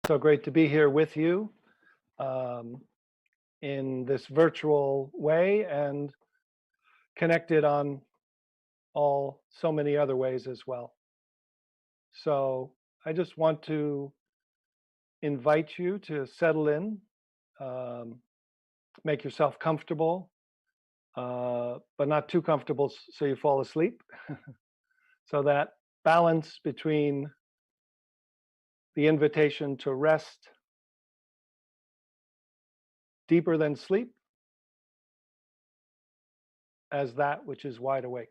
So great to be here with you um, in this virtual way and connected on so many other ways as well. So I just want to invite you to settle in, um, make yourself comfortable, but not too comfortable so you fall asleep. So that balance between the invitation to rest deeper than sleep as that which is wide awake.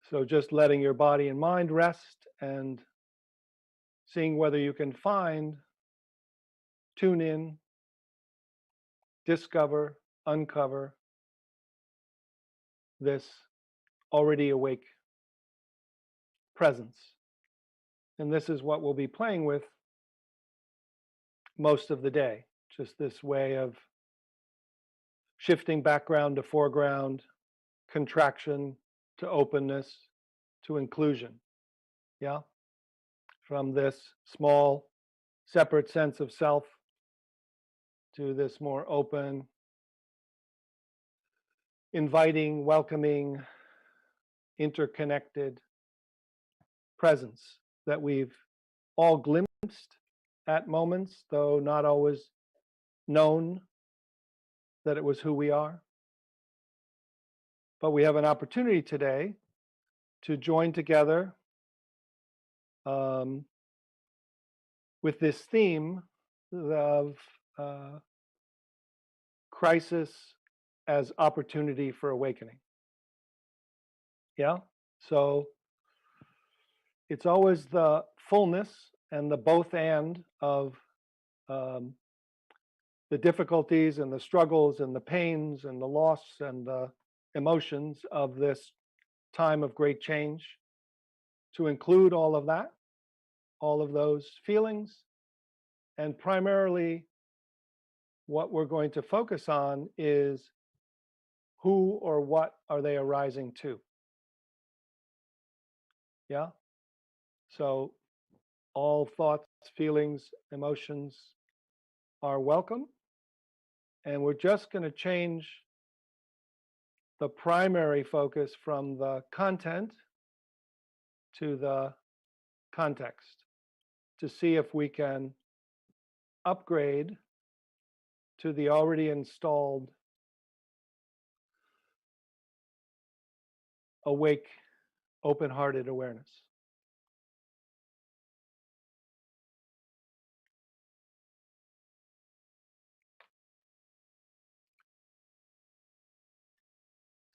So just letting your body and mind rest and seeing whether you can find, tune in, discover, uncover this already awake presence. And this is what we'll be playing with most of the day, just this way of shifting background to foreground, contraction to openness to inclusion. Yeah. From this small, separate sense of self to this more open, inviting, welcoming, interconnected presence that we've all glimpsed at moments, though not always known that it was who we are. But we have an opportunity today to join together um, with this theme of crisis as opportunity for awakening. Yeah. So it's always the fullness and the both and of um, the difficulties and the struggles and the pains and the loss and the emotions of this time of great change, to include all of that, all of those feelings, and primarily what we're going to focus on is who or what are they arising to? Yeah. So all thoughts, feelings, emotions are welcome. And we're just going to change the primary focus from the content to the context to see if we can upgrade to the already installed awake, open-hearted awareness.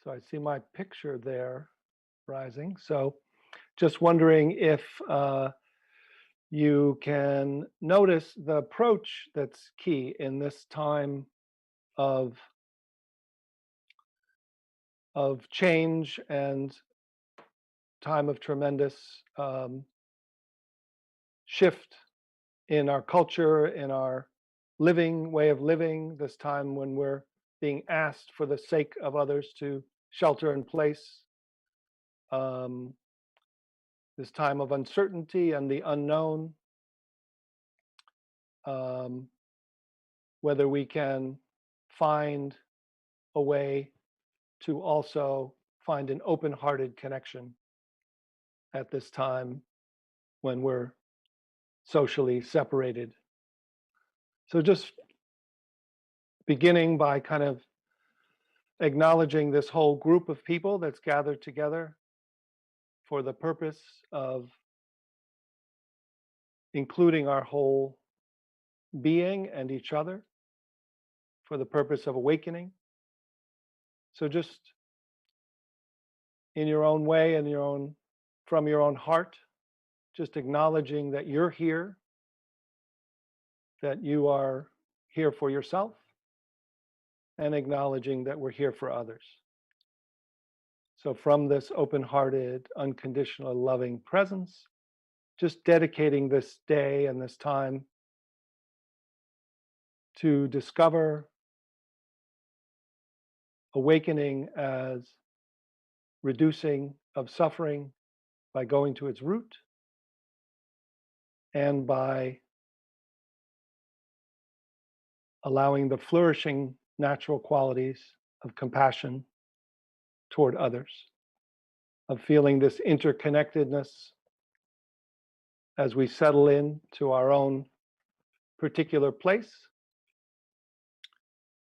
So I see my picture there rising. So just wondering if you can notice the approach that's key in this time of change and time of tremendous shift in our culture, in our way of living, this time when we're being asked for the sake of others to shelter in place, um, this time of uncertainty and the unknown, um, whether we can find a way to also find an open-hearted connection at this time when we're socially separated. So just beginning by kind of acknowledging this whole group of people that's gathered together for the purpose of including our whole being and each other for the purpose of awakening. So just in your own way and from your own heart, just acknowledging that you're here, that you are here for yourself, and acknowledging that we're here for others. So from this open-hearted, unconditional, loving presence, just dedicating this day and this time to discover awakening as reducing of suffering by going to its root, and by allowing the flourishing natural qualities of compassion toward others, of feeling this interconnectedness as we settle in to our own particular place,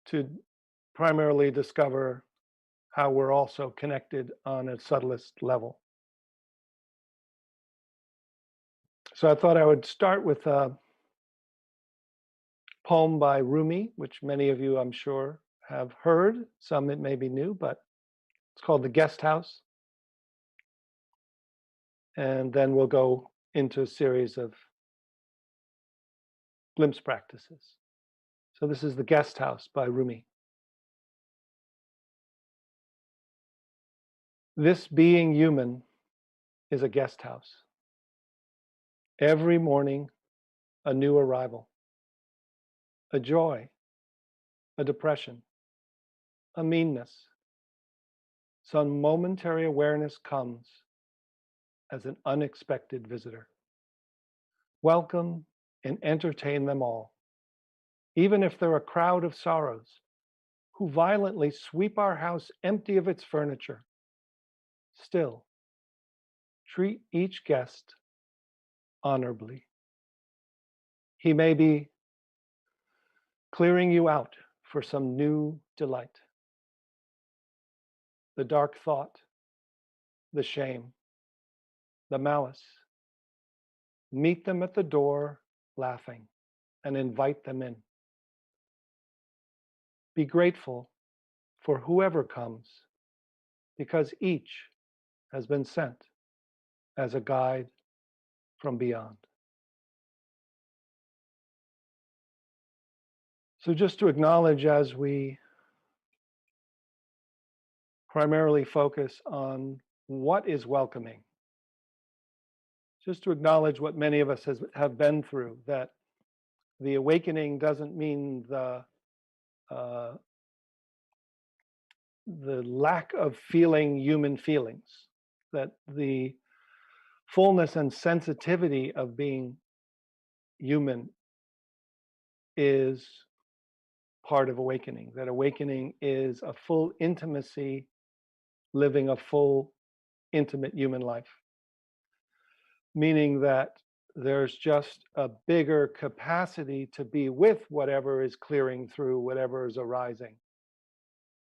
to primarily discover how we're also connected on a subtlest level. So I thought I would start with a poem by Rumi, which many of you, I'm sure, have heard. Some it may be new, but it's called The Guest House. And then we'll go into a series of glimpse practices. So this is The Guest House by Rumi. This being human is a guest house. Every morning, a new arrival, a joy, a depression, a meanness. Some momentary awareness comes as an unexpected visitor. Welcome and entertain them all, even if they're a crowd of sorrows who violently sweep our house empty of its furniture. Still, treat each guest honorably. He may be clearing you out for some new delight. The dark thought, the shame, the malice. Meet them at the door laughing and invite them in. Be grateful for whoever comes, because each has been sent as a guide from beyond. So just to acknowledge, as we primarily focus on what is welcoming, just to acknowledge what many of us have been through, that the awakening doesn't mean the lack of feeling human feelings, that the fullness and sensitivity of being human is part of awakening, that awakening is a full intimacy, living a full, intimate human life. Meaning that there's just a bigger capacity to be with whatever is clearing through, whatever is arising.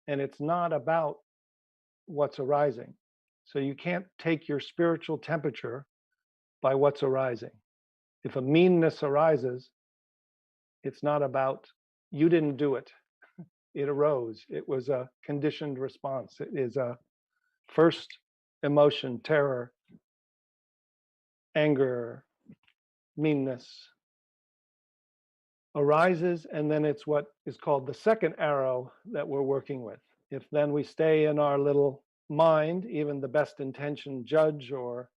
And it's not about what's arising. So you can't take your spiritual temperature by what's arising. If a meanness arises, it's not about you didn't do it. It arose. It was a conditioned response. It is a first emotion, terror, anger, meanness arises, and then it's what is called the second arrow that we're working with. If then we stay in our little mind, even the best intentioned judge, or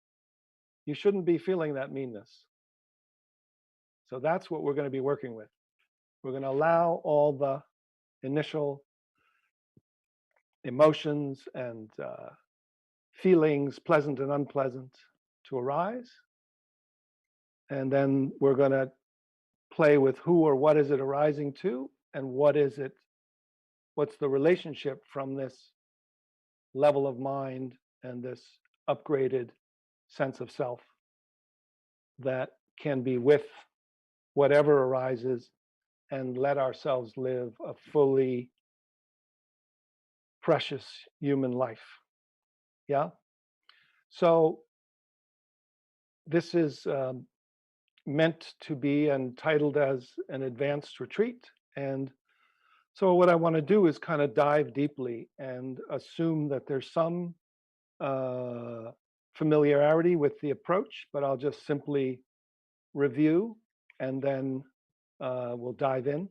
you shouldn't be feeling that meanness. So that's what we're going to be working with. We're going to allow all the initial emotions and feelings, pleasant and unpleasant, to arise. And then we're going to play with who or what is it arising to, and what's the relationship from this level of mind and this upgraded sense of self that can be with whatever arises and let ourselves live a fully precious human life. Yeah? So this is meant to be entitled as an advanced retreat. And so what I want to do is kind of dive deeply and assume that there's some familiarity with the approach, but I'll just simply review and then we'll dive in.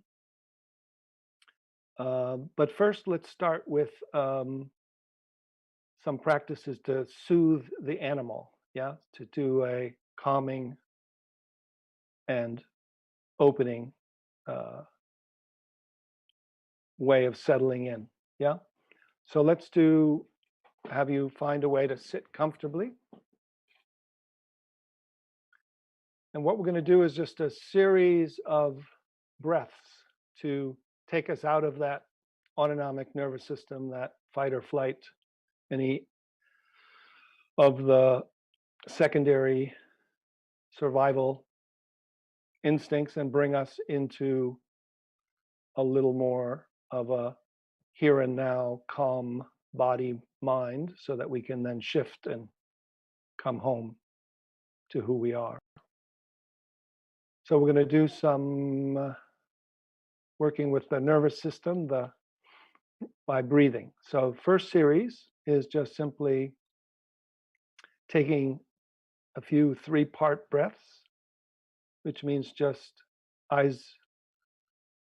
But first, let's start with some practices to soothe the animal, yeah, to do a calming and opening way of settling in, yeah? So let's have you find a way to sit comfortably. And what we're going to do is just a series of breaths to take us out of that autonomic nervous system, that fight or flight, any of the secondary survival instincts, and bring us into a little more of a here and now calm body mind, so that we can then shift and come home to who we are. So we're going to do some working with the nervous system by breathing. So first series is just simply taking a few 3-part breaths, which means just eyes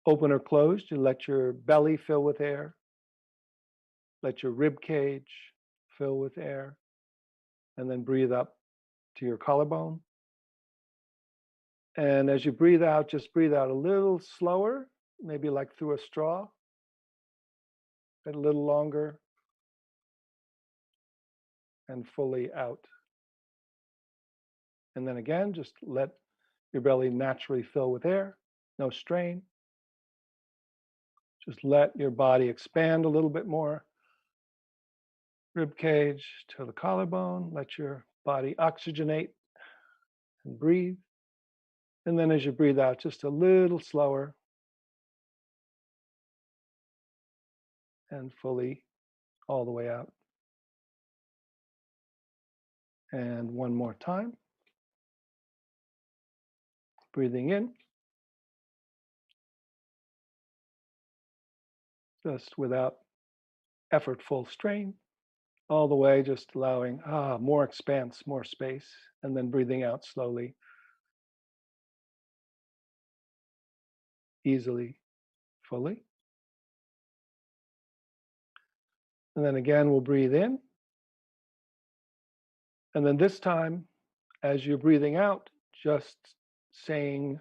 open or closed. You let your belly fill with air, let your rib cage fill with air, and then breathe up to your collarbone. And as you breathe out, just breathe out a little slower, maybe like through a straw, a little longer, and fully out. And then again, just let your belly naturally fill with air, no strain. Just let your body expand a little bit more. Rib cage to the collarbone, let your body oxygenate and breathe. And then as you breathe out, just a little slower and fully all the way out. And one more time. Breathing in, just without effortful strain, all the way, just allowing more expanse, more space, and then breathing out slowly, easily, fully. And then again, we'll breathe in. And then this time, as you're breathing out, just saying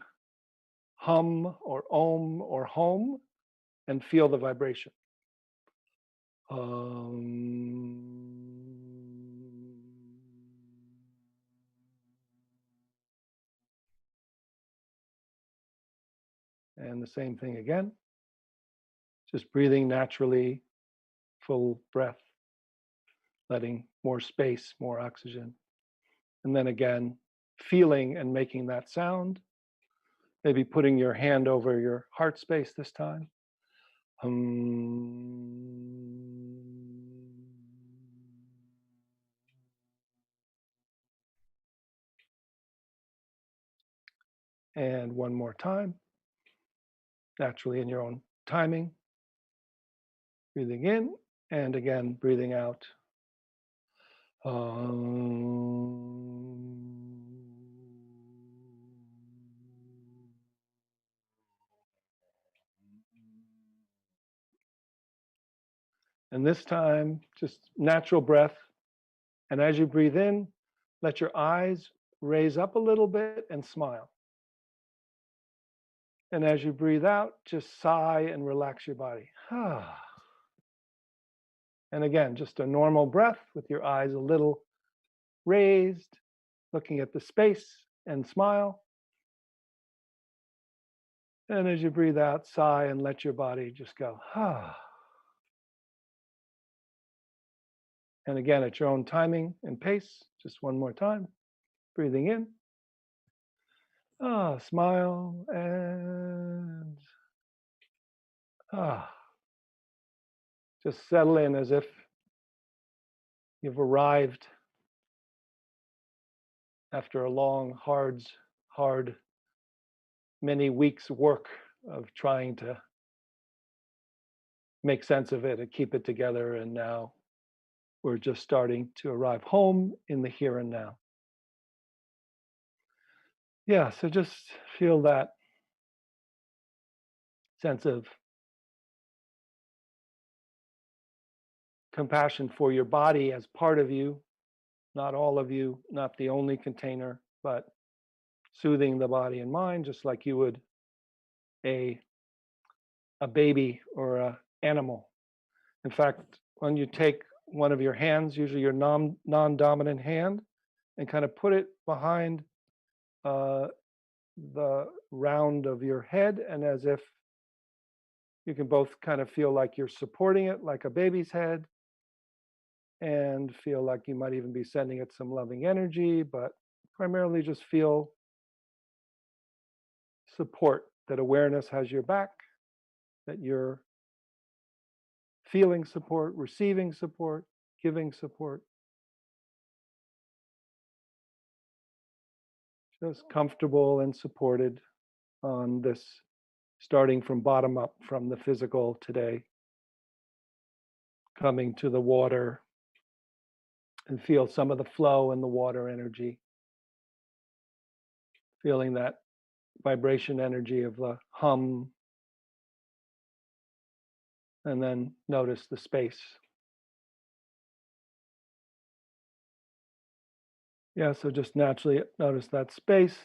hum or om or home, and feel the vibration. And the same thing again, just breathing naturally, full breath, letting more space, more oxygen. And then again, feeling and making that sound, maybe putting your hand over your heart space this time. And one more time, naturally in your own timing. Breathing in, and again, breathing out. And this time, just natural breath. And as you breathe in, let your eyes raise up a little bit and smile. And as you breathe out, just sigh and relax your body. And again, just a normal breath with your eyes a little raised, looking at the space, and smile. And as you breathe out, sigh and let your body just go. And again, at your own timing and pace, just one more time. Breathing in. Smile and just settle in as if you've arrived after a long, hard, many weeks work of trying to make sense of it and keep it together. And now we're just starting to arrive home in the here and now. Yeah, so just feel that sense of compassion for your body as part of you, not all of you, not the only container, but soothing the body and mind, just like you would a baby or an animal. In fact, when you take one of your hands, usually your non-dominant hand, and kind of put it behind the round of your head, and as if you can both kind of feel like you're supporting it like a baby's head, and feel like you might even be sending it some loving energy, but primarily just feel support, that awareness has your back, that you're feeling support, receiving support, giving support, just comfortable and supported on this, starting from bottom up, from the physical today, coming to the water, and feel some of the flow in the water energy, feeling that vibration energy of the hum, and then notice the space. Yeah, so just naturally notice that space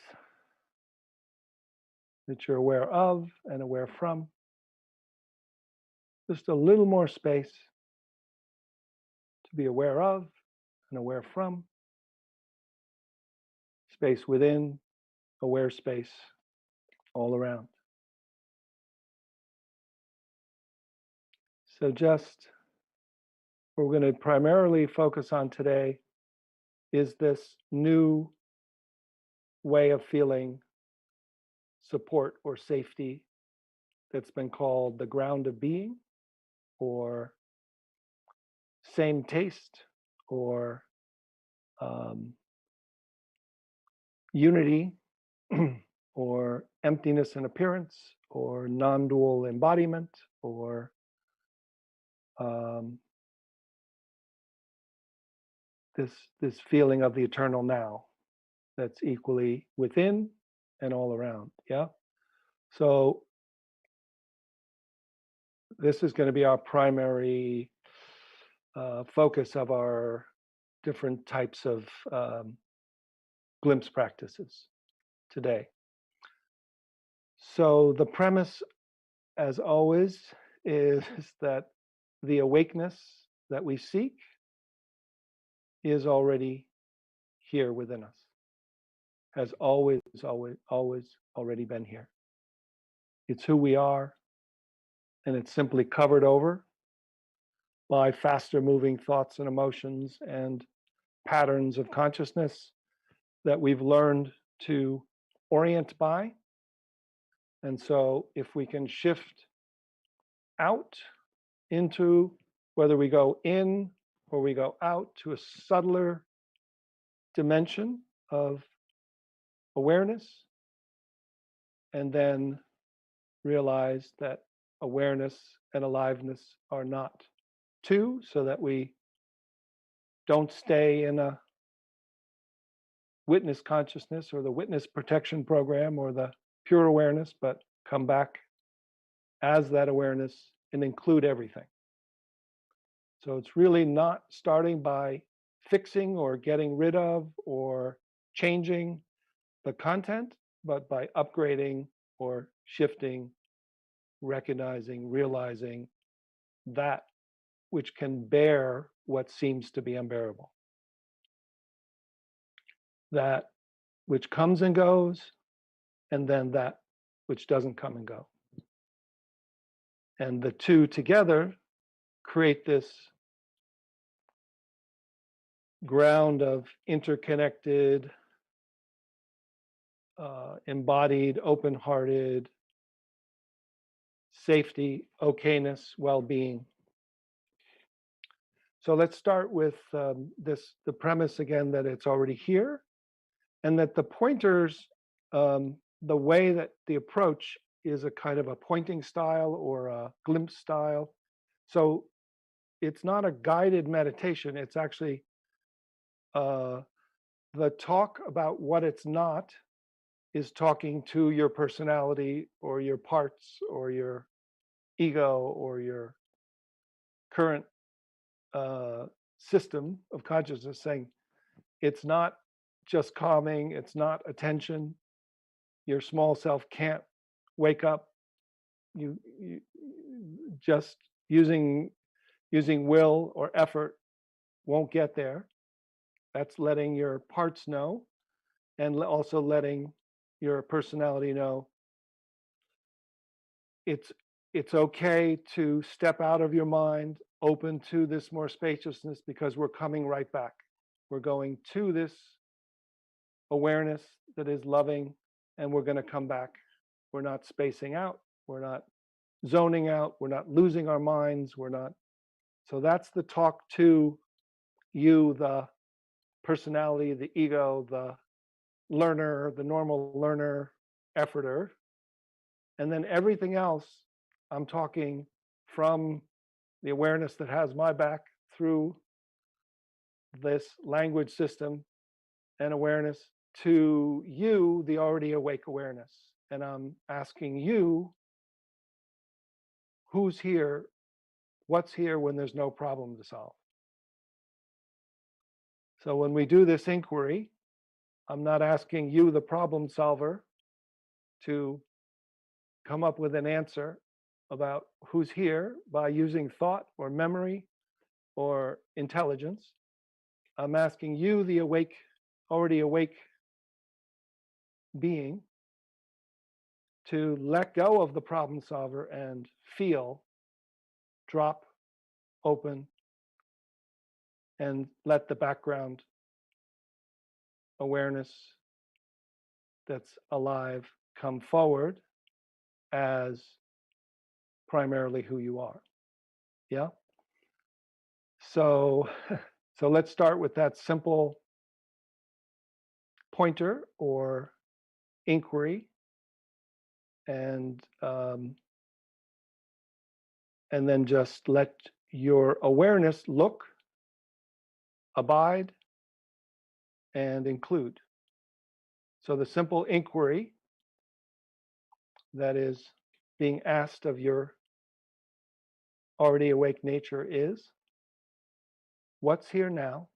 that you're aware of and aware from. Just a little more space to be aware of and aware from. Space within, aware space all around. So just what we're going to primarily focus on today is this new way of feeling support or safety that's been called the ground of being, or same taste, or unity, or emptiness in appearance, or non-dual embodiment, or this feeling of the eternal now that's equally within and all around. Yeah. So this is going to be our primary focus of our different types of glimpse practices today. So the premise, as always, is that the awakeness that we seek is already here within us, has always already been here. It's who we are, and it's simply covered over by faster moving thoughts and emotions and patterns of consciousness that we've learned to orient by. And so if we can shift out into, whether we go in or we go out, to a subtler dimension of awareness, and then realize that awareness and aliveness are not two, so that we don't stay in a witness consciousness or the witness protection program or the pure awareness, but come back as that awareness and include everything. So it's really not starting by fixing or getting rid of or changing the content, but by upgrading or shifting, recognizing, realizing that which can bear what seems to be unbearable. That which comes and goes, and then that which doesn't come and go. And the two together create this ground of interconnected, embodied, open-hearted, safety, okayness, well-being. So let's start with the premise again, that it's already here, and that the pointers, the way that the approach is a kind of a pointing style or a glimpse style. So it's not a guided meditation, it's actually the talk about what it's not is talking to your personality or your parts or your ego or your current system of consciousness, saying it's not just calming, it's not attention. Your small self can't wake up. You just using will or effort won't get there. That's letting your parts know and also letting your personality know it's it's okay to step out of your mind, open to this more spaciousness, because we're coming right back. We're going to this awareness that is loving, and we're going to come back. We're not spacing out. We're not zoning out. We're not losing our minds. We're not. So that's the talk to you, the personality, the ego, the learner, the normal learner, efforter. And then everything else, I'm talking from the awareness that has my back through this language system and awareness to you, the already awake awareness. And I'm asking you, who's here? What's here when there's no problem to solve? So when we do this inquiry, I'm not asking you, the problem solver, to come up with an answer about who's here by using thought or memory or intelligence. I'm asking you, the awake, already awake being, to let go of the problem solver and feel, drop, open, and let the background awareness that's alive come forward as primarily who you are. Yeah? So, so let's start with that simple pointer or inquiry, and then just let your awareness look, abide, and include. So the simple inquiry that is being asked of your already awake nature is, what's here now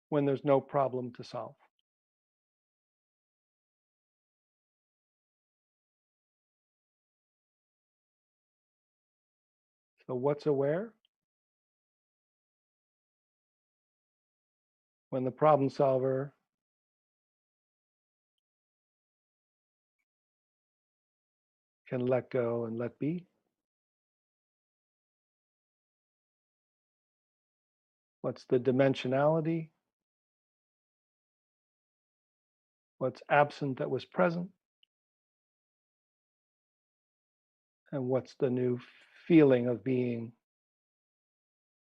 when there's no problem to solve? So what's aware when the problem solver can let go and let be? What's the dimensionality? What's absent that was present? And what's the new feeling of being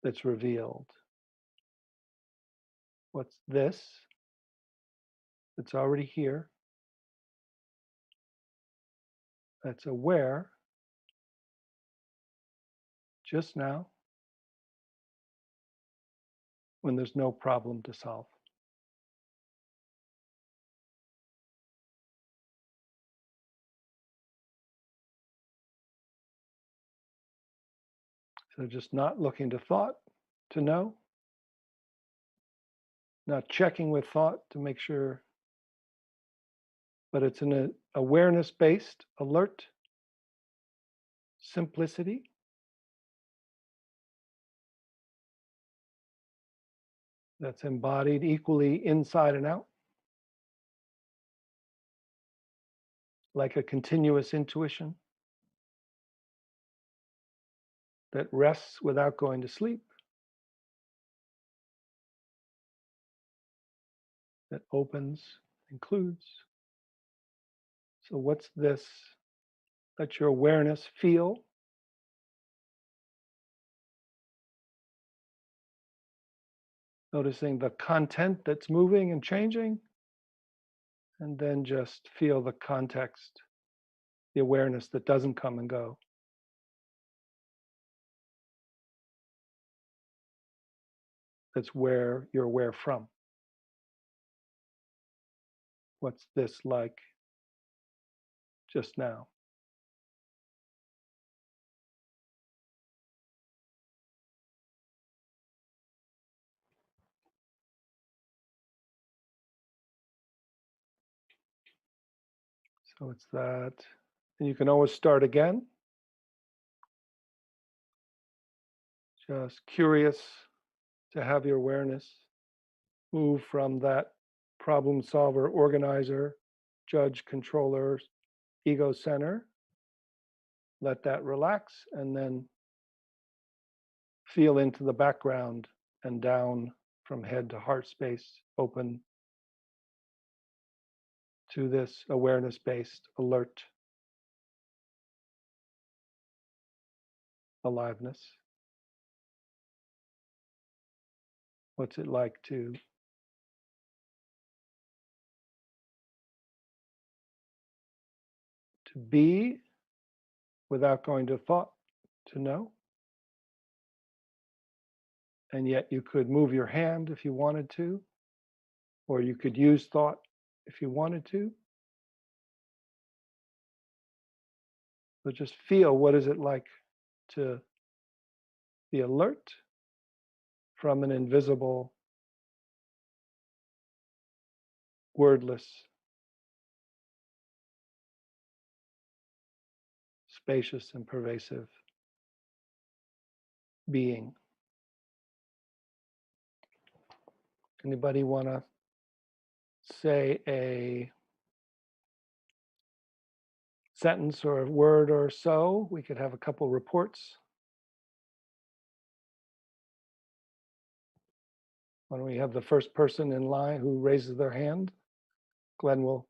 that's revealed? What's this that's already here, that's aware just now when there's no problem to solve? So just not looking to thought to know, not checking with thought to make sure, but it's an awareness-based, alert simplicity that's embodied equally inside and out, like a continuous intuition that rests without going to sleep, that opens, includes. So what's this? Let your awareness feel, noticing the content that's moving and changing, and then just feel the context, the awareness that doesn't come and go. That's where you're aware from. What's this like just now? So it's that. And you can always start again. Just curious to have your awareness move from that problem solver, organizer, judge, controller, ego center. Let that relax and then feel into the background and down from head to heart space, open to this awareness-based, alert aliveness. What's it like to be without going to thought to know? And yet you could move your hand if you wanted to, or you could use thought if you wanted to. But just feel, what is it like to be alert from an invisible, wordless, spacious and pervasive being. Anybody want to say a sentence or a word or so? We could have a couple reports. Why don't we have the first person in line who raises their hand? Glenn will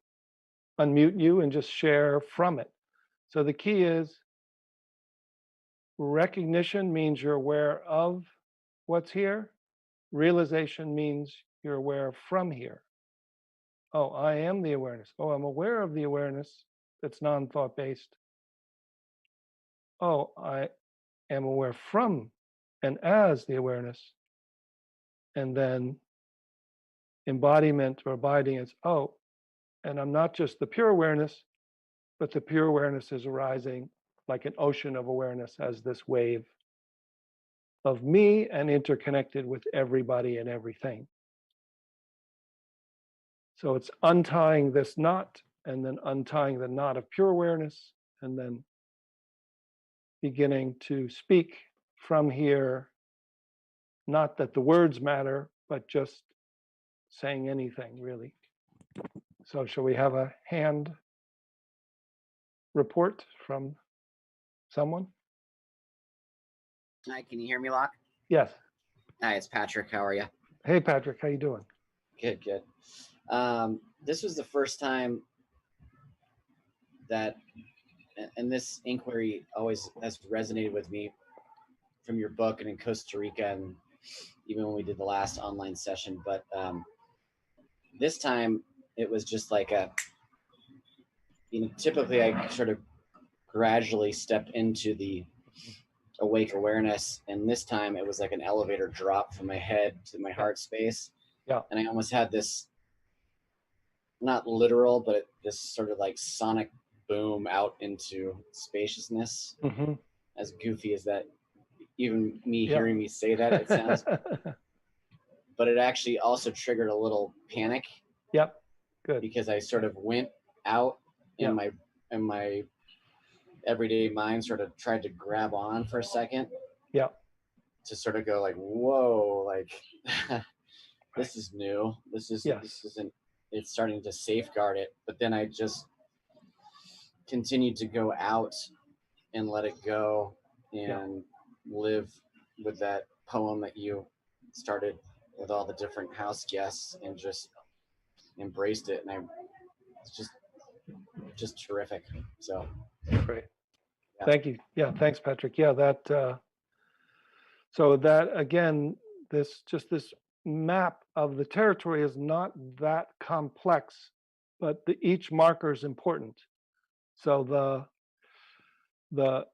unmute you and just share from it. So the key is recognition means you're aware of what's here. Realization means you're aware from here. Oh, I am the awareness. Oh, I'm aware of the awareness that's non-thought based. Oh, I am aware from and as the awareness. And then embodiment or abiding is, oh, and I'm not just the pure awareness, but the pure awareness is arising like an ocean of awareness as this wave of me and interconnected with everybody and everything. So it's untying this knot and then untying the knot of pure awareness and then beginning to speak from here, not that the words matter, but just saying anything really. So shall we have a hand report from someone? Hi, can you hear me, Loch? Yes. Hi, it's Patrick. How are you? Hey, Patrick, how you doing? Good, good. This was the first time that, and this inquiry always has resonated with me from your book and in Costa Rica, and even when we did the last online session. But this time it was just like typically I sort of gradually step into the awake awareness, and this time it was like an elevator drop from my head to my heart space. Yeah. And I almost had this, not literal, but this sort of like sonic boom out into spaciousness. Mm-hmm. As goofy as that, even me hearing me say that, it sounds. But it actually also triggered a little panic. Yep. Good. Because I sort of went out in my everyday mind, sort of tried to grab on for a second. Yeah. To sort of go like, whoa, like this is new. This isn't. It's starting to safeguard it. But then I just continued to go out and let it go and live with that poem that you started with all the different house guests, and just embraced it. And it's just terrific. So great. Yeah. Thank you. Yeah, thanks, Patrick. Yeah, that so that again, this map of the territory is not that complex, but each marker is important. So the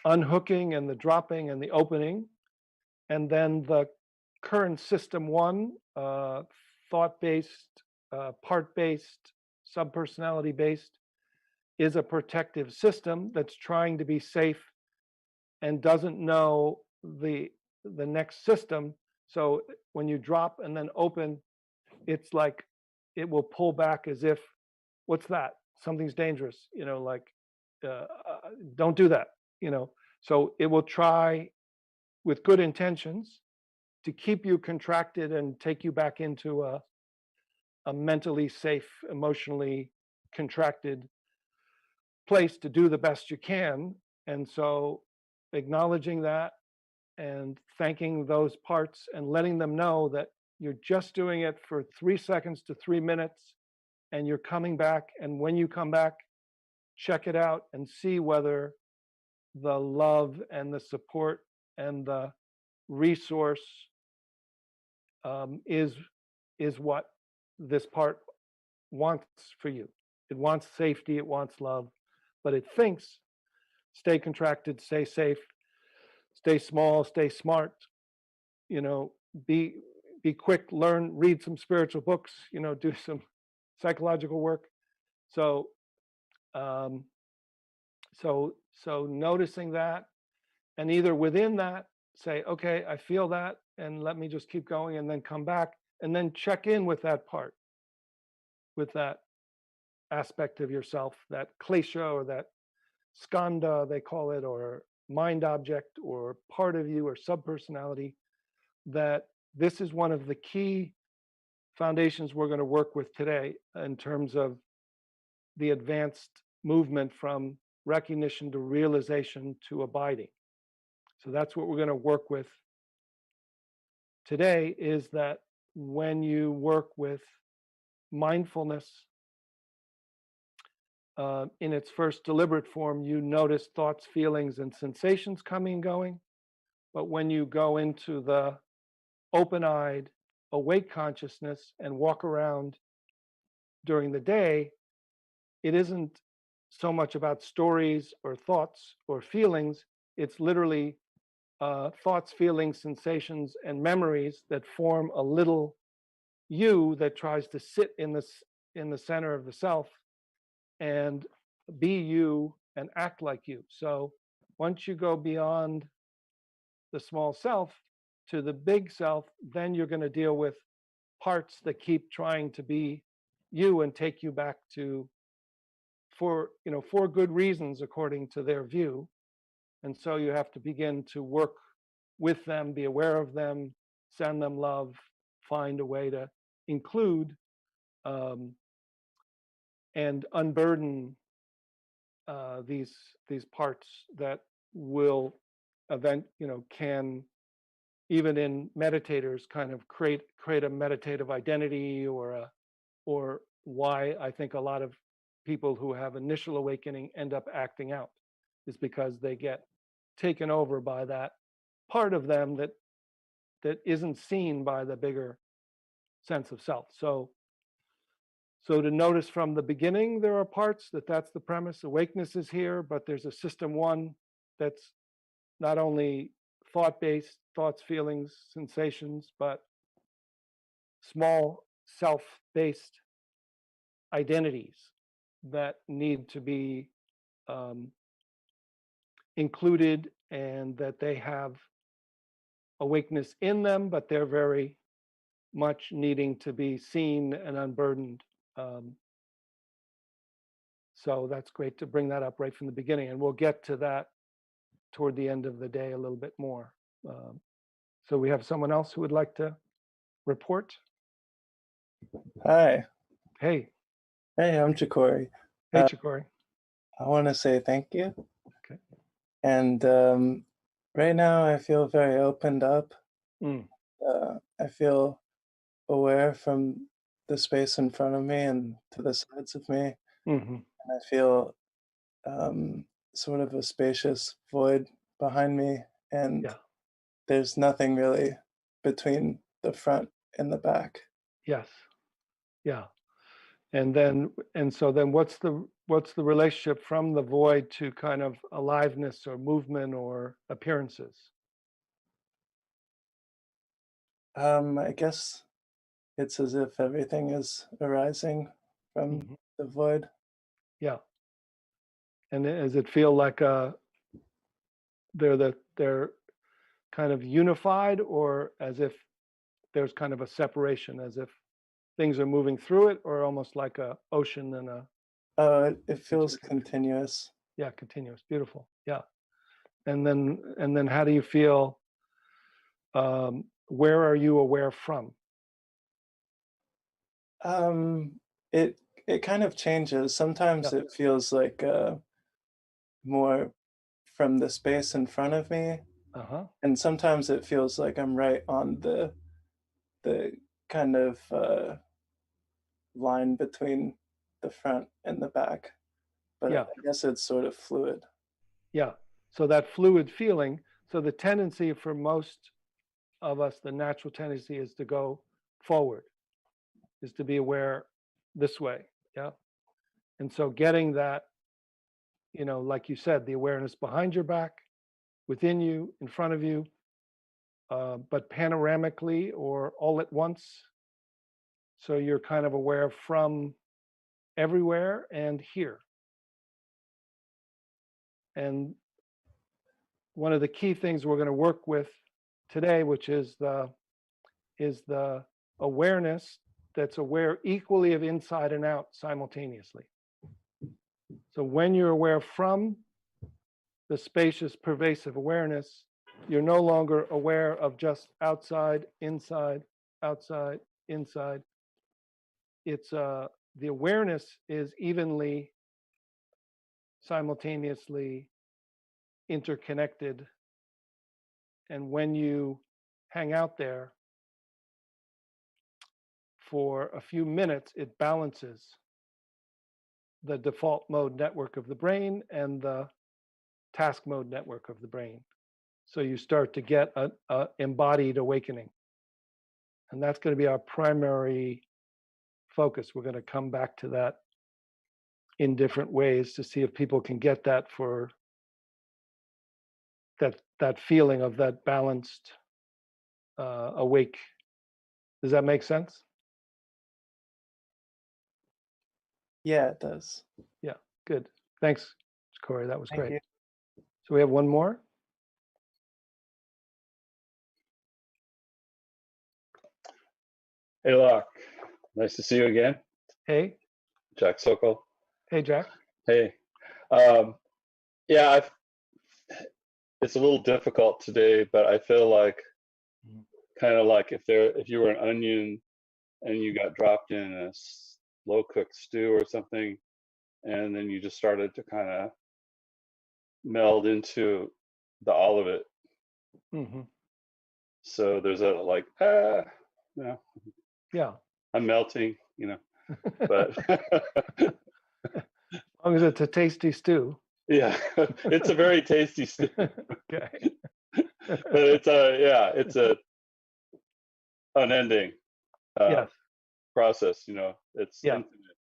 unhooking and the dropping and the opening, and then the current system one, thought-based, part-based, subpersonality-based, is a protective system that's trying to be safe and doesn't know the next system. So when you drop and then open, it's like it will pull back as if, what's that? Something's dangerous, like don't do that, So it will try with good intentions to keep you contracted and take you back into a mentally safe, emotionally contracted place to do the best you can. And so acknowledging that and thanking those parts and letting them know that you're just doing it for 3 seconds to 3 minutes and you're coming back. And when you come back, check it out and see whether the love and the support and the resource is what this part wants for you. It wants safety, it wants love, but it thinks stay contracted, stay safe, stay small, stay smart, you know, be quick, learn, read some spiritual books, you know, do some psychological work. So um, so noticing that, and either within that say, okay, I feel that, and let me just keep going, and then come back, and then check in with that part, with that aspect of yourself, that klesha or that skanda they call it, or mind object or part of you or subpersonality, that this is one of the key foundations we're going to work with today in terms of the advanced movement from recognition to realization to abiding. So that's what we're going to work with today, is that when you work with mindfulness in its first deliberate form, you notice thoughts, feelings, and sensations coming and going. But when you go into the open-eyed, awake consciousness and walk around during the day, it isn't so much about stories or thoughts or feelings. It's literally thoughts, feelings, sensations, and memories that form a little you that tries to sit in the center of the self and be you and act like you. So once you go beyond the small self to the big self, then you're going to deal with parts that keep trying to be you and take you back to, for good reasons according to their view. And so you have to begin to work with them, be aware of them, send them love, find a way to include and unburden these parts that will can, even in meditators, kind of create a meditative identity, or why I think a lot of people who have initial awakening end up acting out, is because they get taken over by that part of them that isn't seen by the bigger sense of self. So to notice from the beginning, there are parts that's the premise. Awakeness is here, but there's a system one that's not only thought-based, thoughts, feelings, sensations, but small self-based identities that need to be included, and that they have awakeness in them, but they're very much needing to be seen and unburdened. So that's great to bring that up right from the beginning, and we'll get to that toward the end of the day a little bit more. So we have someone else who would like to report. Hi. Hey. Hey, I'm Chikori. Hey, Chikori. I want to say thank you. Okay. And right now I feel very opened up. I feel aware from the space in front of me and to the sides of me. Mm-hmm. And I feel sort of a spacious void behind me. And there's nothing really between the front and the back. Yes. Yeah. And so then what's the relationship from the void to kind of aliveness or movement or appearances? I guess it's as if everything is arising from the void. Yeah. And does it feel like they're kind of unified, or as if there's kind of a separation, as if things are moving through it, or almost like a ocean and a it feels continuous. Yeah, continuous. Beautiful. Yeah. And then how do you feel where are you aware from? It kind of changes. Sometimes Yeah. it feels like more from the space in front of me, and sometimes it feels like I'm right on the kind of line between the front and the back. But Yeah. I guess it's sort of fluid. Yeah. So that fluid feeling. So the tendency for most of us, the natural tendency is to go forward, is to be aware this way. Yeah. And so getting that, like you said, the awareness behind your back, within you, in front of you, but panoramically or all at once. So you're kind of aware from everywhere and here. And one of the key things we're going to work with today, which is the awareness that's aware equally of inside and out simultaneously. So when you're aware from the spacious, pervasive awareness, you're no longer aware of just outside, inside, outside, inside. It's the awareness is evenly, simultaneously interconnected. And when you hang out there for a few minutes, it balances the default mode network of the brain and the task mode network of the brain. So you start to get a embodied awakening. And that's going to be our primary focus. We're going to come back to that in different ways to see if people can get that for that feeling of that balanced awake. Does that make sense? Yeah, it does. Yeah, good. Thanks, Corey. That was Thank great. you. So we have one more. Hey, Loch. Nice to see you again. Hey. Jack Sokol. Hey, Jack. Hey. Yeah, it's a little difficult today, but I feel like kind of like if you were an onion and you got dropped in a slow cooked stew or something, and then you just started to kind of meld into all of it. Mm-hmm. So there's a like, yeah, I'm melting, but as long as it's a tasty stew. Yeah, it's a very tasty stew. Okay. But it's unending yes. process. It's infinite.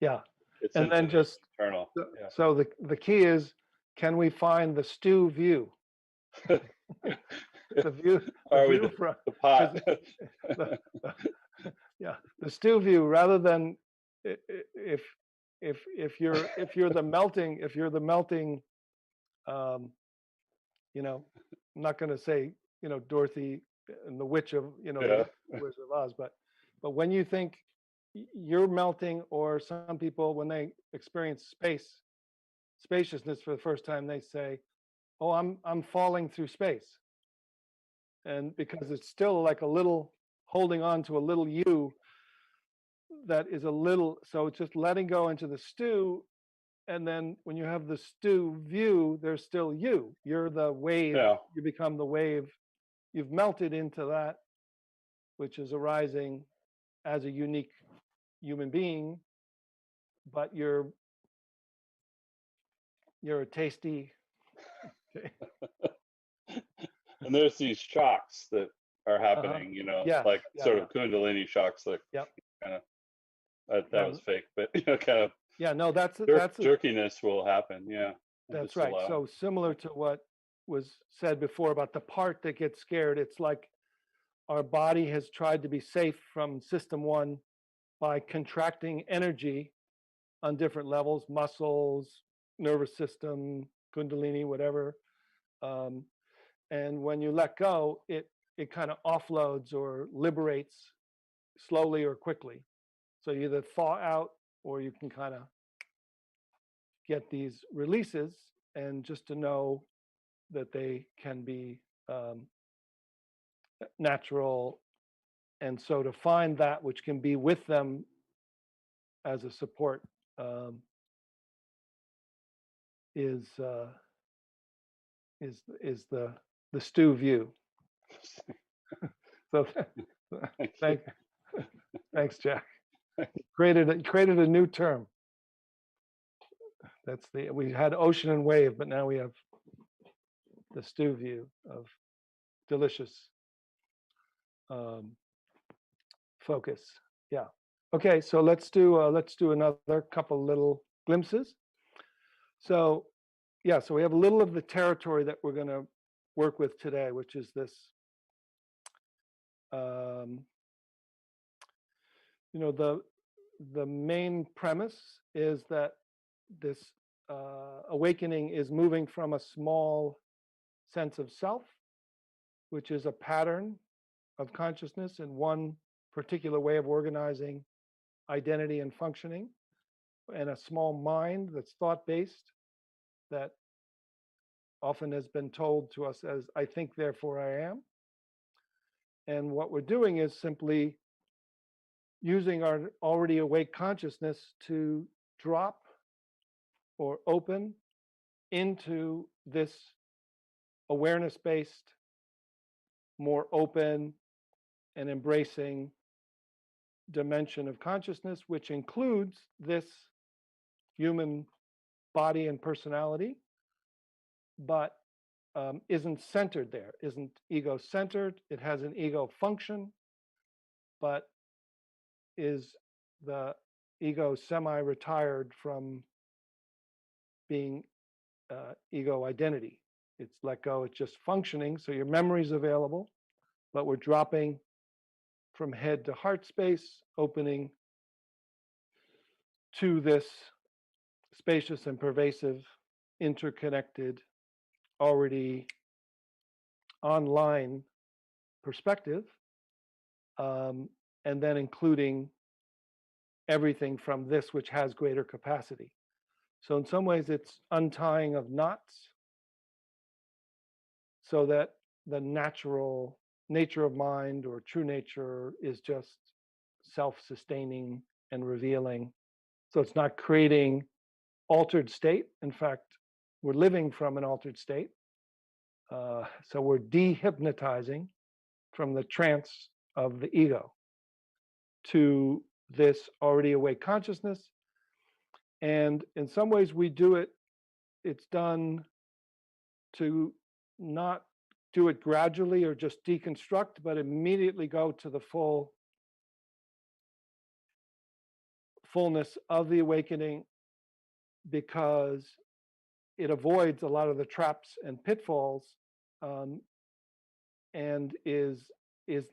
Yeah. It's and infinite, then just eternal. So the key is, can we find the stew view? the view from the pot. The stew view, rather than if you're the melting I'm not going to say Dorothy and the witch of the Wizard of Oz, but when you think you're melting, or some people when they experience spaciousness for the first time, they say, oh, I'm falling through space. And because it's still like a little holding on to a little you that is a little, so it's just letting go into the stew. And then when you have the stew view, there's still you. You're the wave. You become the wave. You've melted into that, which is arising as a unique human being, but you're a tasty. And there's these shocks that are happening, sort of Kundalini shocks, like kind of that was fake, but kind of that's jerkiness will happen. Yeah, that's right. So similar to what was said before about the part that gets scared, it's like our body has tried to be safe from system one by contracting energy on different levels, muscles, nervous system, Kundalini, whatever. And when you let go, it kind of offloads or liberates slowly or quickly. So you either thaw out, or you can kind of get these releases, and just to know that they can be natural. And so to find that which can be with them as a support is the stew view. So thanks, Jack. Created a new term. We had ocean and wave, but now we have the stew view of delicious focus. Yeah. Okay, so let's do another couple little glimpses. So yeah, so we have a little of the territory that we're going to work with today, which is this the main premise is that this awakening is moving from a small sense of self, which is a pattern of consciousness and one particular way of organizing identity and functioning, and a small mind that's thought-based, that often has been told to us as I think, therefore I am. And what we're doing is simply using our already awake consciousness to drop or open into this awareness-based, more open and embracing dimension of consciousness, which includes this human body and personality, but isn't centered there, isn't ego-centered. It has an ego function, but is the ego semi-retired from being ego identity. It's let go, it's just functioning, so your memory's available, but we're dropping from head to heart space, opening to this spacious and pervasive, interconnected, already online perspective, and then including everything from this which has greater capacity. So in some ways it's untying of knots so that the natural nature of mind or true nature is just self-sustaining and revealing. So it's not creating altered state. In fact, we're living from an altered state. So we're dehypnotizing from the trance of the ego to this already awake consciousness. And in some ways we do it, it's done to not do it gradually or just deconstruct, but immediately go to the fullness of the awakening, because it avoids a lot of the traps and pitfalls, and is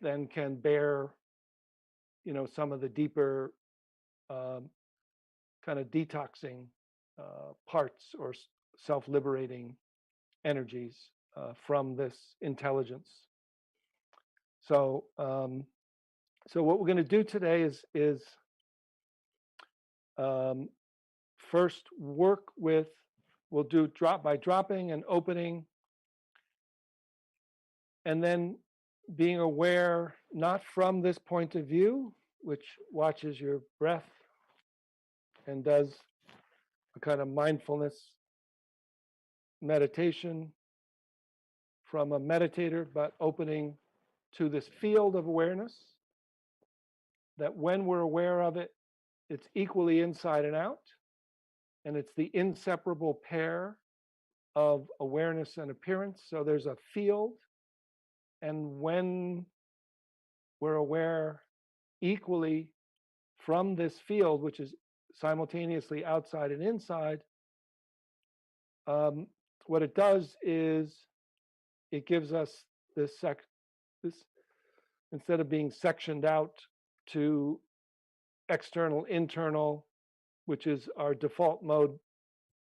then can bear, some of the deeper kind of detoxing parts or self-liberating energies from this intelligence. So what we're going to do today is first work with, we'll do drop by dropping and opening, and then being aware not from this point of view, which watches your breath and does a kind of mindfulness meditation from a meditator, but opening to this field of awareness, that when we're aware of it, it's equally inside and out, and it's the inseparable pair of awareness and appearance. So there's a field, and when we're aware equally from this field, which is simultaneously outside and inside, what it does is it gives us this instead of being sectioned out to external, internal, which is our default mode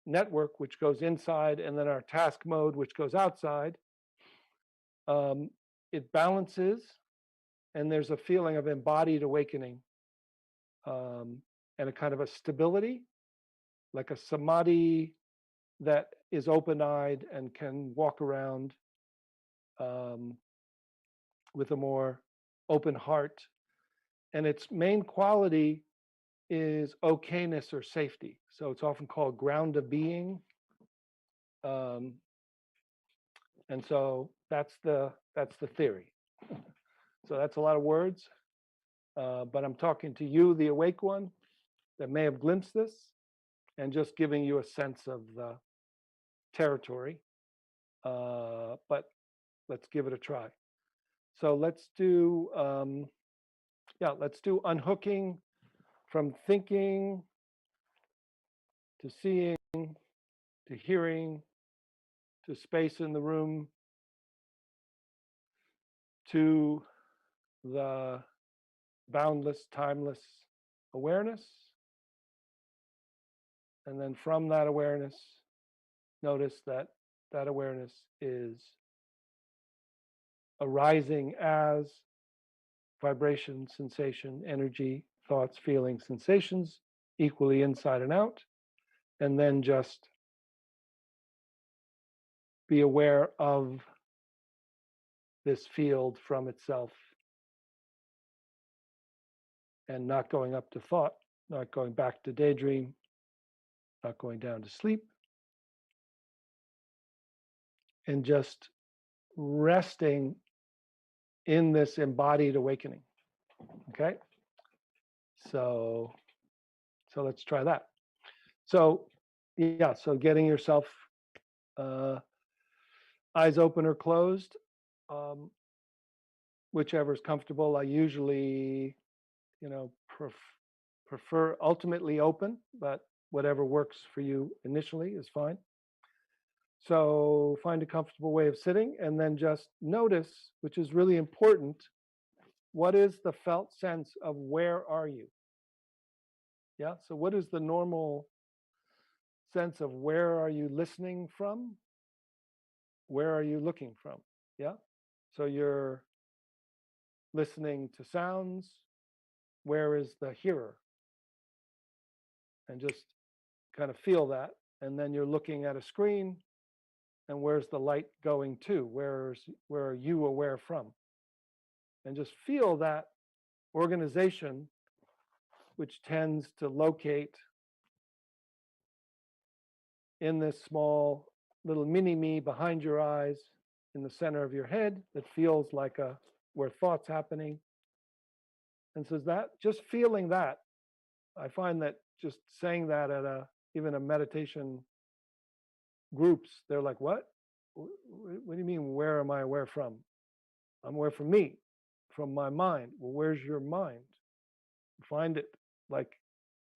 network, which goes inside, and then our task mode, which goes outside, it balances, and there's a feeling of embodied awakening, and a kind of a stability, like a samadhi that is open-eyed and can walk around with a more open heart. And its main quality is okayness or safety. So it's often called ground of being. And so that's the theory. So that's a lot of words, but I'm talking to you, the awake one, that may have glimpsed this, and just giving you a sense of the territory. But let's give it a try. So let's do unhooking from thinking to seeing to hearing to space in the room to the boundless, timeless awareness. And then from that awareness, notice that that awareness is arising as vibration, sensation, energy, thoughts, feelings, sensations, equally inside and out. And then just be aware of this field from itself and not going up to thought, not going back to daydream, not going down to sleep, and just resting in this embodied awakening. Okay? So let's try that. So yeah, so getting yourself eyes open or closed, whichever is comfortable. I usually, prefer ultimately open, but whatever works for you initially is fine. So find a comfortable way of sitting and then just notice, which is really important, what is the felt sense of where are you? Yeah, so what is the normal sense of where are you listening from? Where are you looking from? Yeah, so you're listening to sounds. Where is the hearer? And just kind of feel that. And then you're looking at a screen, and where's the light going to? Where are you aware from? And just feel that organization, which tends to locate in this small little mini me behind your eyes in the center of your head that feels like where thought's happening. And so that just feeling that, I find that just saying that at even a meditation groups, they're like, what do you mean, where am I aware from? I'm aware from me, from my mind. Well, where's your mind? Find it. Like,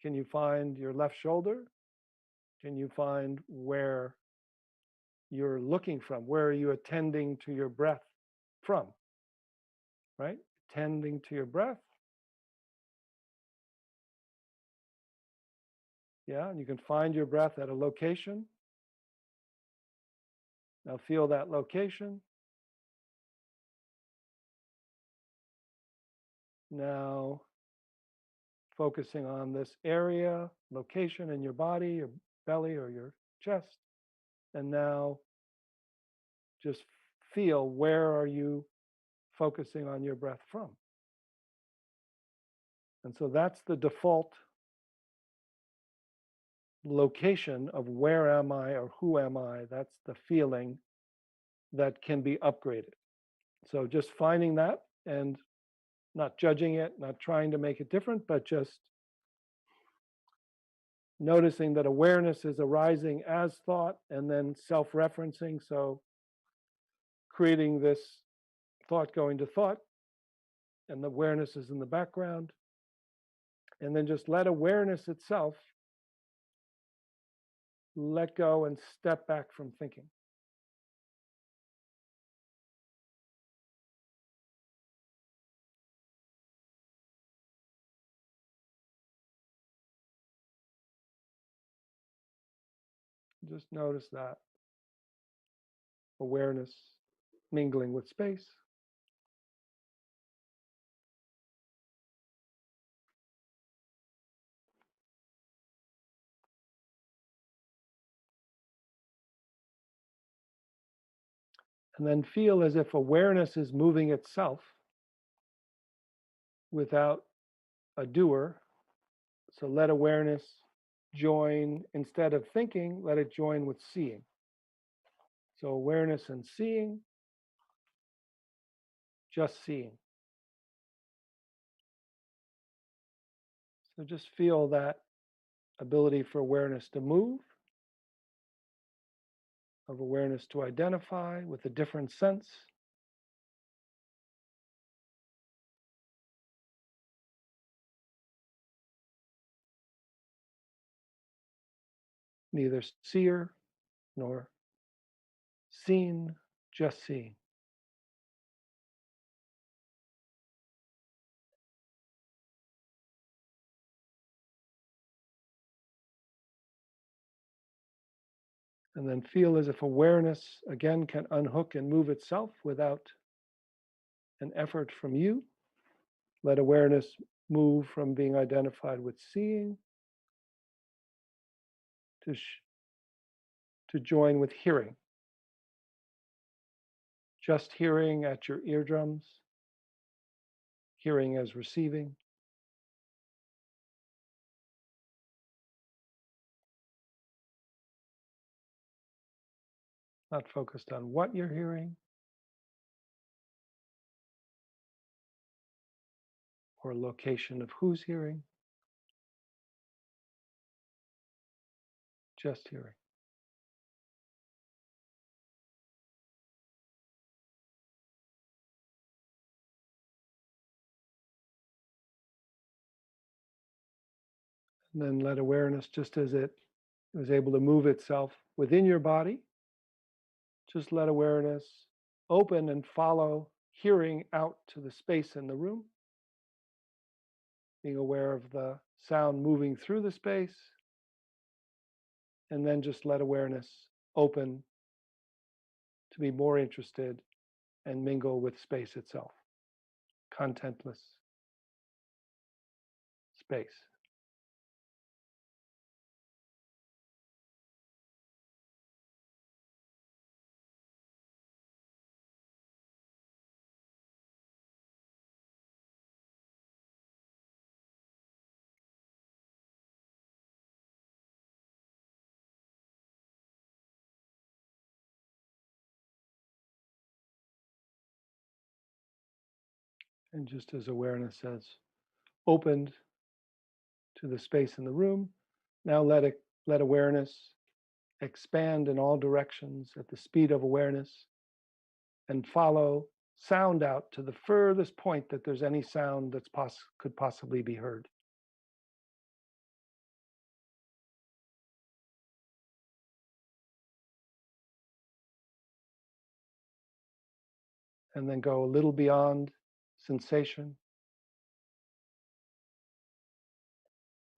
can you find your left shoulder? Can you find where you're looking from? Where are you attending to your breath from? Right? Attending to your breath. Yeah, and you can find your breath at a location. Now feel that location. Now focusing on this area, location in your body, your belly or your chest. And now just feel, where are you focusing on your breath from? And so that's the default location of where am I or who am I. That's the feeling that can be upgraded. So just finding that and not judging it, not trying to make it different, but just noticing that awareness is arising as thought and then self-referencing. So creating this thought going to thought, and the awareness is in the background. And then just let awareness itself let go and step back from thinking. Just notice that awareness mingling with space. And then feel as if awareness is moving itself without a doer. So let awareness join, instead of thinking, let it join with seeing. So awareness and seeing, just seeing. So just feel that ability for awareness to move, of awareness to identify with a different sense. Neither seer nor seen, just seeing. And then feel as if awareness, again, can unhook and move itself without an effort from you. Let awareness move from being identified with seeing to join with hearing. Just hearing at your eardrums, hearing as receiving. Not focused on what you're hearing or location of who's hearing, just hearing. And then let awareness, just as it was able to move itself within your body, just let awareness open and follow hearing out to the space in the room, being aware of the sound moving through the space, and then just let awareness open to be more interested and mingle with space itself, contentless space. And just as awareness has opened to the space in the room, now let awareness expand in all directions at the speed of awareness and follow sound out to the furthest point that there's any sound that could possibly be heard. And then go a little beyond sensation.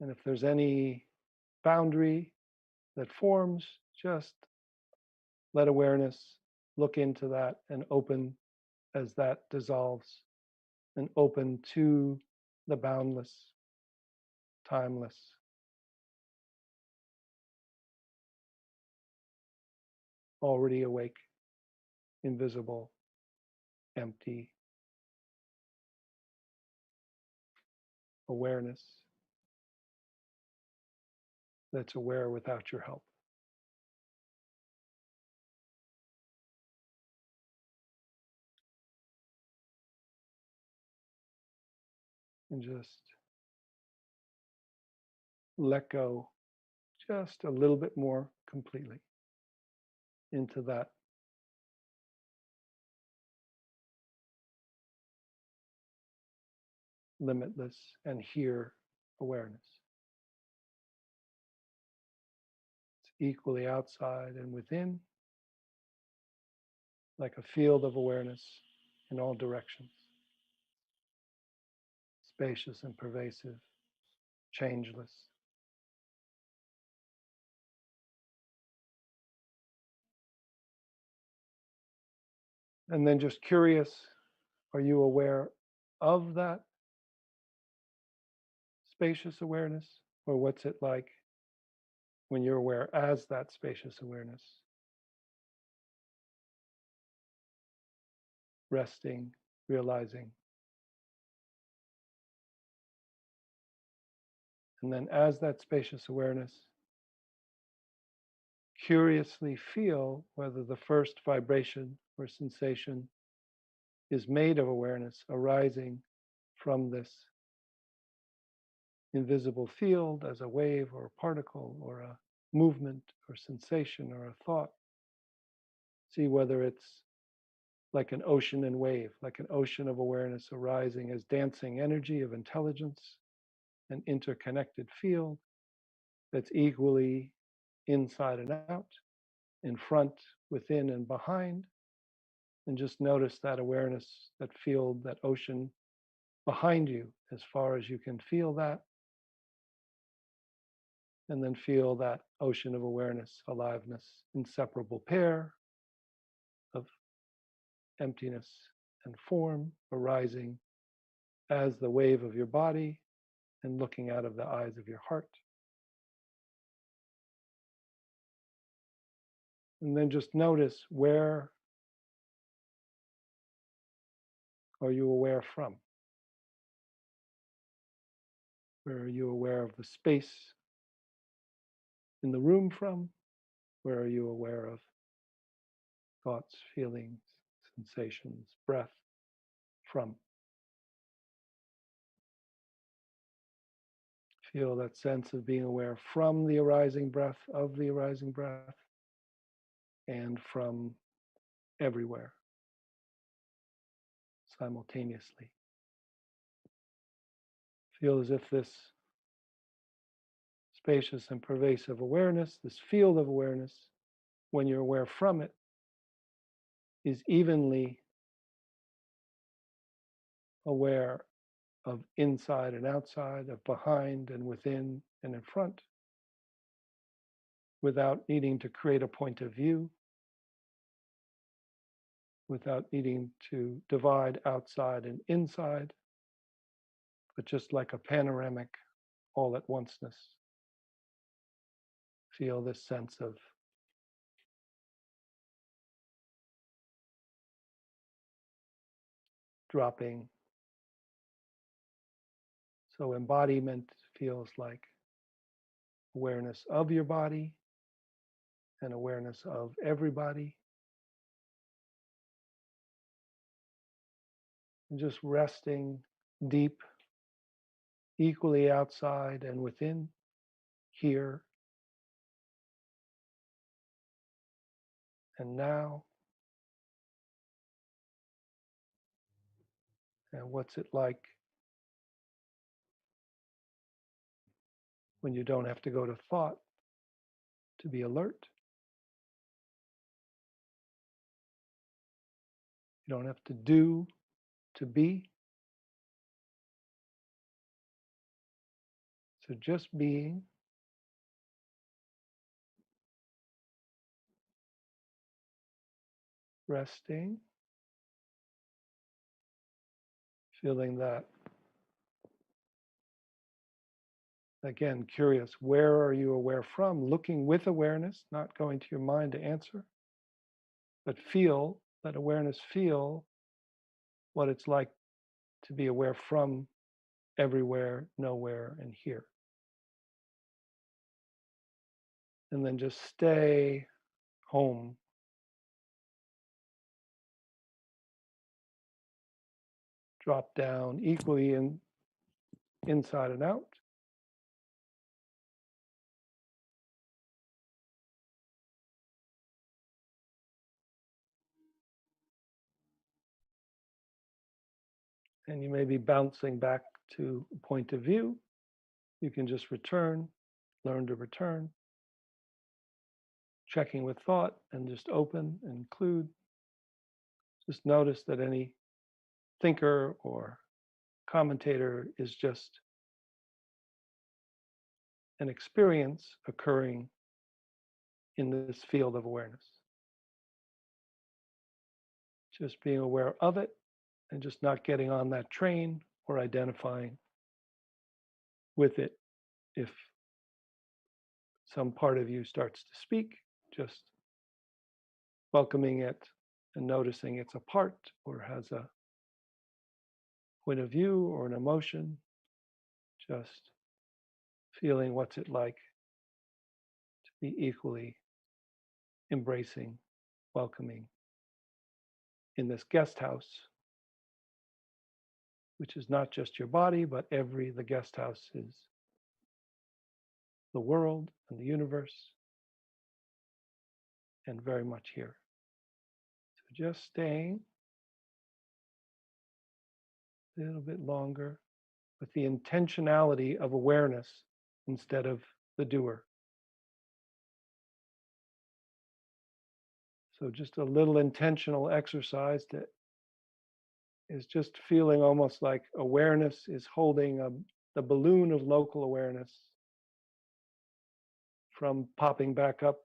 And if there's any boundary that forms, just let awareness look into that and open as that dissolves, and open to the boundless, timeless, already awake, invisible, empty awareness that's aware without your help. And just let go just a little bit more completely into that limitless and here awareness. It's equally outside and within, like a field of awareness in all directions, spacious and pervasive, changeless. And then just curious, are you aware of that spacious awareness? Or what's it like when you're aware as that spacious awareness? resting, realizing. And then as that spacious awareness, curiously feel whether the first vibration or sensation is made of awareness arising from this invisible field as a wave or a particle or a movement or sensation or a thought. See whether it's like an ocean and wave, like an ocean of awareness arising as dancing energy of intelligence, an interconnected field that's equally inside and out, in front, within, and behind. And just notice that awareness, that field, that ocean behind you as far as you can feel that. And then feel that ocean of awareness, aliveness, inseparable pair of emptiness and form arising as the wave of your body and looking out of the eyes of your heart. And then just notice, where are you aware from? Where are you aware of the space in the room from? Where are you aware of thoughts, feelings, sensations, breath from? Feel that sense of being aware from the arising breath, of the arising breath, and from everywhere simultaneously. Feel as if this spacious and pervasive awareness, this field of awareness, when you're aware from it, is evenly aware of inside and outside, of behind and within and in front, without needing to create a point of view, without needing to divide outside and inside, but just like a panoramic all at onceness. Feel this sense of dropping. So embodiment feels like awareness of your body and awareness of everybody. And just resting deep, equally outside and within, here and now. And what's it like when you don't have to go to thought to be alert? You don't have to do to be. So just being, resting, feeling that. Again, curious, where are you aware from? Looking with awareness, not going to your mind to answer, but feel that awareness, feel what it's like to be aware from everywhere, nowhere, and here. And then just stay home. Drop down equally inside and out. And you may be bouncing back to a point of view. You can just return, learn to return. Checking with thought and just open and include. Just notice that any thinker or commentator is just an experience occurring in this field of awareness. Just being aware of it and just not getting on that train or identifying with it. If some part of you starts to speak, just welcoming it and noticing it's a part or has a point of view or an emotion, just feeling what's it like to be equally embracing, welcoming in this guest house, which is not just your body, but the guest house is the world and the universe, and very much here. So just staying a little bit longer with the intentionality of awareness instead of the doer. So just a little intentional exercise that is just feeling almost like awareness is holding the balloon of local awareness from popping back up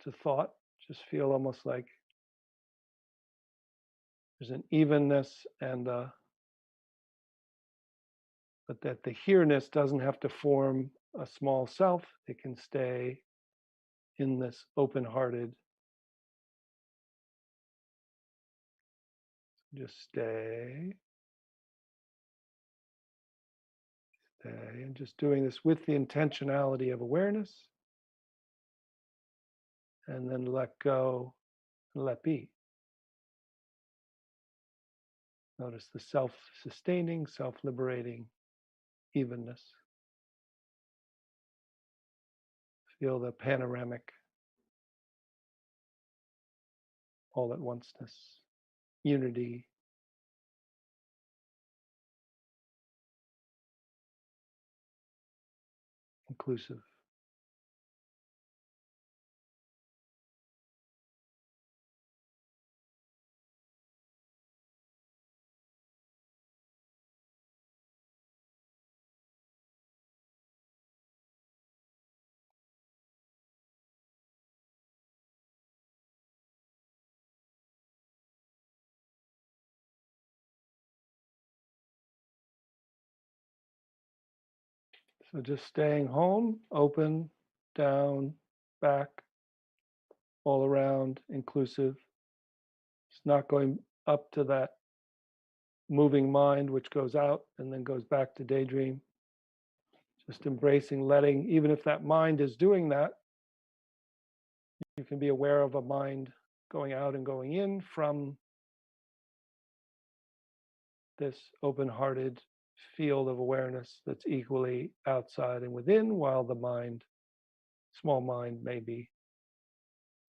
to thought. Just feel almost like there's an evenness and but that the here-ness doesn't have to form a small self. It can stay in this open-hearted. Just stay, and just doing this with the intentionality of awareness, and then let go and let be. Notice the self-sustaining, self-liberating evenness. Feel the panoramic all-at-onceness, unity, inclusive. So just staying home, open, down, back, all around, inclusive. It's not going up to that moving mind, which goes out and then goes back to daydream. Just embracing, letting, even if that mind is doing that, you can be aware of a mind going out and going in from this open-hearted field of awareness that's equally outside and within, while the mind, small mind, may be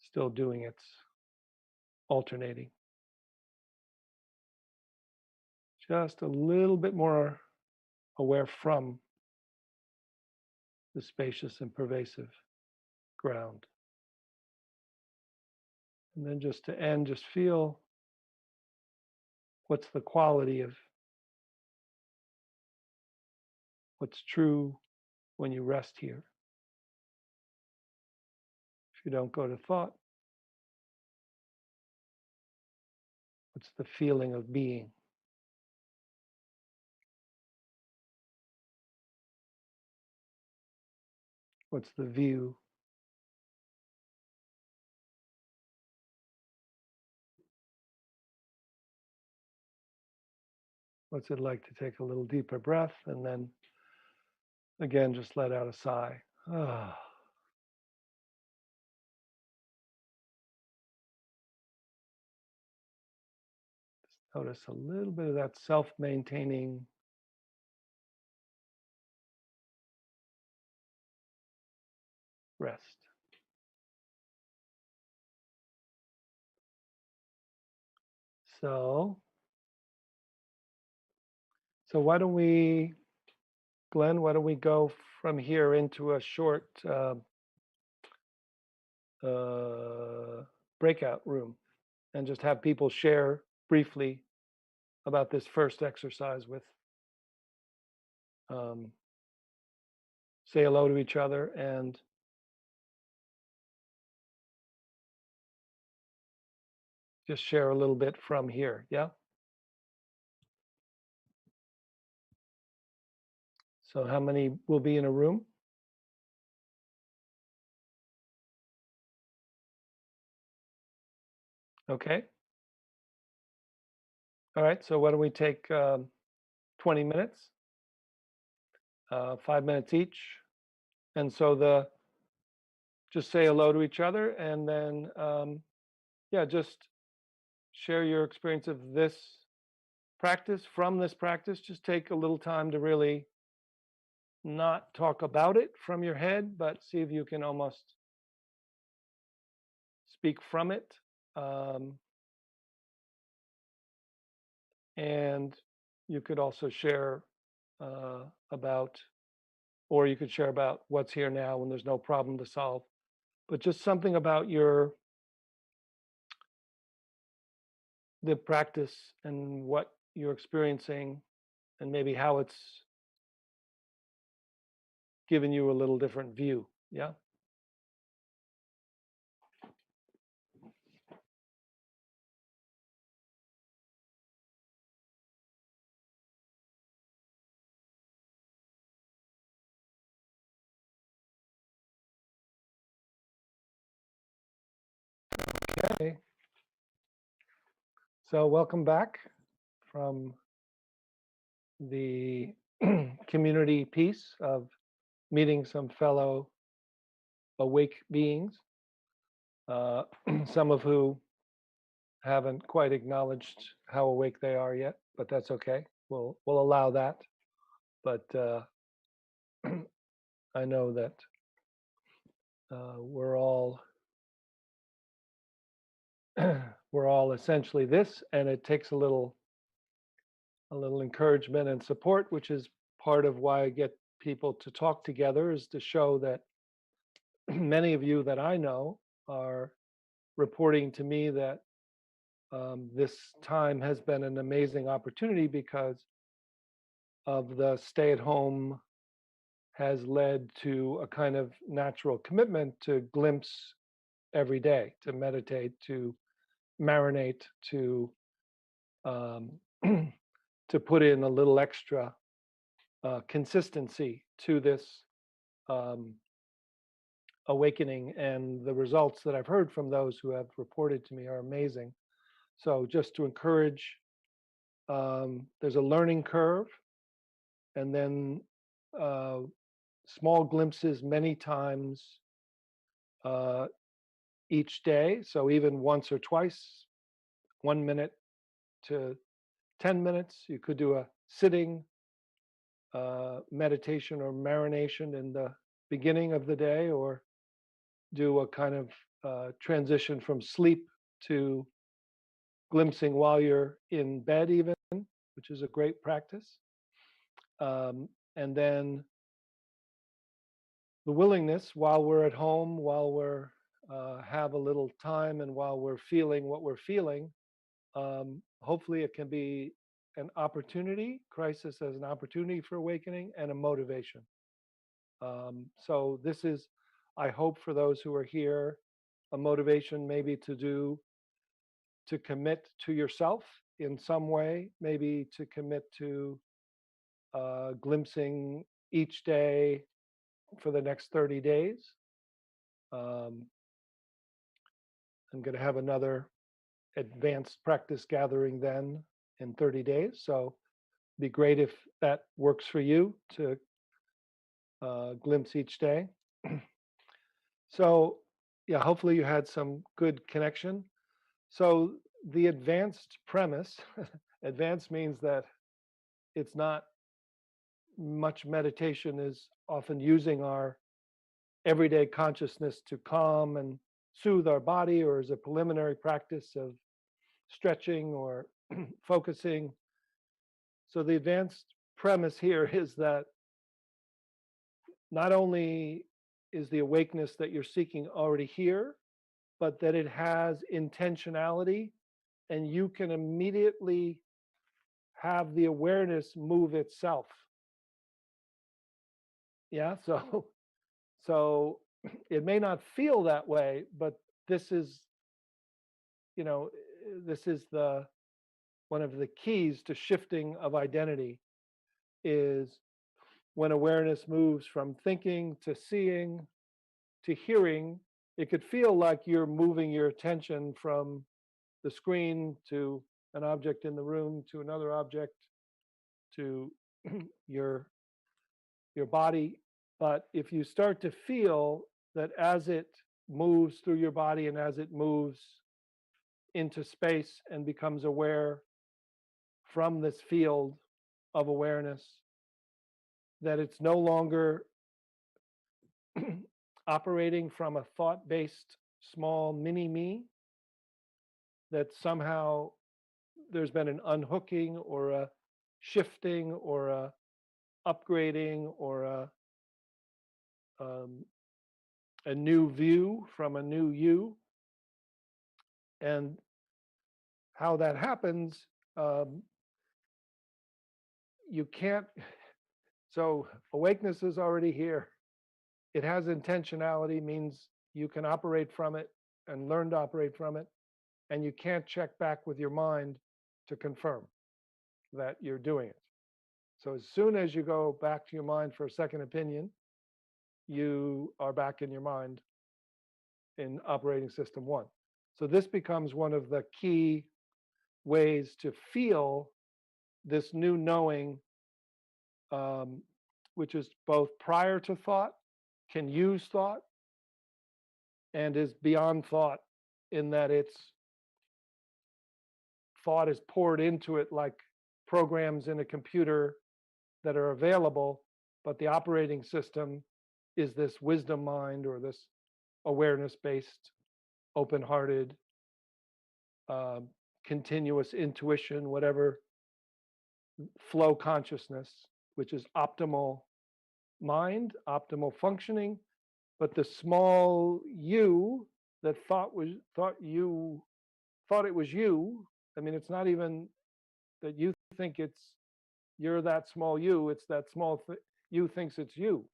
still doing its alternating. Just a little bit more aware from the spacious and pervasive ground. And then just to end, just feel what's the quality of what's true when you rest here. If you don't go to thought, what's the feeling of being? What's the view? What's it like to take a little deeper breath and then again just let out a sigh? Ah. Just notice a little bit of that self-maintaining rest. So why don't we, Glenn, why don't we go from here into a short breakout room and just have people share briefly about this first exercise with say hello to each other and just share a little bit from here, yeah? So how many will be in a room? Okay. All right, so why don't we take 20 minutes, 5 minutes each. And so just say hello to each other, and then, yeah, just share your experience of this practice. From this practice, just take a little time to really not talk about it from your head, but see if you can almost speak from it. And you could also share about, or you could share about what's here now when there's no problem to solve, but just something about the practice and what you're experiencing, and maybe how it's given you a little different view. Yeah. Okay. So welcome back from the community piece of meeting some fellow awake beings, some of who haven't quite acknowledged how awake they are yet, but that's okay. We'll allow that. But I know that we're all essentially this, and it takes a little encouragement and support, which is part of why I get people to talk together, is to show that many of you that I know are reporting to me that this time has been an amazing opportunity because of the stay-at-home has led to a kind of natural commitment to glimpse every day, to meditate, to marinate, to to put in a little extra consistency to this awakening. And the results that I've heard from those who have reported to me are amazing. So just to encourage, there's a learning curve, and then small glimpses many times each day. So even once or twice, 1 minute to 10 minutes. You could do a sitting meditation or marination in the beginning of the day, or do a kind of transition from sleep to glimpsing while you're in bed even, which is a great practice. And then the willingness, while we're at home, while we're have a little time, and while we're feeling what we're feeling, hopefully it can be an opportunity, crisis as an opportunity for awakening, and a motivation. So this is, I hope, for those who are here, a motivation maybe to commit to yourself in some way, maybe to commit to glimpsing each day for the next 30 days. I'm going to have another advanced practice gathering then in 30 days. So it'd be great if that works for you to glimpse each day. So yeah, hopefully you had some good connection. So the advanced premise, advanced means that it's not much meditation, is often using our everyday consciousness to calm and soothe our body, or as a preliminary practice of stretching or focusing. So the advanced premise here is that not only is the awakeness that you're seeking already here, but that it has intentionality, and you can immediately have the awareness move itself. Yeah, so it may not feel that way, but this is, this is one of the keys to shifting of identity, is when awareness moves from thinking to seeing to hearing. It could feel like you're moving your attention from the screen to an object in the room to another object to your body. But if you start to feel that as it moves through your body and as it moves into space and becomes aware from this field of awareness, that it's no longer operating from a thought-based small mini me, that somehow there's been an unhooking or a shifting or a upgrading or a new view from a new you. And how that happens, you can't, so awakeness is already here. It has intentionality, means you can operate from it and learn to operate from it. And you can't check back with your mind to confirm that you're doing it. So as soon as you go back to your mind for a second opinion, you are back in your mind in operating system 1. So this becomes one of the key ways to feel this new knowing, which is both prior to thought, can use thought, and is beyond thought, in that it's thought is poured into it like programs in a computer that are available, but the operating system is this wisdom mind or this awareness-based, open-hearted, continuous intuition, whatever, flow consciousness, which is optimal mind, optimal functioning. But the small you that thought it was you. I mean, it's not even that you think you're that small you. It's that small you thinks it's you.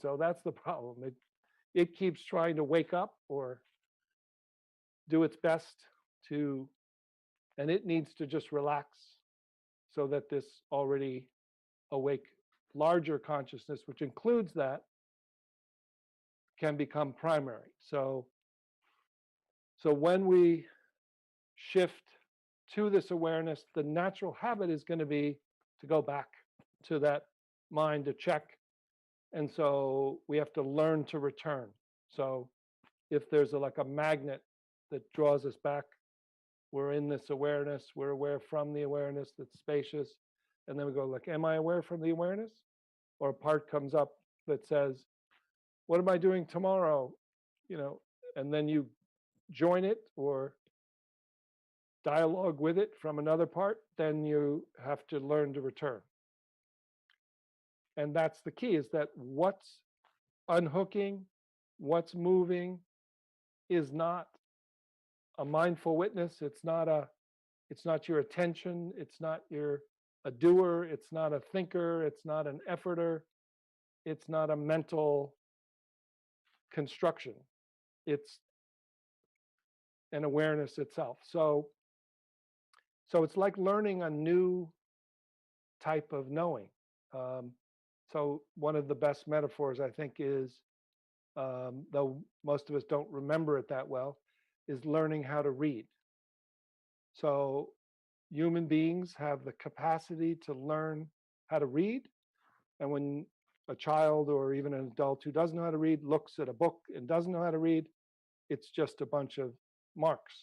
So that's the problem. It keeps trying to wake up or do its best to, and it needs to just relax so that this already awake larger consciousness, which includes that, can become primary. So when we shift to this awareness, the natural habit is going to be to go back to that mind to check. And so we have to learn to return. So if there's like a magnet that draws us back, we're in this awareness, we're aware from the awareness that's spacious. And then we go like, am I aware from the awareness? Or a part comes up that says, what am I doing tomorrow? And then you join it or dialogue with it from another part, then you have to learn to return. And that's the key, is that what's unhooking, what's moving is not a mindful witness. It's not your attention. It's not a doer. It's not a thinker. It's not an efforter. It's not a mental construction. It's an awareness itself. So it's like learning a new type of knowing. So one of the best metaphors, I think, is, though most of us don't remember it that well, is learning how to read. So human beings have the capacity to learn how to read. And when a child or even an adult who doesn't know how to read looks at a book and doesn't know how to read, it's just a bunch of marks.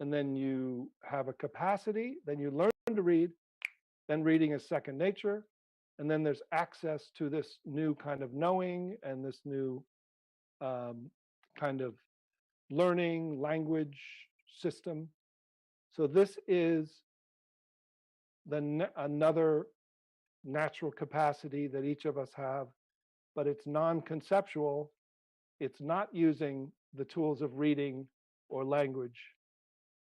And then you have a capacity, then you learn to read, then reading is second nature. And then there's access to this new kind of knowing and this new kind of learning language system. So this is another natural capacity that each of us have, but it's non-conceptual. It's not using the tools of reading or language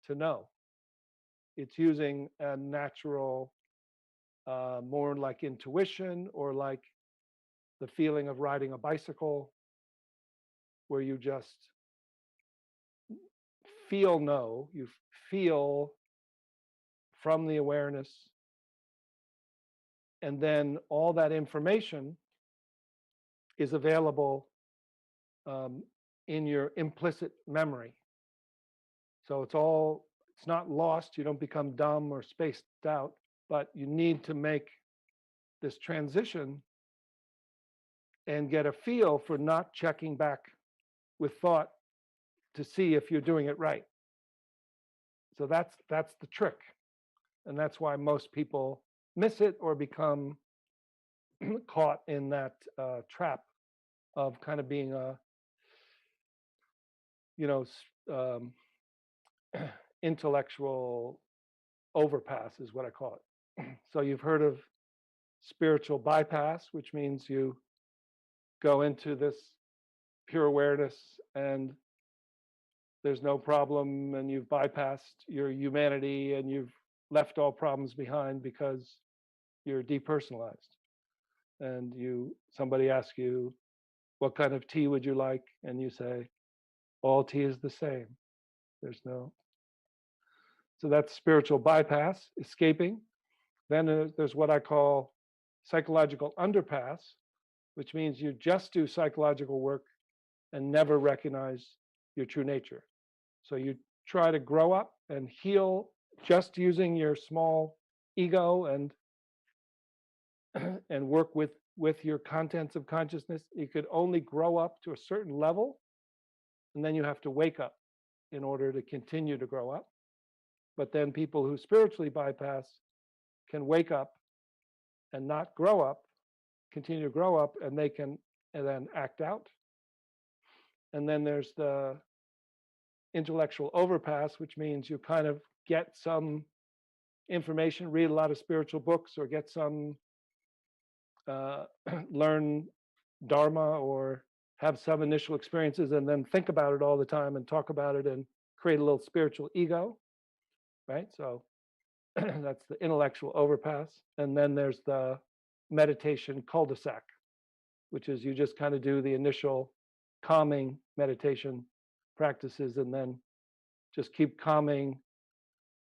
to know. It's using a natural, more like intuition, or like the feeling of riding a bicycle, where you just you feel from the awareness, and then all that information is available in your implicit memory. So it's all it's not lost. You don't become dumb or spaced out, but you need to make this transition and get a feel for not checking back with thought to see if you're doing it right. So that's the trick. And that's why most people miss it or become caught in that trap of kind of being a, intellectual overpass is what I call it. So you've heard of spiritual bypass, which means you go into this pure awareness and there's no problem, and you've bypassed your humanity and you've left all problems behind because you're depersonalized. And somebody asks you, what kind of tea would you like? And you say, all tea is the same. So that's spiritual bypass, escaping. Then there's what I call psychological underpass, which means you just do psychological work and never recognize your true nature. So you try to grow up and heal just using your small ego and work with your contents of consciousness. You could only grow up to a certain level, and then you have to wake up in order to continue to grow up. But then people who spiritually bypass can wake up and not grow up, continue to grow up, and they can then act out. And then there's the intellectual overpass, which means you kind of get some information, read a lot of spiritual books, or get some learn Dharma, or have some initial experiences, and then think about it all the time and talk about it and create a little spiritual ego, right? So that's the intellectual overpass. And then there's the meditation cul-de-sac, which is you just kind of do the initial calming meditation practices and then just keep calming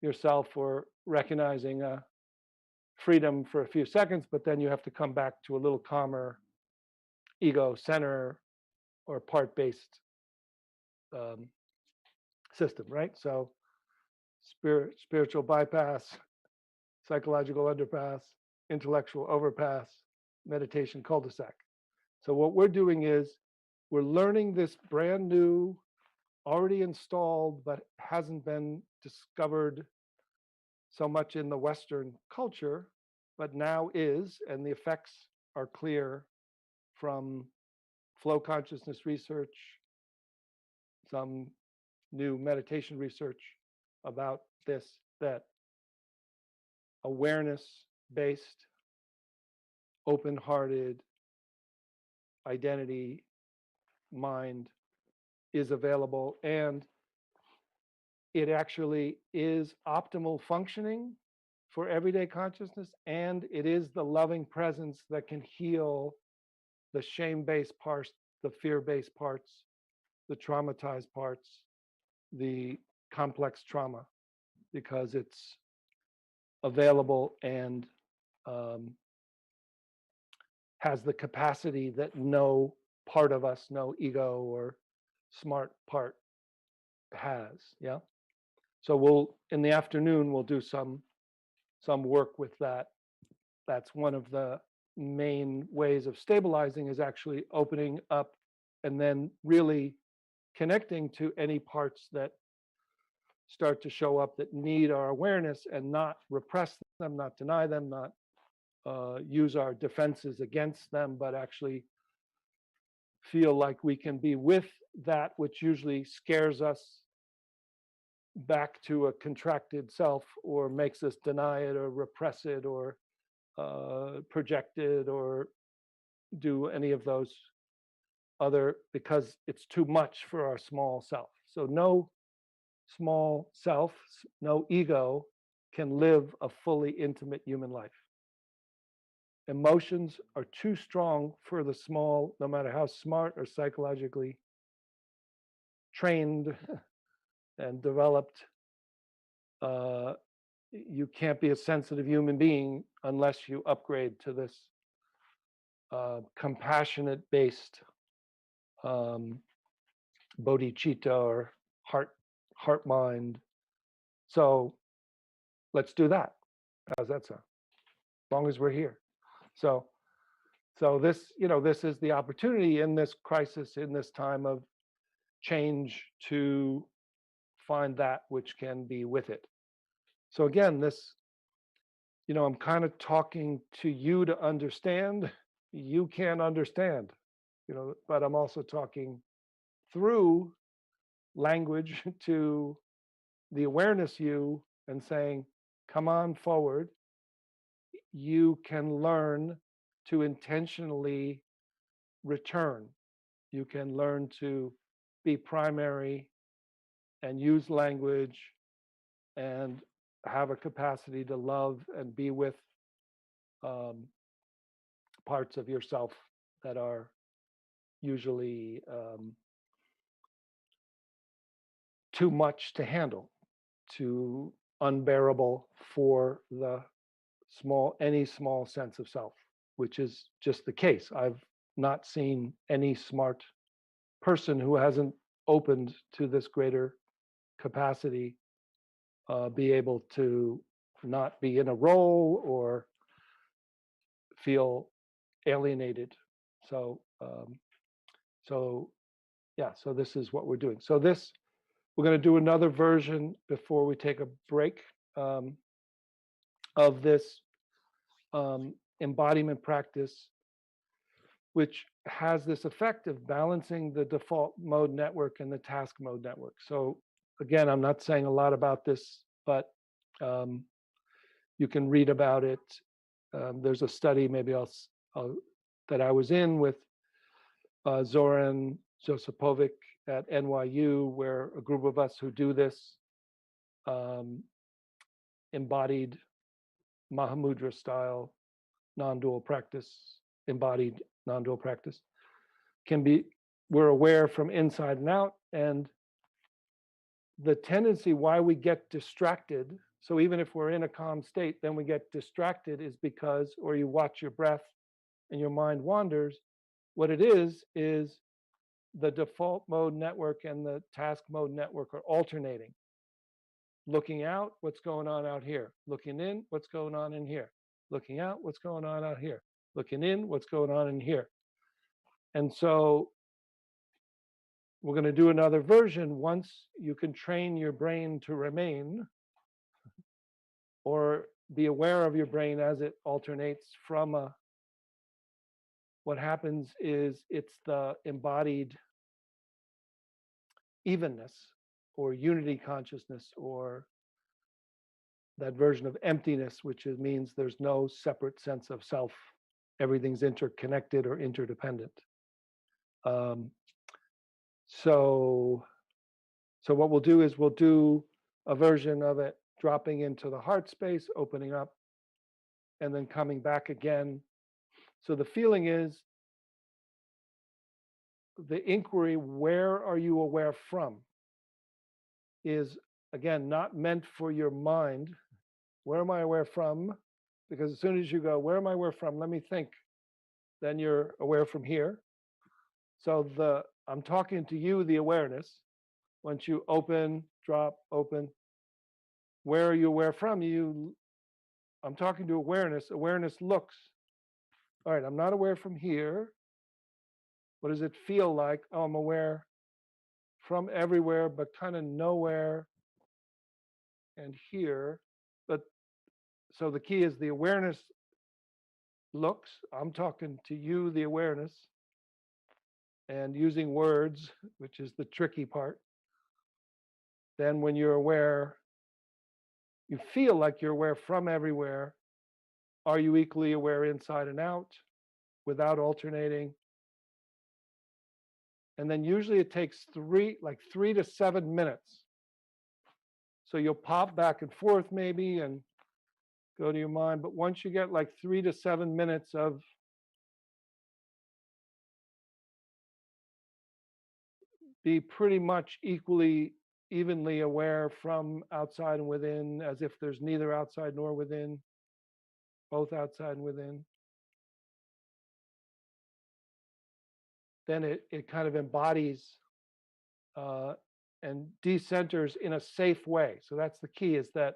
yourself or recognizing freedom for a few seconds, but then you have to come back to a little calmer ego center or part-based system, right? So spiritual bypass, psychological underpass, intellectual overpass, meditation cul-de-sac. So what we're doing is we're learning this brand new, already installed, but hasn't been discovered so much in the Western culture, but now is, and the effects are clear from flow consciousness research, some new meditation research about this, that awareness-based, open-hearted identity mind is available, and it actually is optimal functioning for everyday consciousness, and it is the loving presence that can heal the shame-based parts, the fear-based parts, the traumatized parts, the complex trauma, because it's available and has the capacity that no part of us, no ego or smart part has. Yeah. So in the afternoon, we'll do some work with that. That's one of the main ways of stabilizing, is actually opening up and then really connecting to any parts that start to show up that need our awareness, and not repress them, not deny them, not use our defenses against them, but actually feel like we can be with that which usually scares us back to a contracted self, or makes us deny it or repress it or project it or do any of those other, because it's too much for our small self. So no small self, no ego can live a fully intimate human life. Emotions are too strong for the small, no matter how smart or psychologically trained and developed. You can't be a sensitive human being unless you upgrade to this compassionate based bodhicitta, or heart mind So let's do that. How's that sound? As long as we're here. So this, this is the opportunity in this crisis, in this time of change, to find that which can be with it. So again, this, I'm kind of talking to you to understand. You can't understand, but I'm also talking through language to the awareness you and saying, come on forward. You can learn to intentionally return. You can learn to be primary and use language and have a capacity to love and be with parts of yourself that are usually too much to handle, too unbearable for the any small sense of self, which is just the case. I've not seen any smart person who hasn't opened to this greater capacity be able to not be in a role or feel alienated. So so this is what we're doing. So we're going to do another version before we take a break of this embodiment practice, which has this effect of balancing the default mode network and the task mode network. So again, I'm not saying a lot about this, but you can read about it. There's a study, maybe that I was in with Zoran Josipovic at NYU, where a group of us who do this embodied Mahamudra style non-dual practice, embodied non-dual practice, we're aware from inside and out. And the tendency why we get distracted, so even if we're in a calm state, then we get distracted, is because, or you watch your breath and your mind wanders. What it is the default mode network and the task mode network are alternating. Looking out, what's going on out here? Looking in, what's going on in here? Looking out, what's going on out here? Looking in, what's going on in here? And so we're going to do another version once you can train your brain to remain, or be aware of your brain as it alternates from what happens is it's the embodied evenness or unity consciousness, or that version of emptiness, which means there's no separate sense of self. Everything's interconnected or interdependent. So what we'll do is we'll do a version of it dropping into the heart space, opening up, and then coming back again. So the feeling is the inquiry, where are you aware from, is again not meant for your mind. Where am I aware from? Because as soon as you go, where am I aware from? Let me think. Then you're aware from here. So I'm talking to you, the awareness. Once you open, drop, open, where are you aware from? I'm talking to awareness. Awareness looks. All right, I'm not aware from here. What does it feel like? Oh, I'm aware from everywhere, but kind of nowhere and here. But so the key is the awareness looks. I'm talking to you, the awareness, and using words, which is the tricky part. Then when you're aware, you feel like you're aware from everywhere. Are you equally aware inside and out without alternating? And then usually it takes 3 to 7 minutes. So you'll pop back and forth maybe and go to your mind. But once you get like 3 to 7 minutes of be pretty much evenly aware from outside and within, as if there's neither outside nor within, both outside and within, then it kind of embodies and decenters in a safe way. So that's the key, is that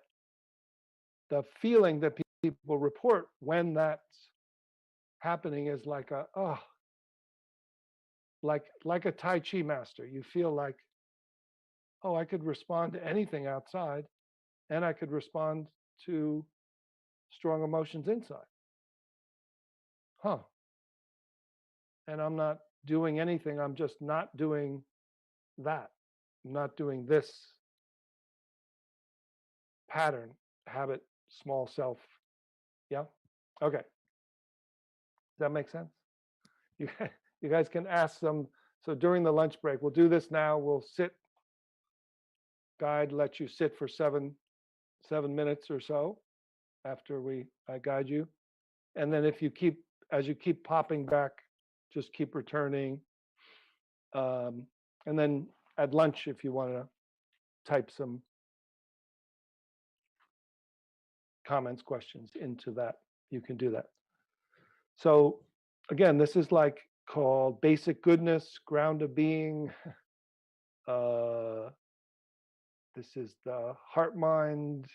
the feeling that people report when that's happening is like a, oh, like a Tai Chi master. You feel like, oh, I could respond to anything outside, and I could respond to strong emotions inside. Huh. And I'm not doing anything. I'm just not doing that. I'm not doing this pattern, habit, small self. Yeah? Okay. Does that make sense? You, you guys can ask some. So during the lunch break, we'll do this now. We'll sit, guide, let you sit for seven minutes or so after I guide you. And then as you keep popping back, just keep returning. And then at lunch, if you want to type some comments, questions into that, you can do that. So again, this is like called basic goodness, ground of being. This is the heart mind,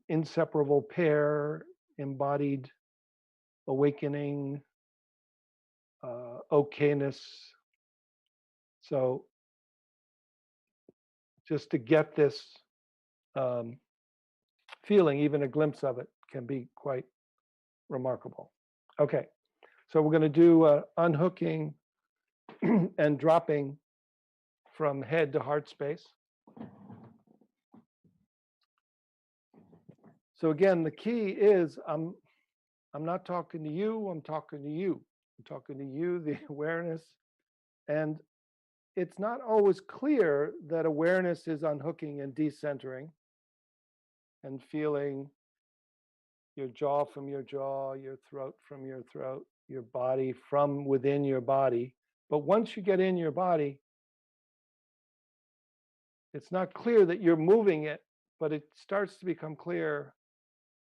inseparable pair, embodied awakening, okayness. So just to get this feeling, even a glimpse of it can be quite remarkable. Okay, so we're going to do unhooking and dropping from head to heart space. So again, the key is I'm not talking to you, I'm talking to you. I'm talking to you, the awareness. And it's not always clear that awareness is unhooking and decentering and feeling your jaw from your jaw, your throat from your throat, your body from within your body. But once you get in your body, it's not clear that you're moving it, but it starts to become clear,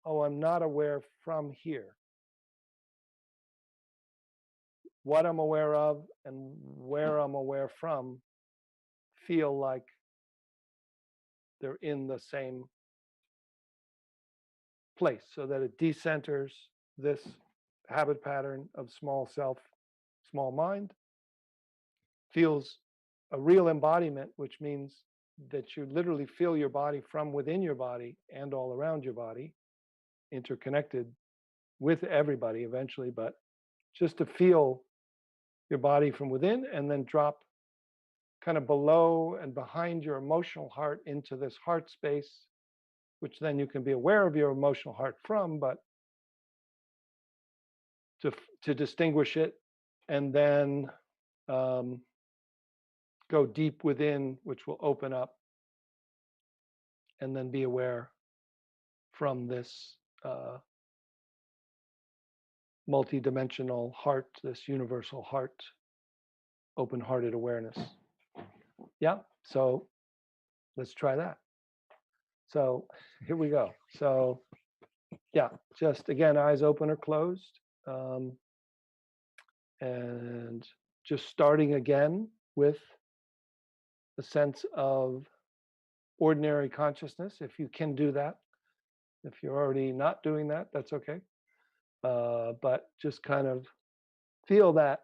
oh, I'm not aware from here. What I'm aware of and where I'm aware from feel like they're in the same place, so that it decenters this habit pattern of small self, small mind, feels a real embodiment, which means that you literally feel your body from within your body and all around your body, interconnected with everybody eventually, but just to feel your body from within and then drop kind of below and behind your emotional heart into this heart space, which then you can be aware of your emotional heart from, but to distinguish it, and then go deep within, which will open up, and then be aware from this multi-dimensional heart, this universal heart, open-hearted awareness. Yeah, so let's try that. So here we go. So yeah, just again, eyes open or closed. And just starting again with a sense of ordinary consciousness, if you can do that. If you're already not doing that, that's okay. But just kind of feel that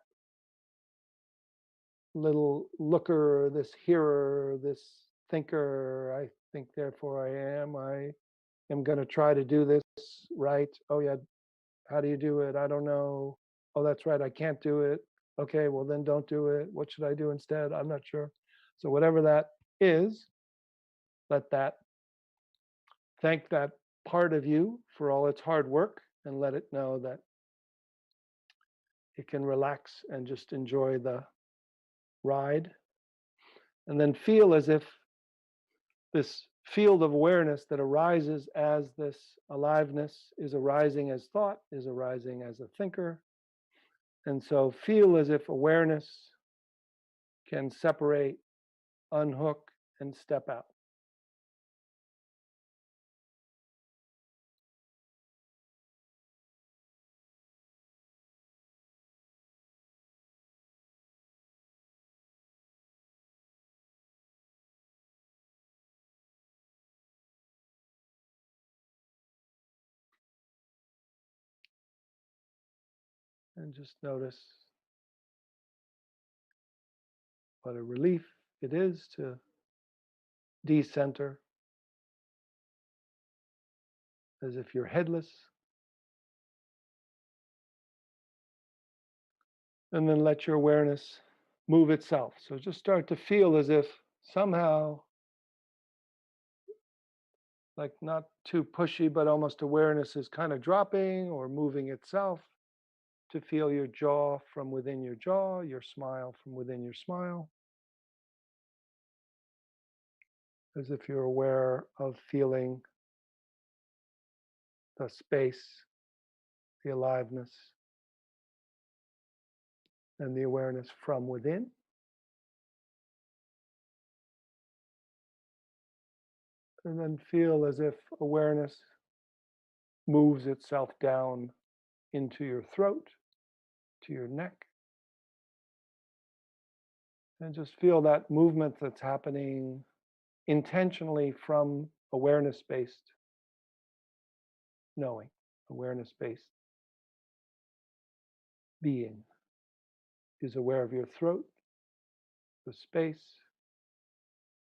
little looker, this hearer, this thinker. I think, therefore I am going to try to do this right. Oh yeah, how do you do it? I don't know. Oh, that's right, I can't do it. Okay, well then don't do it. What should I do instead? I'm not sure. So whatever that is, thank that part of you for all its hard work, and let it know that it can relax and just enjoy the ride. And then feel as if this field of awareness that arises as this aliveness is arising as thought, is arising as a thinker. And so feel as if awareness can separate, unhook, and step out. And just notice what a relief it is to decenter, as if you're headless. And then let your awareness move itself. So just start to feel as if somehow, like not too pushy, but almost awareness is kind of dropping or moving itself, to feel your jaw from within your jaw, your smile from within your smile, as if you're aware of feeling the space, the aliveness, and the awareness from within. And then feel as if awareness moves itself down into your throat, to your neck. And just feel that movement that's happening intentionally from awareness-based knowing, awareness-based being is aware of your throat, the space,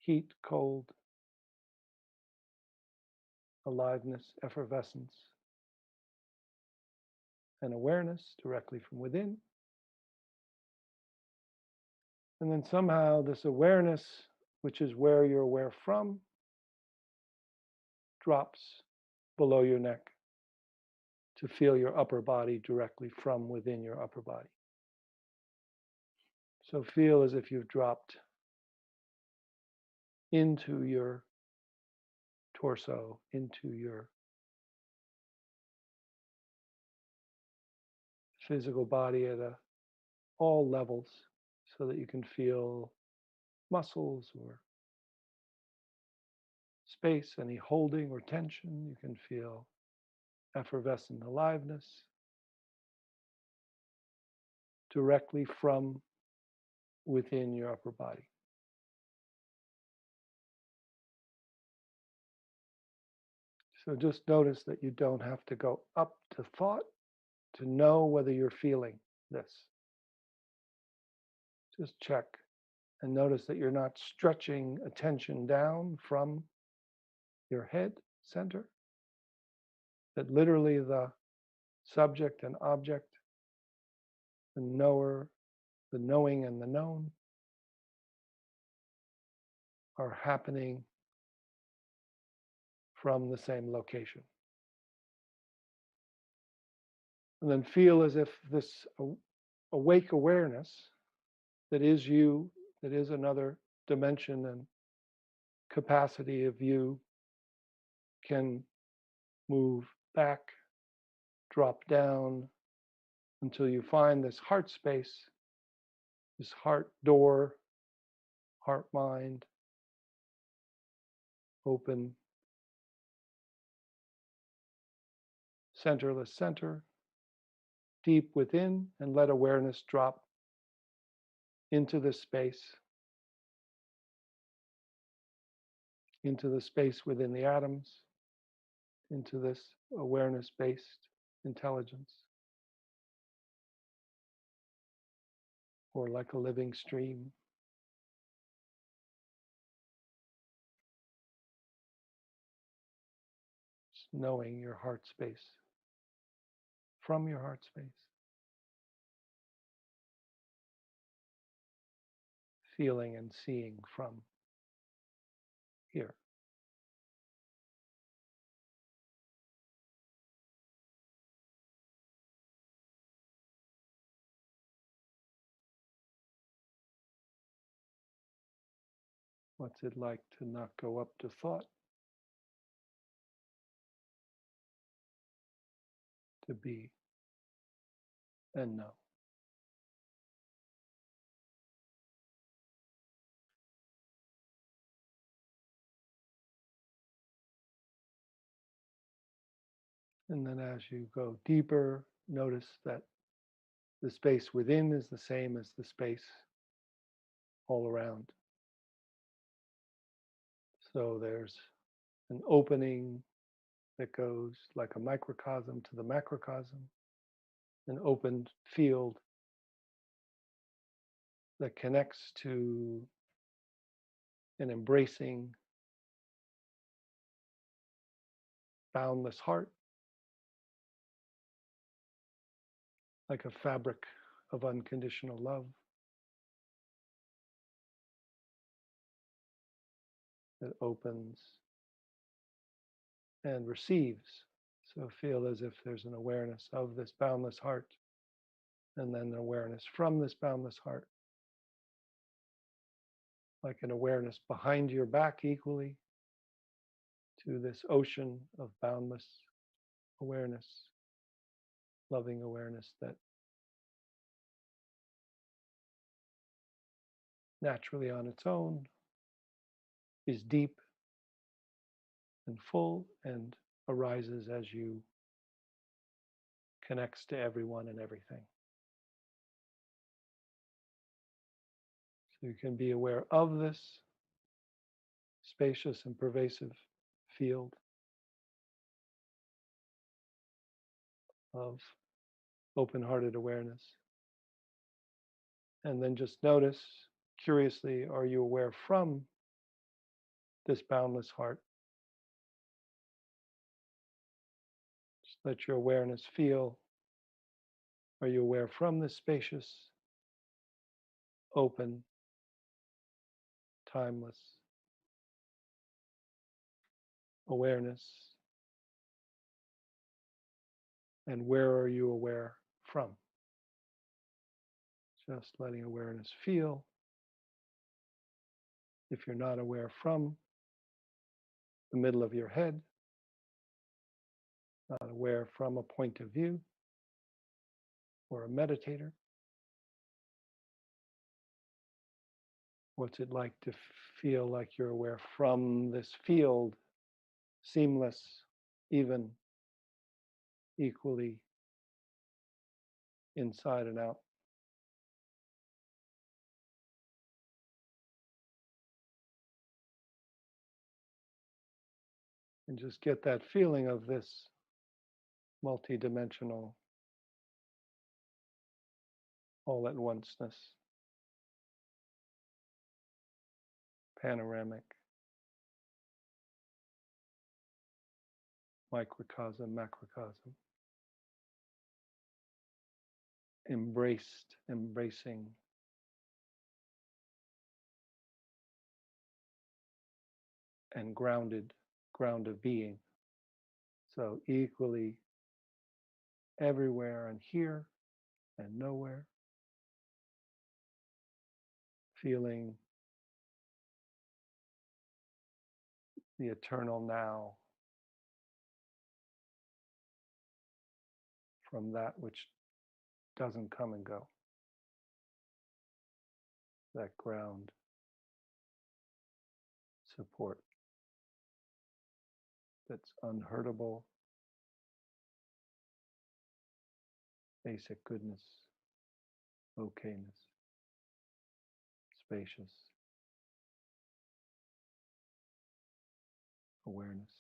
heat, cold, aliveness, effervescence, and awareness directly from within. And then somehow this awareness, which is where you're aware from, drops below your neck to feel your upper body directly from within your upper body. So feel as if you've dropped into your torso, into your physical body at all levels, so that you can feel muscles or space, any holding or tension. You can feel effervescent aliveness directly from within your upper body. So just notice that you don't have to go up to thought to know whether you're feeling this. Just check and notice that you're not stretching attention down from your head center, that literally the subject and object, the knower, the knowing and the known are happening from the same location. And then feel as if this awake awareness that is you, that is another dimension and capacity of you, can move back, drop down until you find this heart space, this heart door, heart mind, open, centerless center, deep within, and let awareness drop into this space, into the space within the atoms, into this awareness-based intelligence, or like a living stream. Just knowing your heart space, from your heart space. Feeling and seeing from here. What's it like to not go up to thought? To be and know. And then as you go deeper, notice that the space within is the same as the space all around. So there's an opening that goes like a microcosm to the macrocosm. an open field that connects to an embracing, boundless heart, like a fabric of unconditional love that opens and receives. So feel as if there's an awareness of this boundless heart, and then an awareness from this boundless heart, like an awareness behind your back equally to this ocean of boundless awareness, loving awareness that naturally on its own is deep and full and arises as you connects to everyone and everything. So you can be aware of this spacious and pervasive field of open-hearted awareness. And then just notice, curiously, are you aware from this boundless heart? Just let your awareness feel. Are you aware from this spacious, open, timeless awareness? And where are you aware from? Just letting awareness feel. If you're not aware from the middle of your head, not aware from a point of view or a meditator, what's it like to feel like you're aware from this field, seamless, even, equally, inside and out? And just get that feeling of this multidimensional, all at onceness, panoramic, microcosm, macrocosm, embraced, embracing, and grounded, ground of being. So equally everywhere and here and nowhere, feeling the eternal now from that which doesn't come and go. That ground support that's unhurtable, basic goodness, okayness, spacious awareness.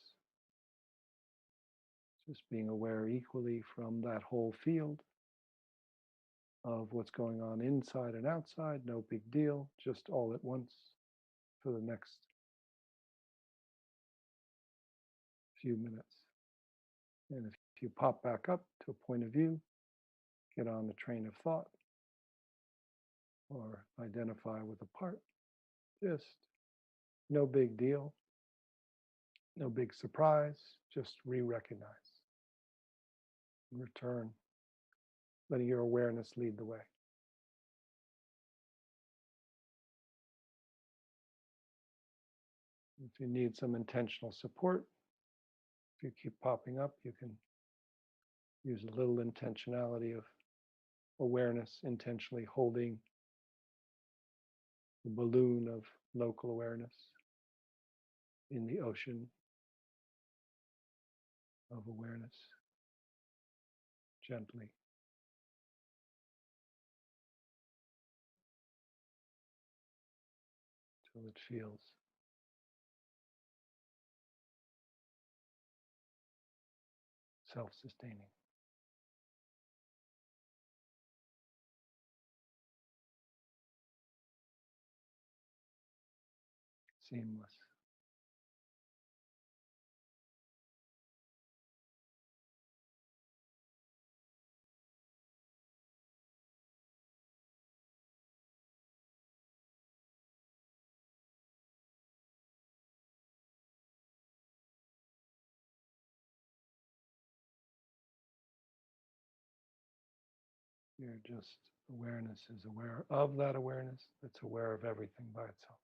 Just being aware equally from that whole field of what's going on inside and outside, no big deal, just all at once for the next few minutes. And if you pop back up to a point of view, get on the train of thought, or identify with a part, just no big deal, no big surprise, just re-recognize, return, letting your awareness lead the way. If you need some intentional support, if you keep popping up, you can use a little intentionality of awareness, intentionally holding the balloon of local awareness in the ocean of awareness, gently. Till it feels self-sustaining. seamless. You're just, awareness is aware of that awareness that's aware of everything by itself.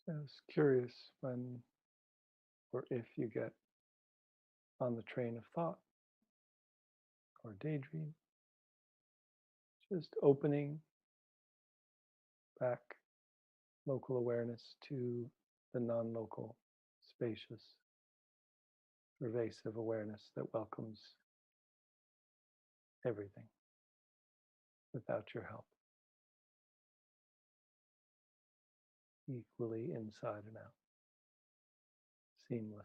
I was curious when or if you get on the train of thought or daydream, just opening back local awareness to the non-local, spacious, pervasive awareness that welcomes everything without your help, equally inside and out, seamlessly.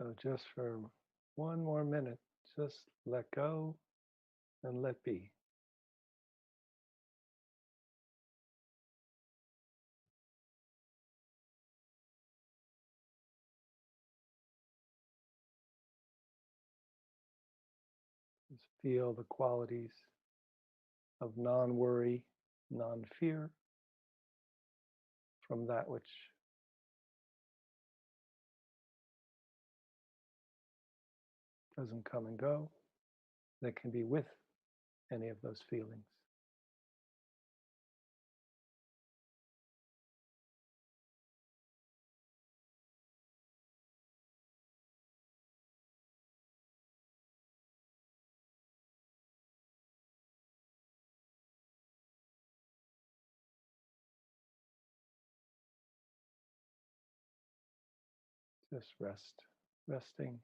So just for one more minute, just let go and let be. Just feel the qualities of non-worry, non-fear from that which doesn't come and go, that can be with any of those feelings. Just rest, resting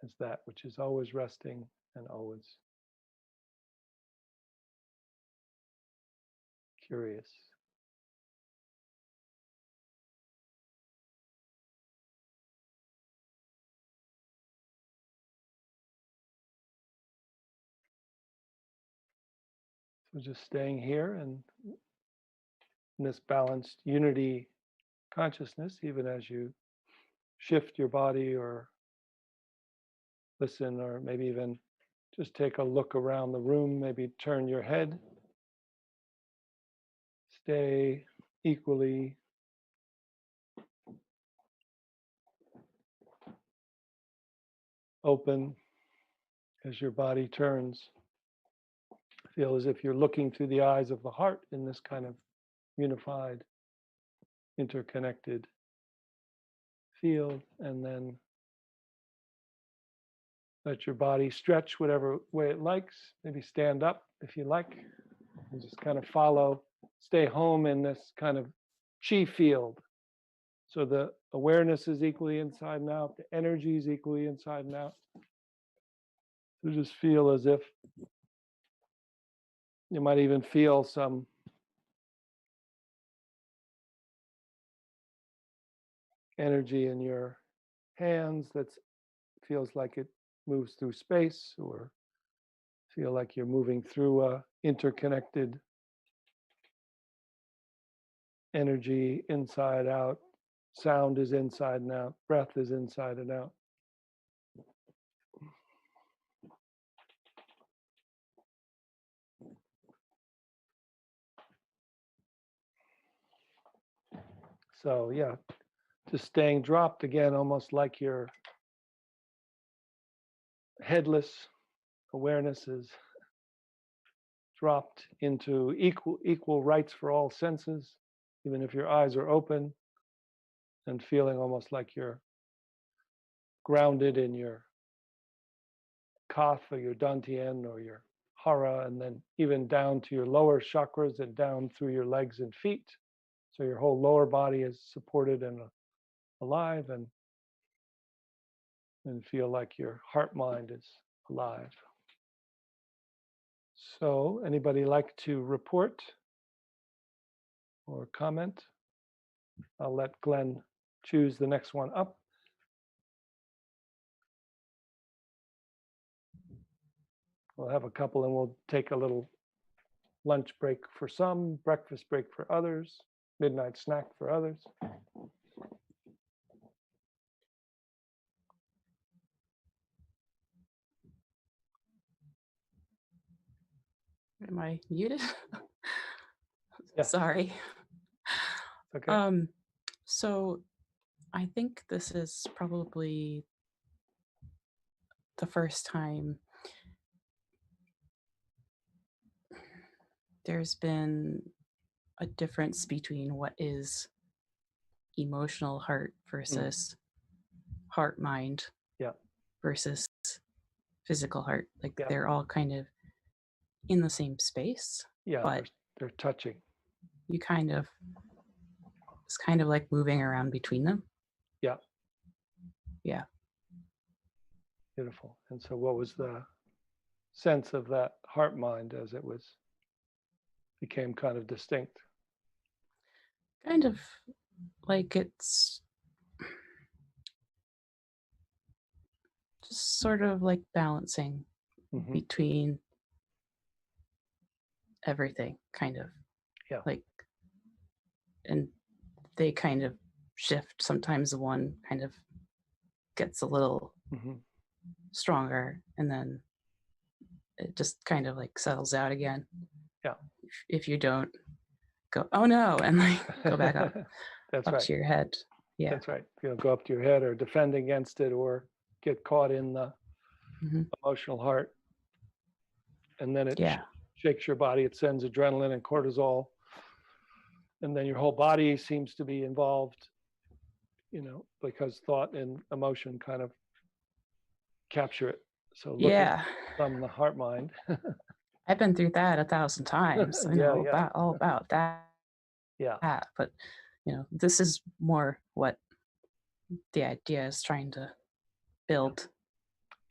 as that which is always resting and always curious. So just staying here and in this balanced unity consciousness, even as you shift your body or listen, or maybe even just take a look around the room, maybe turn your head. Stay equally open as your body turns. Feel as if you're looking through the eyes of the heart in this kind of unified, interconnected field, and then let your body stretch whatever way it likes. Maybe stand up if you like, and just kind of follow, stay home in this kind of chi field. So the awareness is equally inside and out, the energy is equally inside and out. So just feel as if you might even feel some energy in your hands that feels like it moves through space, or feel like you're moving through a interconnected energy inside out. Sound is inside and out, breath is inside and out. So yeah, just staying dropped again, almost like your headless awareness is dropped into equal rights for all senses, even if your eyes are open, and feeling almost like you're grounded in your Kapha or your Dantian or your Hara, and then even down to your lower chakras and down through your legs and feet. So your whole lower body is supported and alive, and feel like your heart mind is alive. So anybody like to report or comment? I'll let Glenn choose the next one up. We'll have a couple and we'll take a little lunch break for some, breakfast break for others, midnight snack for others. Am I muted? Yes. Sorry. Okay. So I think this is probably the first time there's been a difference between what is emotional heart versus heart mind, Yeah, versus physical heart. Like yeah, they're all kind of in the same space, yeah. but They're touching. you kind of, it's kind of like moving around between them. Yeah. Yeah. Beautiful. And so what was the sense of that heart mind as it became kind of distinct? Kind of like it's just sort of like balancing between everything, kind of. Yeah. Like, and they kind of shift. Sometimes the one kind of gets a little stronger, and then it just kind of like settles out again. Yeah. If you don't go, oh no, and like go back up, That's up right. to your head. Yeah. That's right. If you don't go up to your head or defend against it or get caught in the emotional heart, and then it shakes your body. It sends adrenaline and cortisol, and then your whole body seems to be involved, because thought and emotion kind of capture it. So looking from the heart mind. I've been through that 1,000 times. I know all about that. Yeah. But this is more what the idea is trying to build.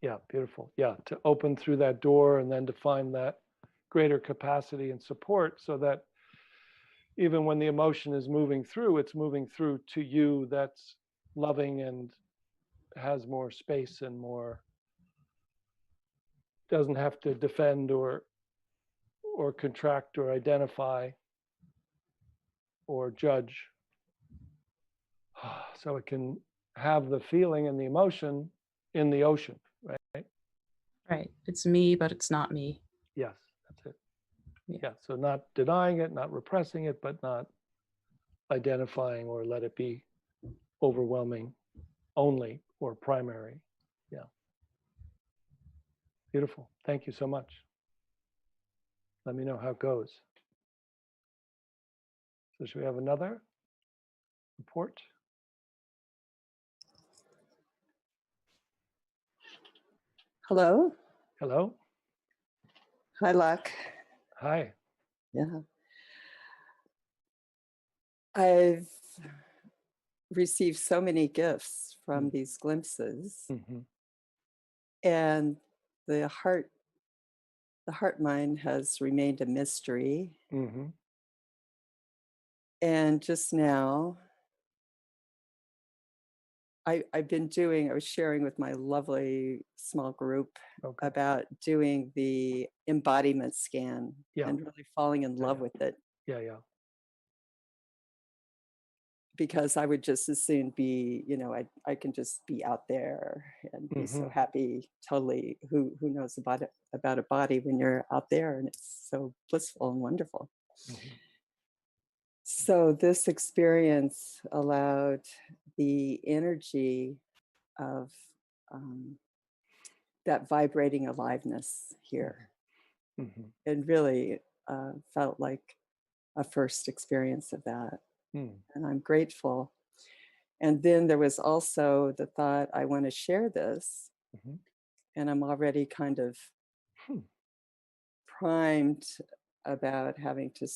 Yeah, beautiful. Yeah, to open through that door and then to find that greater capacity and support so that even when the emotion is moving through, it's moving through to you that's loving and has more space and more, doesn't have to defend or contract or identify or judge. So it can have the feeling and the emotion in the ocean, right? Right. It's me, but it's not me. Yes, that's it. Yeah. So not denying it, not repressing it, but not identifying or let it be overwhelming only or primary. Yeah. Beautiful. Thank you so much. Let me know how it goes. So should we have another report? Hello. Hello. Hi, Loch. Hi. Yeah. I've received so many gifts from these glimpses, and the heart mind has remained a mystery. And just now, I was sharing with my lovely small group about doing the embodiment scan and really falling in love with it. Yeah. Because I would just as soon be, I can just be out there and be so happy, totally. Who knows about a body when you're out there, and it's so blissful and wonderful. So this experience allowed the energy of that vibrating aliveness here, and really felt like a first experience of that. and I'm grateful. And then there was also the thought, I want to share this. And I'm already kind of primed about having to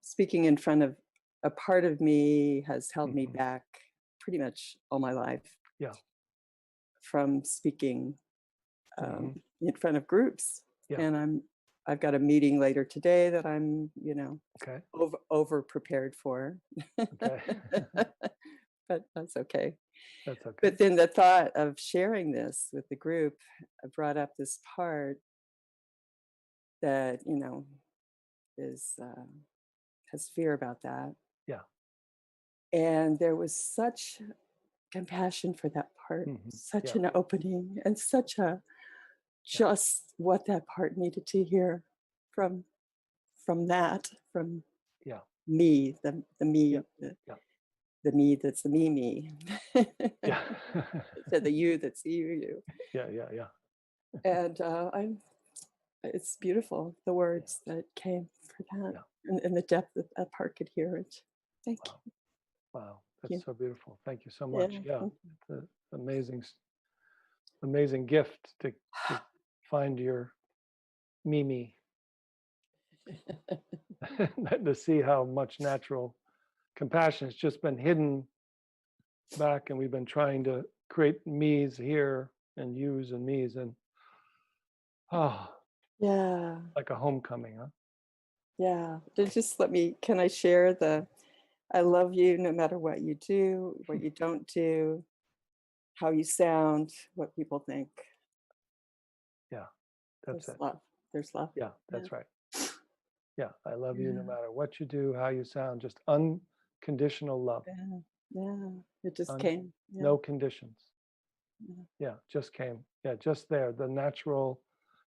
speaking in front of a part of me has held me back pretty much all my life. Yeah. From speaking in front of groups. Yeah. And I've got a meeting later today that I'm, okay. over prepared for. Okay. But that's okay. That's okay. But then the thought of sharing this with the group brought up this part that, is has fear about that. Yeah. And there was such compassion for that part, such an opening, and such a just what that part needed to hear from that, from me, the me, the me that's the me. Yeah. To the you that's you. Yeah. And it's beautiful, the words that came for that, and the depth that that part could hear it. Thank you. Wow, that's so beautiful. Thank you so much. Yeah, it's an amazing gift to find your Mimi. To see how much natural compassion has just been hidden back, and we've been trying to create me's here and you's and me's, and like a homecoming, huh? Yeah, just can I share I love you no matter what you do, what you don't do, how you sound, what people think. Yeah, that's There's it. love. There's love. Yeah, that's right. Yeah, I love you no matter what you do, how you sound, just unconditional love. Yeah, it just came. Yeah. No conditions. Yeah, just came. Yeah, just there. The natural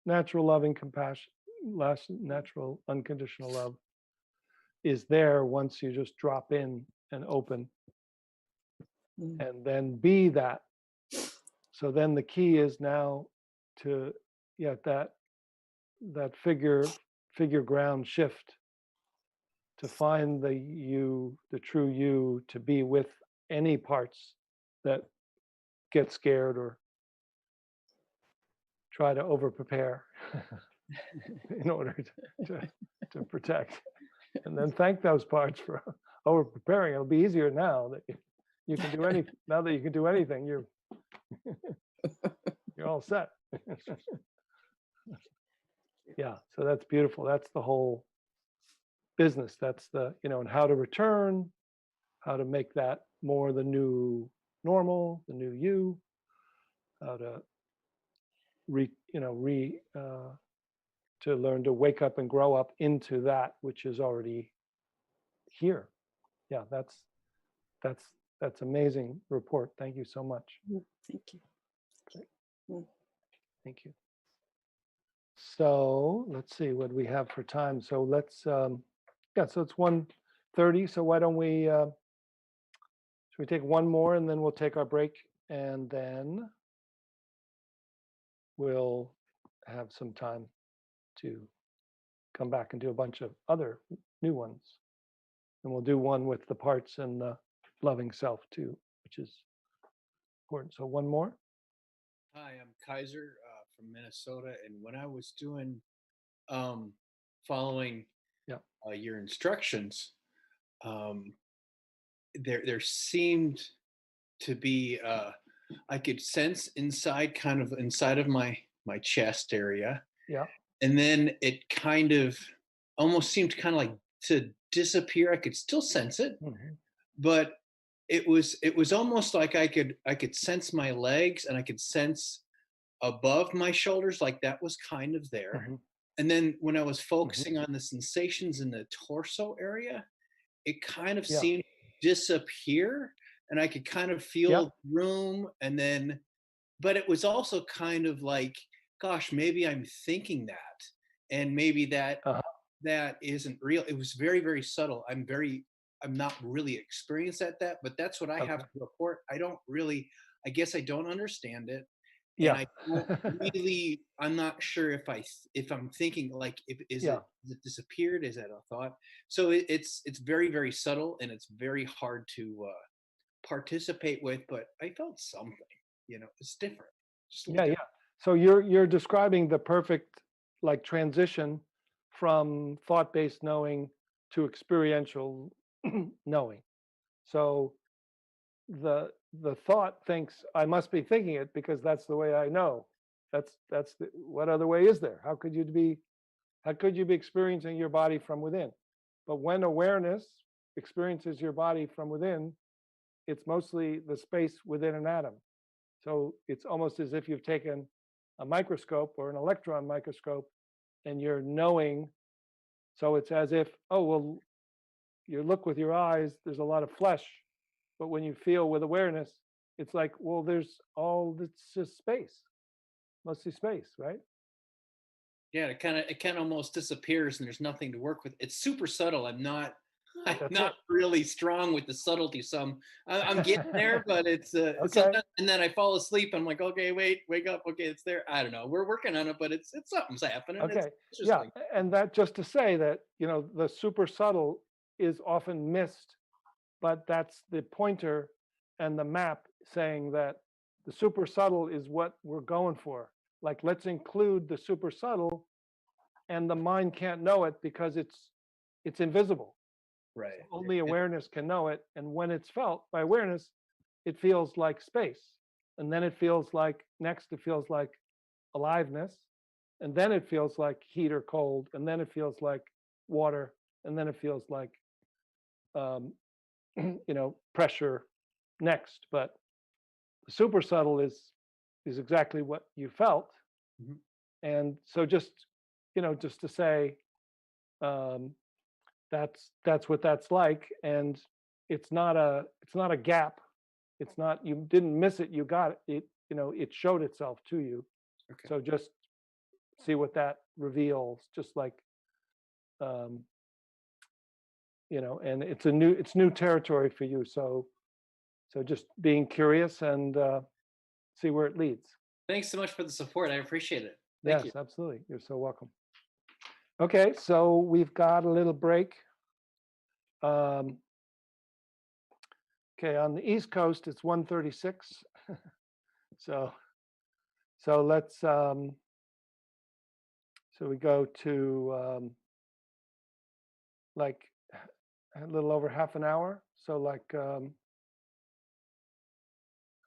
loving compassion, natural unconditional love is there once you just drop in and open and then be that. So then the key is now to that figure ground shift, to find the you, the true you, to be with any parts that get scared or try to over prepare in order to protect, and then thank those parts for over preparing. It'll be easier now that you can do anything. Now that you can do anything, you're all set. Yeah, so that's beautiful. That's the whole business. That's the, and how to return, how to make that more the new normal, the new you, how to to learn to wake up and grow up into that which is already here. Yeah, that's amazing report. Thank you so much. Thank you. Great. Thank you. So let's see what we have for time. So let's so it's 1:30. So why don't we should we take one more and then we'll take our break, and then we'll have some time to come back and do a bunch of other new ones. And we'll do one with the parts and the loving self too, which is important. So one more. Hi, I'm Kaiser from Minnesota, and when I was doing following your instructions, there seemed to be I could sense kind of inside of my chest area. Yeah. And then it kind of almost seemed kind of like to disappear. I could still sense it, but it was almost like I could sense my legs, and I could sense above my shoulders, like that was kind of there. And then when I was focusing on the sensations in the torso area, it kind of seemed to disappear, and I could kind of feel room. And then, but it was also kind of like, gosh, maybe I'm thinking that, and maybe that that isn't real. It was very, very subtle. I'm not really experienced at that, but that's what I have to report. I guess I don't understand it. Yeah. And I don't really, I'm not sure if I'm thinking like, is it disappeared? Is that a thought? So it's very, very subtle, and it's very hard to participate with, but I felt something, it's different. Just a little different. So you're describing the perfect like transition from thought-based knowing to experiential knowing. So the thought thinks I must be thinking it because that's the way I know. What other way is there? How could you be experiencing your body from within? But when awareness experiences your body from within, it's mostly the space within an atom. So it's almost as if you've taken a microscope or an electron microscope and you're knowing. So it's as if, oh, well, you look with your eyes, there's a lot of flesh. But when you feel with awareness, it's like, well, it's just space, mostly space, right? Yeah, it kind of almost disappears, and there's nothing to work with. It's super subtle. I'm not really strong with the subtlety. So I'm getting there, but it's sometimes, and then I fall asleep. I'm like, okay, wake up. Okay, it's there. I don't know. We're working on it, but it's something's happening. Okay, and that just to say that the super subtle is often missed, but that's the pointer and the map saying that the super subtle is what we're going for. Like, let's include the super subtle, and the mind can't know it because it's invisible. Right. So only awareness can know it, and when it's felt by awareness, it feels like space, and then it feels like aliveness, and then it feels like heat or cold, and then it feels like water, and then it feels like pressure next. But the super subtle is exactly what you felt. Mm-hmm. And so just to say, that's what that's like. And it's not a gap. It's not, you didn't miss it, you got it. It showed itself to you. Okay. So just see what that reveals, just like and it's new territory for you. So just being curious and see where it leads. Thanks so much for the support. I appreciate it. Thank you. Yes, absolutely. You're so welcome. Okay, so we've got a little break. Okay, on the East Coast, it's 1:36. So let's so we go to like a little over half an hour. So like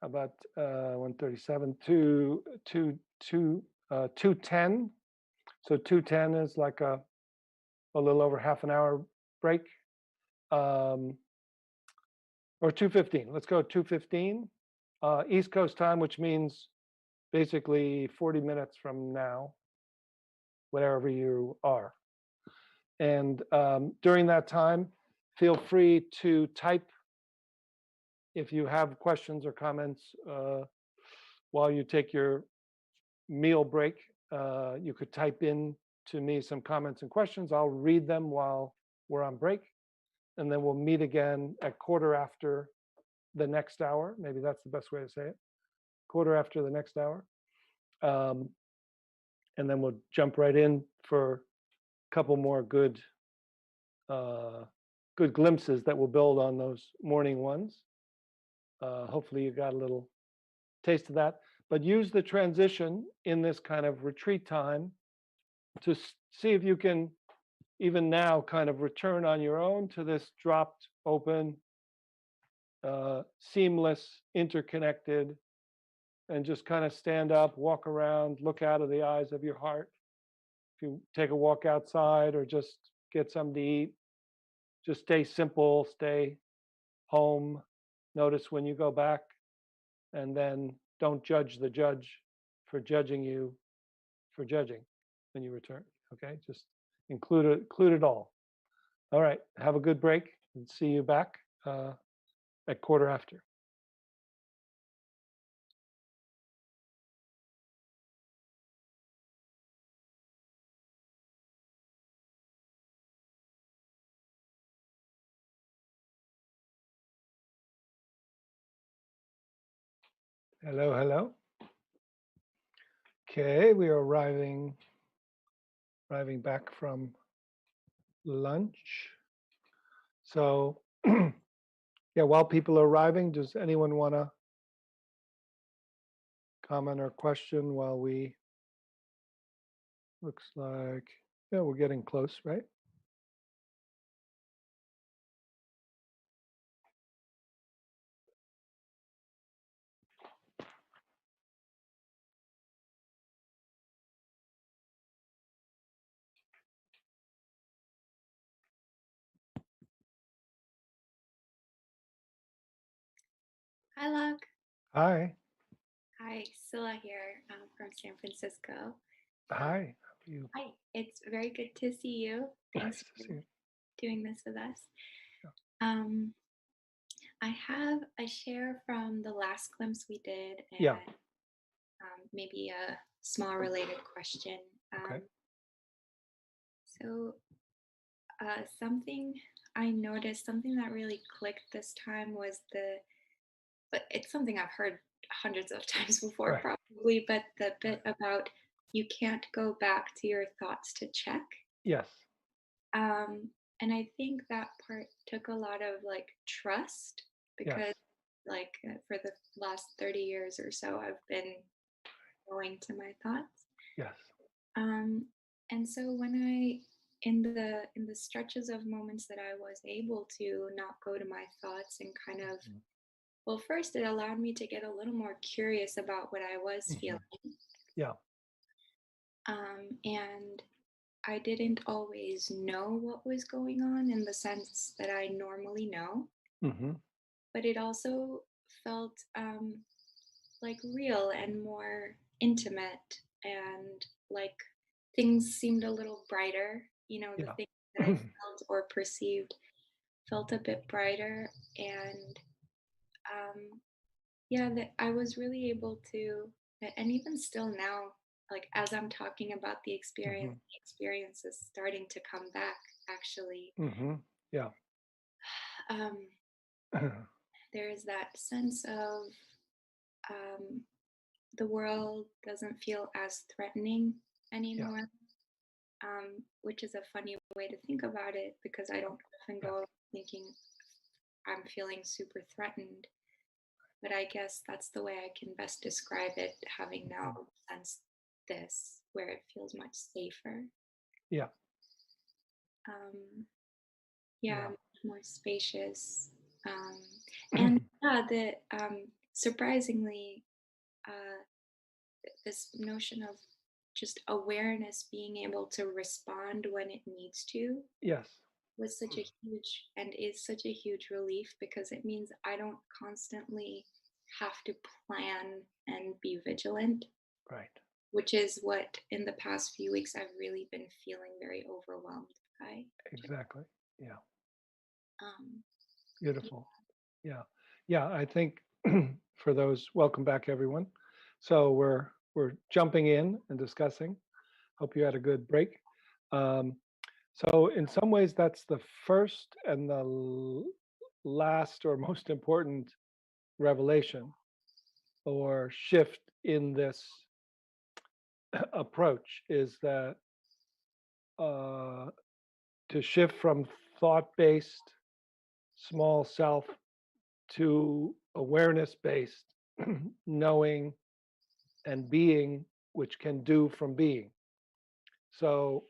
about 1:37 to 2:10. So 2:10 is like a little over half an hour break. Or 2:15. Let's go 2:15 East Coast time, which means basically 40 minutes from now, wherever you are. And during that time, feel free to type if you have questions or comments while you take your meal break. You could type in to me some comments and questions. I'll read them while we're on break. And then we'll meet again at quarter after the next hour. Maybe that's the best way to say it. Quarter after the next hour. And then we'll jump right in for a couple more good glimpses that will build on those morning ones. Hopefully you got a little taste of that. But use the transition in this kind of retreat time to see if you can even now kind of return on your own to this dropped, open, seamless, interconnected, and just kind of stand up, walk around, look out of the eyes of your heart. If you take a walk outside or just get something to eat, just stay simple, stay home. Notice when you go back, and then don't judge the judge for judging you for judging when you return. Okay, just include it all. All right, have a good break, and see you back at quarter after. Hello, hello. Okay, we are arriving back from lunch. So, yeah, while people are arriving, does anyone want to comment or question while we, looks like, yeah, we're getting close, right? Hi, Loch. Hi. Hi, Scylla here from San Francisco. Hi. How are you? Hi, it's very good to see you. Thanks Nice to for see you. doing this with us. Yeah. I have a share from the last glimpse we did, and Yeah. maybe a small related question. Okay. So, something I noticed, something that really clicked this time was but it's something I've heard hundreds of times before, Right. probably, but the bit about you can't go back to your thoughts to check. Yes. And I think that part took a lot of like trust because Yes. like for the last 30 years or so, I've been going to my thoughts. Yes. And so when I in the stretches of moments that I was able to not go to my thoughts and kind of well, first it allowed me to get a little more curious about what I was feeling. Yeah. And I didn't always know what was going on in the sense that I normally know, Mm-hmm. but it also felt like real and more intimate, and like things seemed a little brighter. You know, the Yeah. things that I felt or perceived felt a bit brighter, and yeah, that I was really able to, and even still now, like as I'm talking about the experience is starting to come back, actually. Mm-hmm. Yeah. Um, there is that sense of um, the world doesn't feel as threatening anymore, which is a funny way to think about it because I don't often go thinking I'm feeling super threatened. But I guess that's the way I can best describe it, having now sensed this, where it feels much safer. Yeah. Yeah, much more spacious. And the surprisingly, this notion of just awareness being able to respond when it needs to Yes. was such a huge and is such a huge relief because it means I don't constantly have to plan and be vigilant. Right. Which is what in the past few weeks I've really been feeling very overwhelmed by. Exactly. Yeah. Um, Beautiful. Yeah. Yeah. I think for those, welcome back, everyone. So we're jumping in and discussing. Hope you had a good break. So in some ways, that's the first and the last or most important revelation or shift in this approach is that to shift from thought-based small self to awareness-based knowing and being, which can do from being. So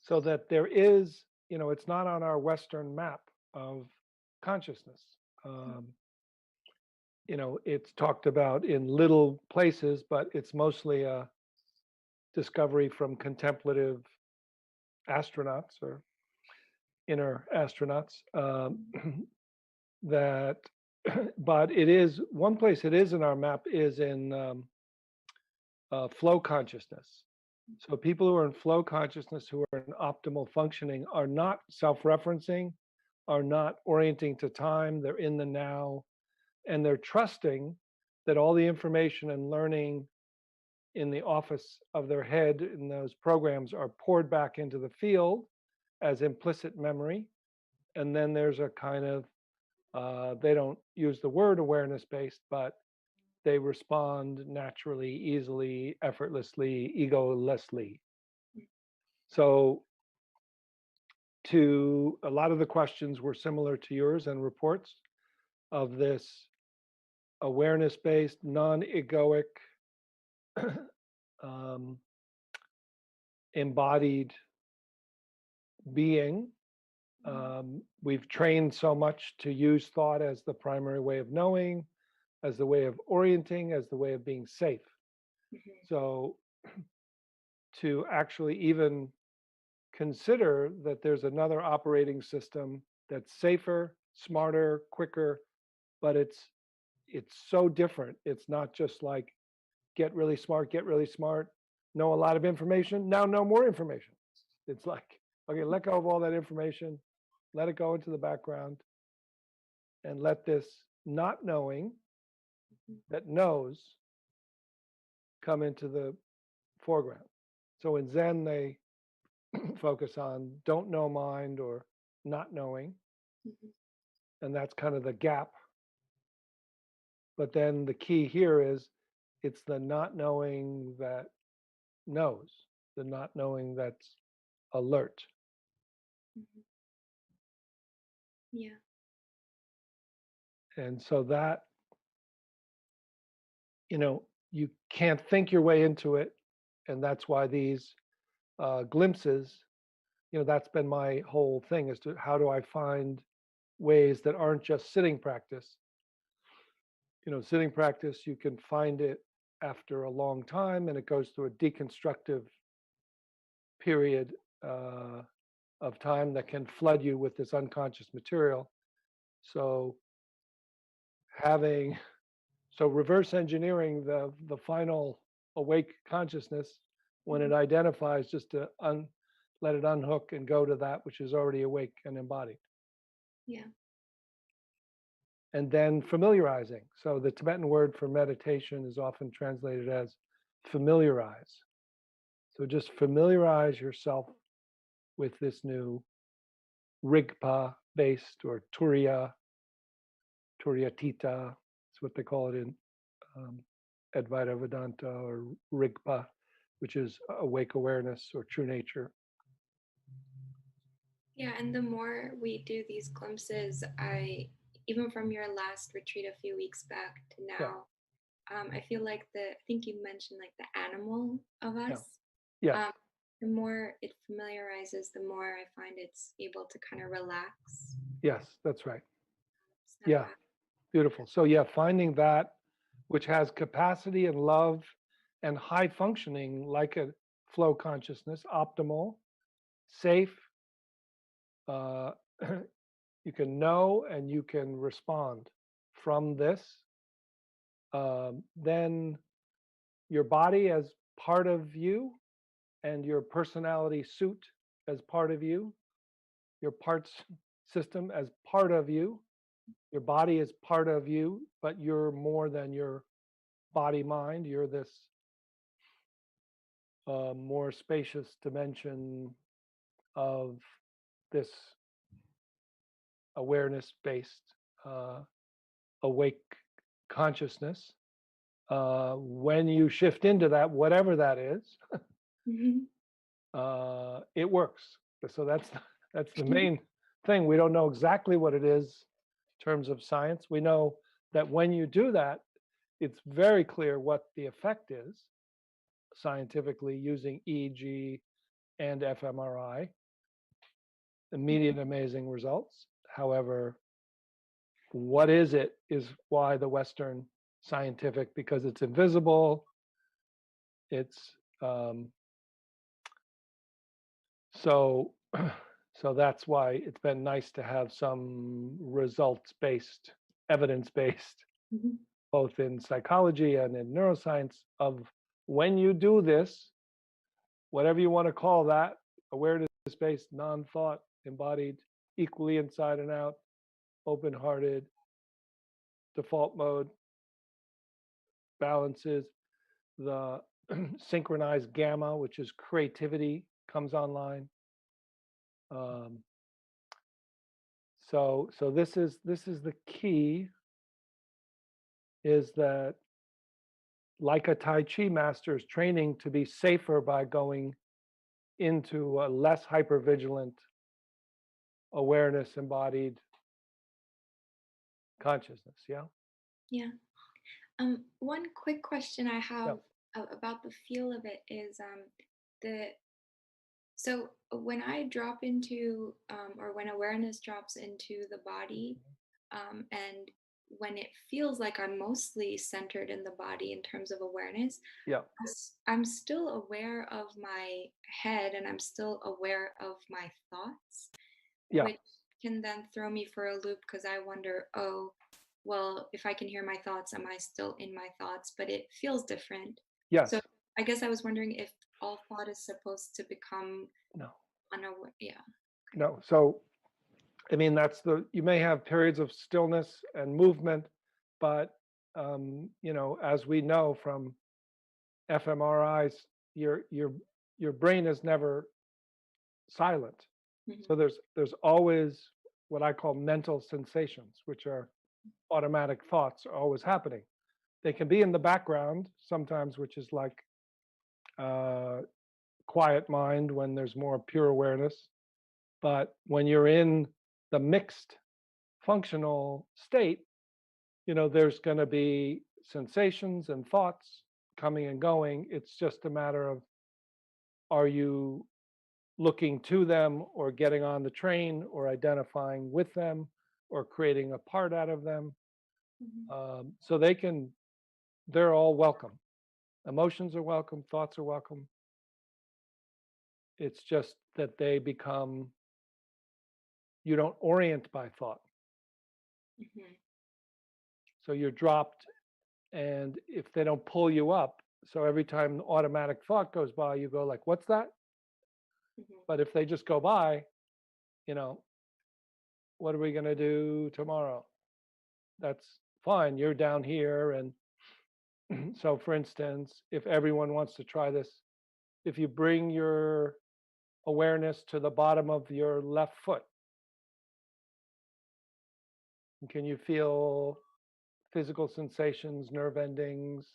so that there is, it's not on our Western map of consciousness. It's talked about in little places, but it's mostly a discovery from contemplative astronauts or inner astronauts. That, but it is one place it is in our map is in flow consciousness. So people who are in flow consciousness, who are in optimal functioning, are not self-referencing, are not orienting to time. They're in the now, and they're trusting that all the information and learning in the office of their head in those programs are poured back into the field as implicit memory. And then there's a kind of, they don't use the word awareness based, but they respond naturally, easily, effortlessly, egolessly. So to a lot of the questions were similar to yours and reports of this awareness-based, non-egoic, embodied being. We've trained so much to use thought as the primary way of knowing, as the way of orienting, as the way of being safe. So to actually even consider that there's another operating system that's safer, smarter, quicker, but it's so different. It's not just like get really smart, know a lot of information, now know more information. It's like, okay, let go of all that information, let it go into the background, and let this not knowing that knows come into the foreground. So in Zen, they focus on don't know mind or not knowing. And that's kind of the gap. But then the key here is it's the not knowing that knows, the not knowing that's alert. Yeah. And so that, you can't think your way into it. And that's why these glimpses, that's been my whole thing, is to how do I find ways that aren't just sitting practice. Sitting practice, you can find it after a long time, and it goes through a deconstructive period of time that can flood you with this unconscious material. So reverse engineering the final awake consciousness, when it identifies, just to let it unhook and go to that which is already awake and embodied. Yeah. And then familiarizing. So the Tibetan word for meditation is often translated as familiarize. So just familiarize yourself with this new Rigpa based, or Turiya Tita, it's what they call it in Advaita Vedanta, or Rigpa, which is awake awareness or true nature. Yeah, and the more we do these glimpses, even from your last retreat a few weeks back to now, I feel like I think you mentioned like the animal of us. Yes. The more it familiarizes, the more I find it's able to kind of relax. Yes, that's right. Yeah, beautiful. So finding that which has capacity and love and high functioning, like a flow consciousness, optimal, safe. You can know and you can respond from this. Then your body as part of you, and your personality suit as part of you, your parts system as part of you, your body is part of you, but you're more than your body mind. You're this more spacious dimension of this awareness-based awake consciousness. When you shift into that, whatever that is, it works. So that's the main thing. We don't know exactly what it is in terms of science. We know that when you do that, it's very clear what the effect is scientifically, using EEG and fMRI. Immediate amazing results. However, what is it is why the Western scientific, because it's invisible, it's so that's why it's been nice to have some results-based, evidence-based, both in psychology and in neuroscience, of when you do this, whatever you want to call that, awareness-based, non-thought, embodied, equally inside and out, open-hearted, default mode, balances, the synchronized gamma, which is creativity, comes online. So this is the key, is that like a Tai Chi master is training to be safer by going into a less hypervigilant awareness, embodied consciousness. Yeah. Yeah. One quick question I have about the feel of it is the so when I drop into or when awareness drops into the body, and when it feels like I'm mostly centered in the body in terms of awareness, Yeah. I'm still aware of my head and I'm still aware of my thoughts, Yeah. which can then throw me for a loop because I wonder, oh, well, if I can hear my thoughts, am I still in my thoughts? But it feels different. Yes. So I guess I was wondering if all thought is supposed to become No. unaware. Yeah. No. So, I mean, you may have periods of stillness and movement, but, as we know from fMRIs, your brain is never silent. Mm-hmm. So there's always what I call mental sensations, which are automatic thoughts are always happening. They can be in the background sometimes, which is like quiet mind when there's more pure awareness. But when you're in the mixed functional state, there's going to be sensations and thoughts coming and going. It's just a matter of, are you looking to them or getting on the train or identifying with them or creating a part out of them? So they're all welcome. Emotions are welcome, thoughts are welcome. It's just that you don't orient by thought. Mm-hmm. So you're dropped, and if they don't pull you up, so every time the automatic thought goes by, you go like, what's that? Mm-hmm. But if they just go by, what are we going to do tomorrow? That's fine. You're down here. And so, for instance, if everyone wants to try this, if you bring your awareness to the bottom of your left foot, can you feel physical sensations, nerve endings,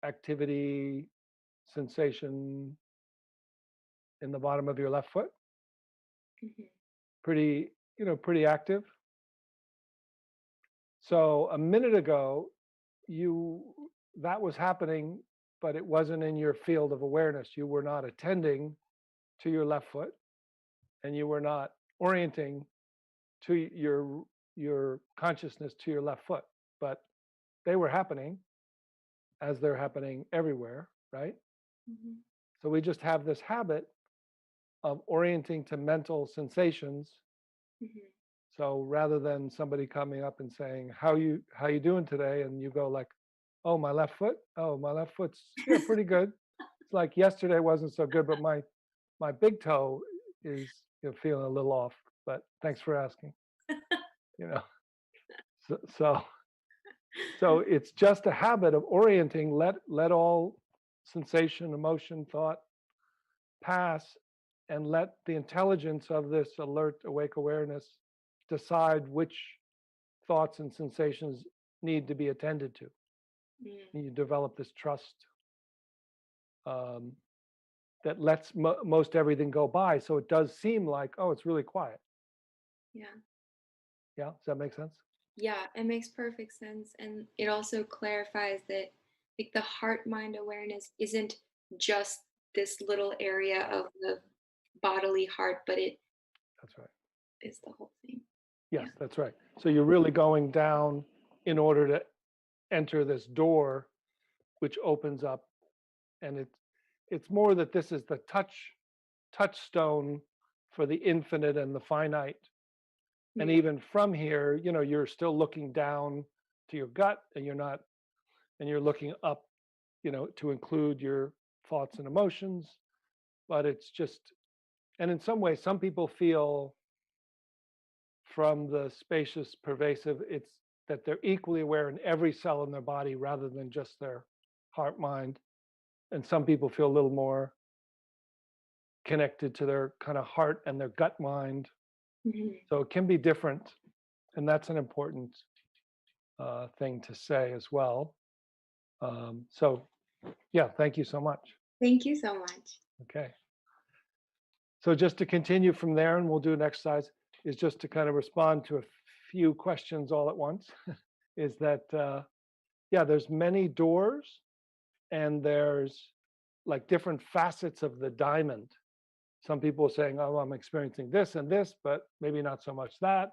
activity, sensation in the bottom of your left foot? Mm-hmm. Pretty active. So a minute ago, that was happening, but it wasn't in your field of awareness. You were not attending to your left foot, and you were not orienting to your consciousness to your left foot. But they were happening as they're happening everywhere, right? Mm-hmm. So we just have this habit of orienting to mental sensations. Mm-hmm. So rather than somebody coming up and saying, how you doing today? And you go like, oh, my left foot? Oh, my left foot's pretty good. It's like yesterday wasn't so good, but my big toe is feeling a little off. But thanks for asking. So it's just a habit of orienting. Let all sensation, emotion, thought pass, and let the intelligence of this alert, awake awareness decide which thoughts and sensations need to be attended to. You develop this trust that lets most everything go by. So it does seem like, oh, it's really quiet. Yeah. Yeah. Does that make sense? Yeah, it makes perfect sense. And it also clarifies that like the heart mind awareness isn't just this little area of the bodily heart, but That's right. is the whole thing. Yes, Yeah. that's right. So you're really going down in order to enter this door, which opens up, and it's more that this is the touchstone for the infinite and the finite. And even from here, you're still looking down to your gut, and you're looking up, to include your thoughts and emotions. But it's just, and in some ways, some people feel from the spacious, pervasive, it's that they're equally aware in every cell in their body rather than just their heart, mind. And some people feel a little more connected to their kind of heart and their gut mind. Mm-hmm. So it can be different. And that's an important thing to say as well. So yeah, thank you so much. Thank you so much. Okay. So just to continue from there, and we'll do an exercise, is just to kind of respond to a few questions all at once, is that, yeah, there's many doors and there's like different facets of the diamond. Some people are saying, oh, I'm experiencing this and this, but maybe not so much that.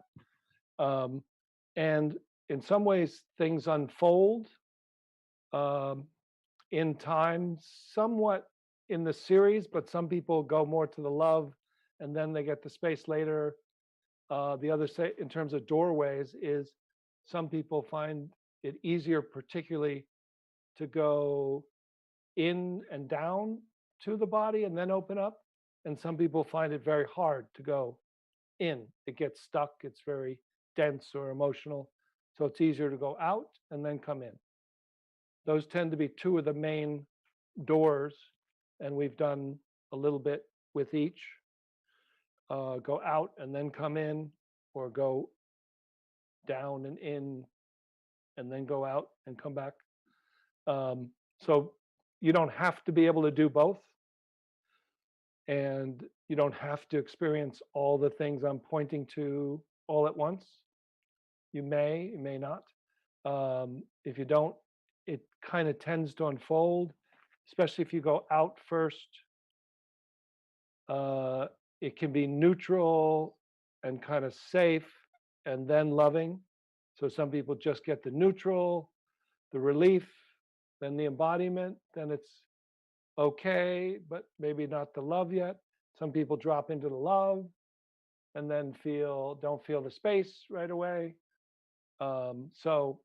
And in some ways, things unfold in time, somewhat in the series, but some people go more to the love and then they get the space later. The other say in terms of doorways is some people find it easier, particularly to go in and down to the body and then open up. And some people find it very hard to go in. It gets stuck. It's very dense or emotional. So it's easier to go out and then come in. Those tend to be two of the main doors. And we've done a little bit with each. Go out and then come in, or go down and in and then go out and come back. So you don't have to be able to do both. And you don't have to experience all the things I'm pointing to all at once. You may not. If you don't, it kind of tends to unfold, especially if you go out first. It can be neutral and kind of safe and then loving. So some people just get the neutral, the relief, then the embodiment, then it's okay, but maybe not the love yet. Some people drop into the love and then don't feel the space right away. So,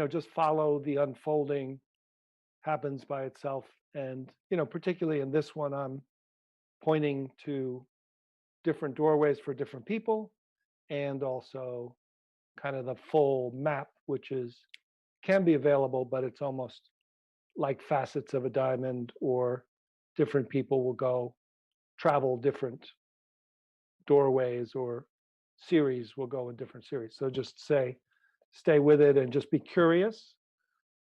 just follow the unfolding, happens by itself. And, particularly in this one, I'm pointing to different doorways for different people, and also kind of the full map, which can be available, but it's almost like facets of a diamond, or different people will travel different doorways, or series will go in different series. So just stay with it and just be curious.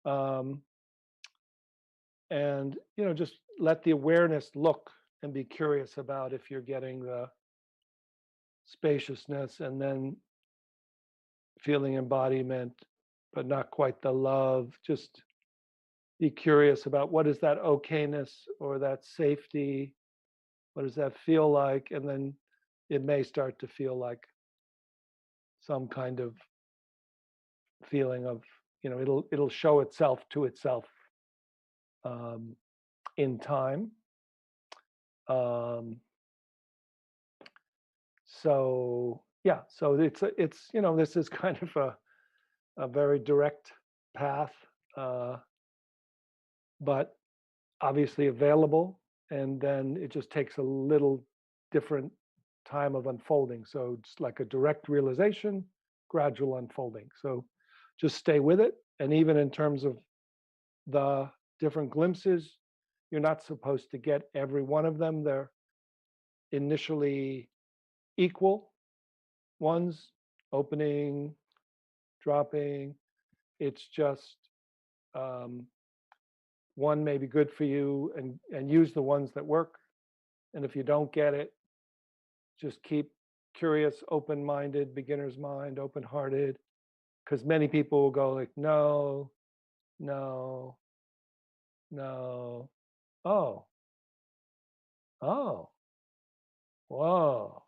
And, just let the awareness look and be curious about if you're getting the spaciousness and then feeling embodiment, but not quite the love. Just be curious about what is that okayness or that safety. What does that feel like? And then it may start to feel like some kind of feeling of, it'll show itself to itself in time. So yeah, so it's this is kind of a very direct path, but obviously available, and then it just takes a little different time of unfolding. So it's like a direct realization, gradual unfolding. So just stay with it. And even in terms of the different glimpses, you're not supposed to get every one of them. They're initially equal ones, opening, dropping. It's just one may be good for you, and use the ones that work. And if you don't get it, just keep curious, open-minded, beginner's mind, open-hearted, because many people will go like, no, no, no, oh, oh, whoa,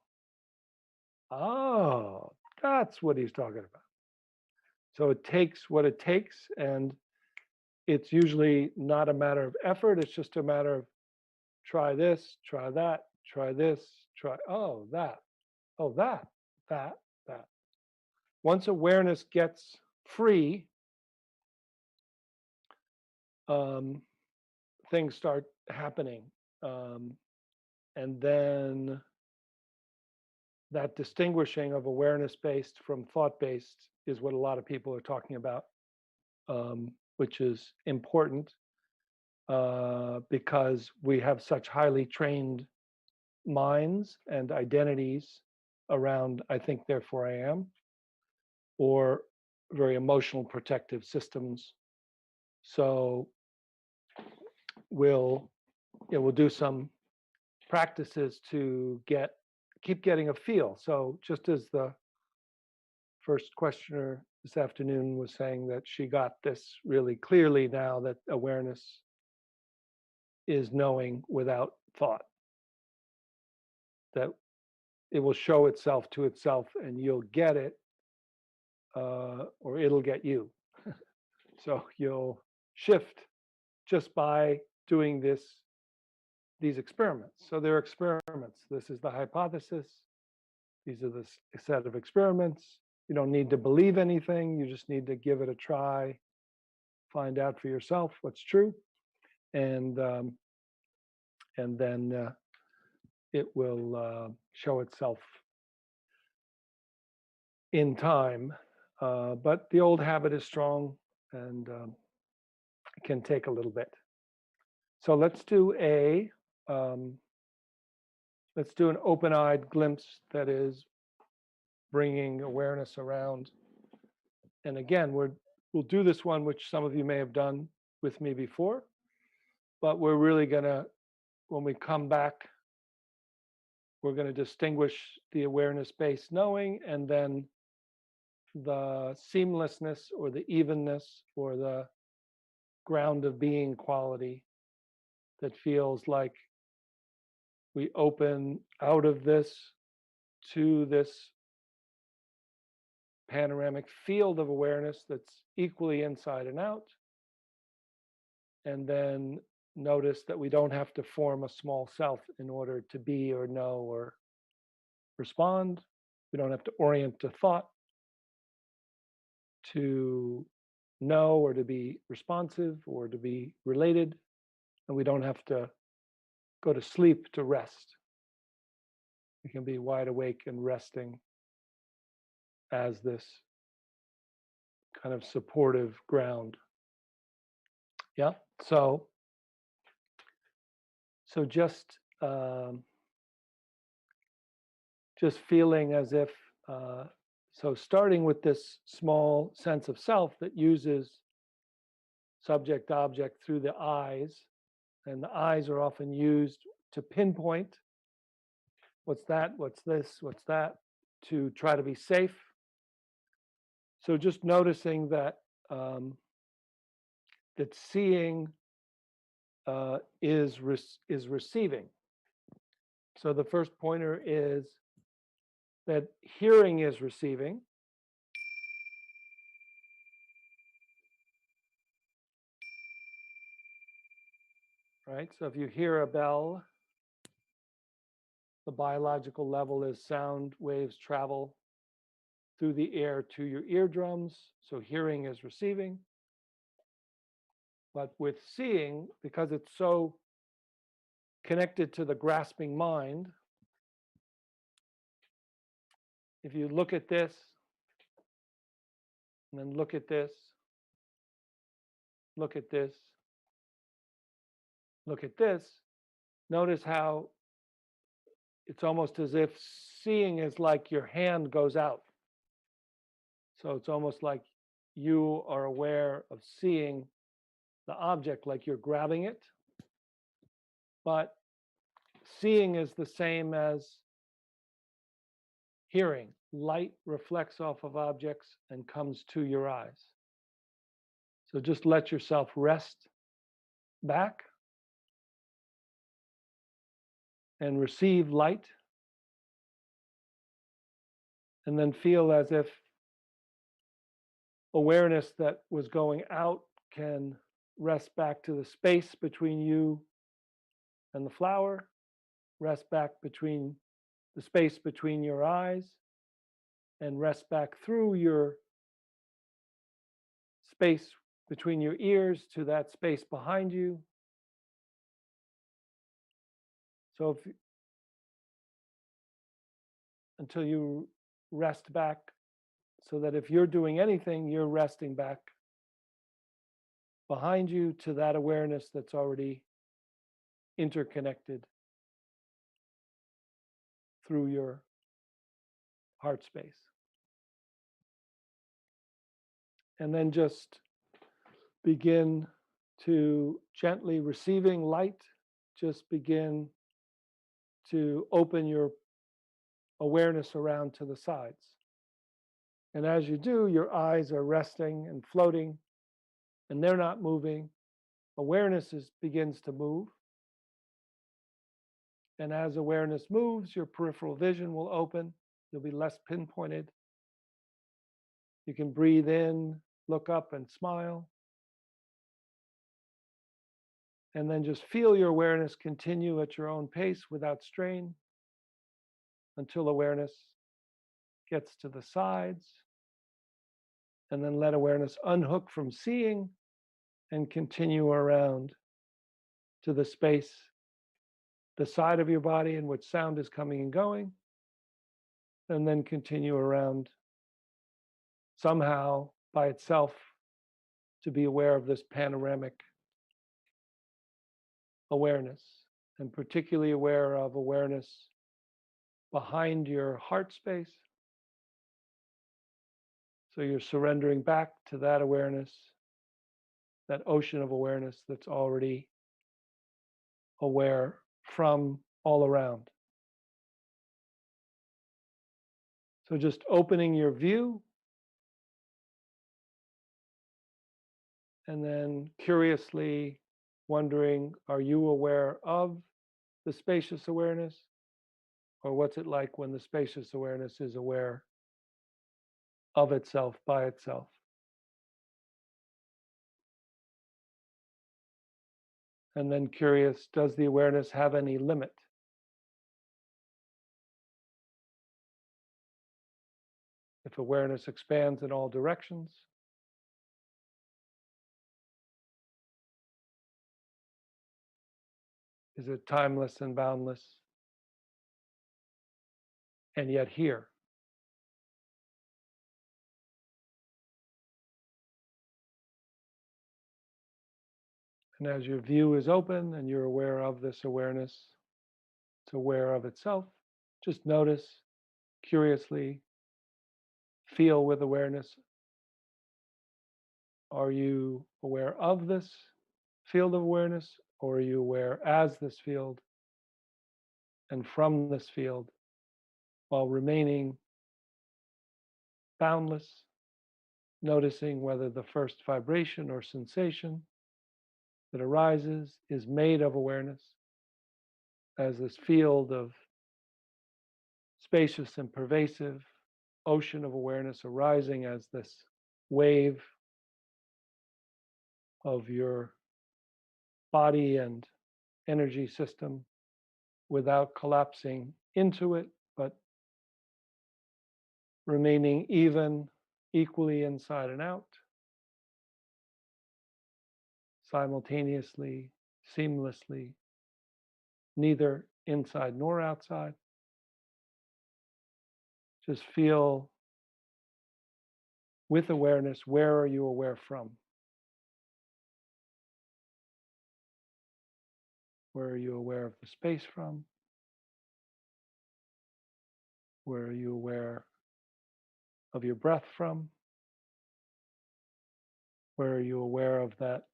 oh, that's what he's talking about. So it takes what it takes, and it's usually not a matter of effort. It's just a matter of try this, try that, try this, try, oh, that, that. Once awareness gets free, things start happening. And then that distinguishing of awareness-based from thought-based is what a lot of people are talking about, which is important because we have such highly trained minds and identities around, I think, therefore I am, or very emotional protective systems So we'll do some practices to keep getting a feel. So just as the first questioner this afternoon was saying that she got this really clearly now, that awareness is knowing without thought, that it will show itself to itself and you'll get it, or it'll get you. So you'll shift just by doing these experiments. So they're experiments. This is the hypothesis. These are the set of experiments. You don't need to believe anything. You just need to give it a try, find out for yourself what's true, and then it will show itself in time. But the old habit is strong and can take a little bit. So let's do an open-eyed glimpse that is bringing awareness around. And again, we'll do this one, which some of you may have done with me before, but we're really gonna, when we come back, we're gonna distinguish the awareness-based knowing and then the seamlessness or the evenness or the ground of being quality that feels like we open out of this to this panoramic field of awareness that's equally inside and out. And then notice that we don't have to form a small self in order to be or know or respond. We don't have to orient to thought to know or to be responsive or to be related. And we don't have to go to sleep to rest. We can be wide awake and resting as this kind of supportive ground. Yeah. So just feeling as if, so starting with this small sense of self that uses subject object through the eyes, and the eyes are often used to pinpoint what's that, what's this, what's that, to try to be safe. So just noticing that that seeing is receiving. So the first pointer is that hearing is receiving. Right? So if you hear a bell, the biological level is sound waves travel through the air to your eardrums. So hearing is receiving. But with seeing, because it's so connected to the grasping mind, if you look at this, and then look at this, look at this, look at this, notice how it's almost as if seeing is like your hand goes out. So it's almost like you are aware of seeing the object like you're grabbing it. But seeing is the same as hearing. Light reflects off of objects and comes to your eyes. So just let yourself rest back and receive light. And then feel as if awareness that was going out can rest back to the space between you and the flower, rest back between the space between your eyes, and rest back through your space between your ears to that space behind you. So until you rest back, so that if you're doing anything, you're resting back behind you to that awareness that's already interconnected through your heart space. And then just begin to gently receiving light, just begin to open your awareness around to the sides. And as you do, your eyes are resting and floating, and they're not moving. Awareness begins to move. And as awareness moves, your peripheral vision will open. You'll be less pinpointed. You can breathe in, look up, and smile. And then just feel your awareness continue at your own pace without strain until awareness gets to the sides. And then let awareness unhook from seeing and continue around to the space, the side of your body in which sound is coming and going. And then continue around somehow by itself to be aware of this panoramic awareness, and particularly aware of awareness behind your heart space. So you're surrendering back to that awareness, that ocean of awareness that's already aware from all around. So just opening your view, and then curiously wondering, are you aware of the spacious awareness? Or what's it like when the spacious awareness is aware of itself by itself? And then curious, does the awareness have any limit? If awareness expands in all directions, is it timeless and boundless, and yet here? And as your view is open and you're aware of this awareness, it's aware of itself, just notice, curiously, feel with awareness. Are you aware of this field of awareness, or are you aware as this field and from this field, while remaining boundless, noticing whether the first vibration or sensation that arises is made of awareness, as this field of spacious and pervasive ocean of awareness arising as this wave of your body and energy system without collapsing into it, but remaining even, equally inside and out, simultaneously, seamlessly, neither inside nor outside. Just feel with awareness, where are you aware from? Where are you aware of the space from? Where are you aware of your breath from? Where are you aware of that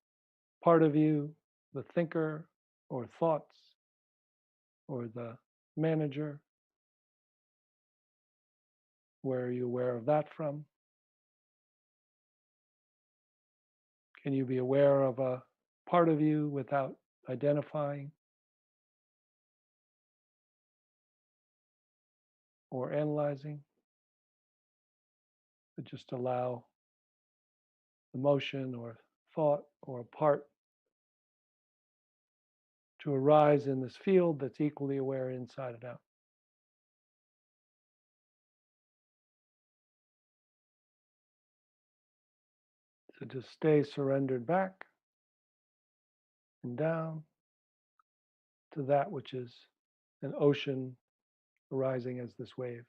part of you, the thinker or thoughts or the manager? Where are you aware of that from? Can you be aware of a part of you without identifying or analyzing? But just allow emotion or thought or part to arise in this field that's equally aware inside and out. So just stay surrendered back and down to that which is an ocean arising as this wave.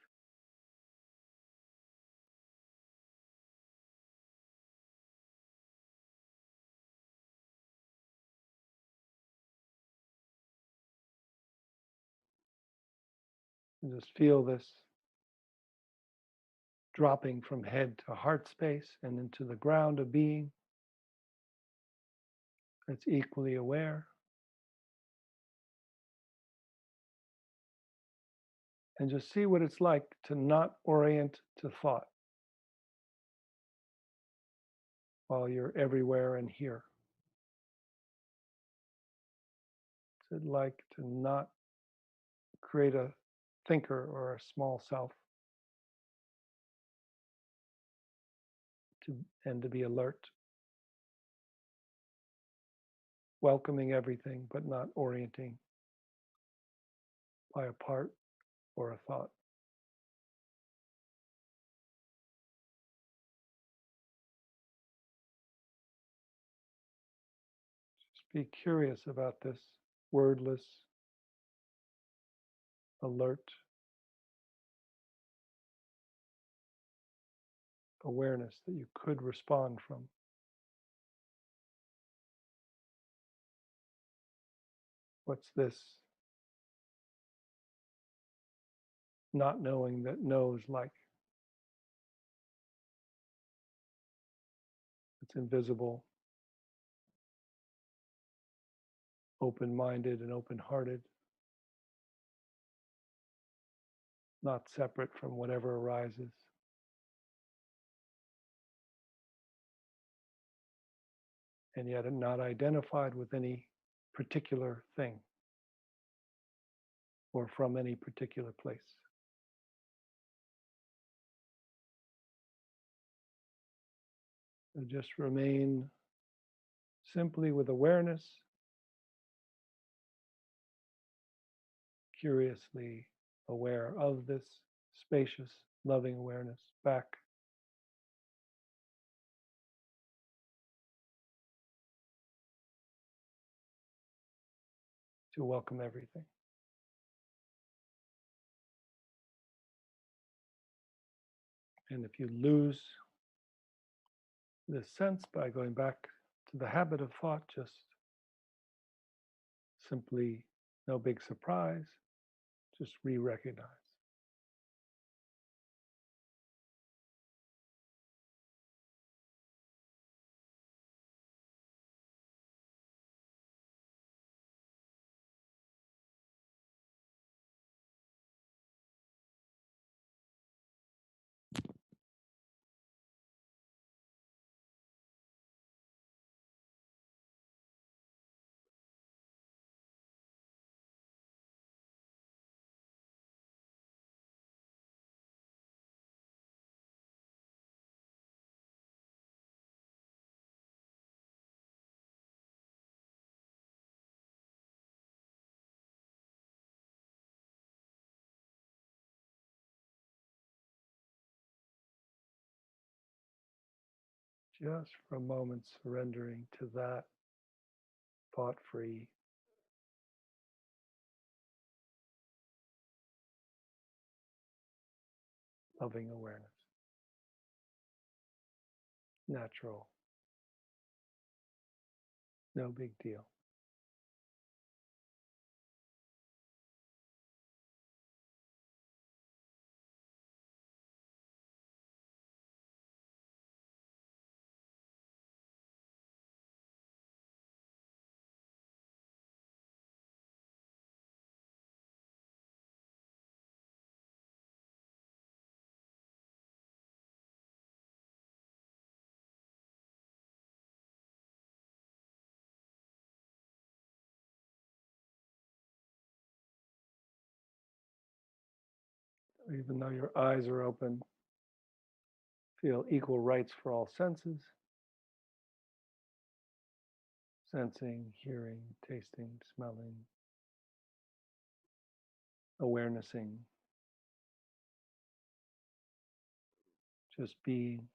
And just feel this dropping from head to heart space and into the ground of being. that's equally aware. And just see what it's like to not orient to thought while you're everywhere and here. What's it like to not create a thinker or a small self, and to be alert, welcoming everything but not orienting by a part or a thought. Just be curious about this wordless, alert awareness that you could respond from. What's this not knowing that knows like? It's invisible, open-minded and open-hearted, not separate from whatever arises. And yet not identified with any particular thing or from any particular place. So just remain simply with awareness, curiously aware of this spacious, loving awareness back to welcome everything. And if you lose this sense by going back to the habit of thought, just simply no big surprise, just re-recognize. Just for a moment, surrendering to that thought-free, loving awareness. Natural. No big deal. Even though your eyes are open, feel equal rights for all senses. Sensing, hearing, tasting, smelling, awarenessing, just being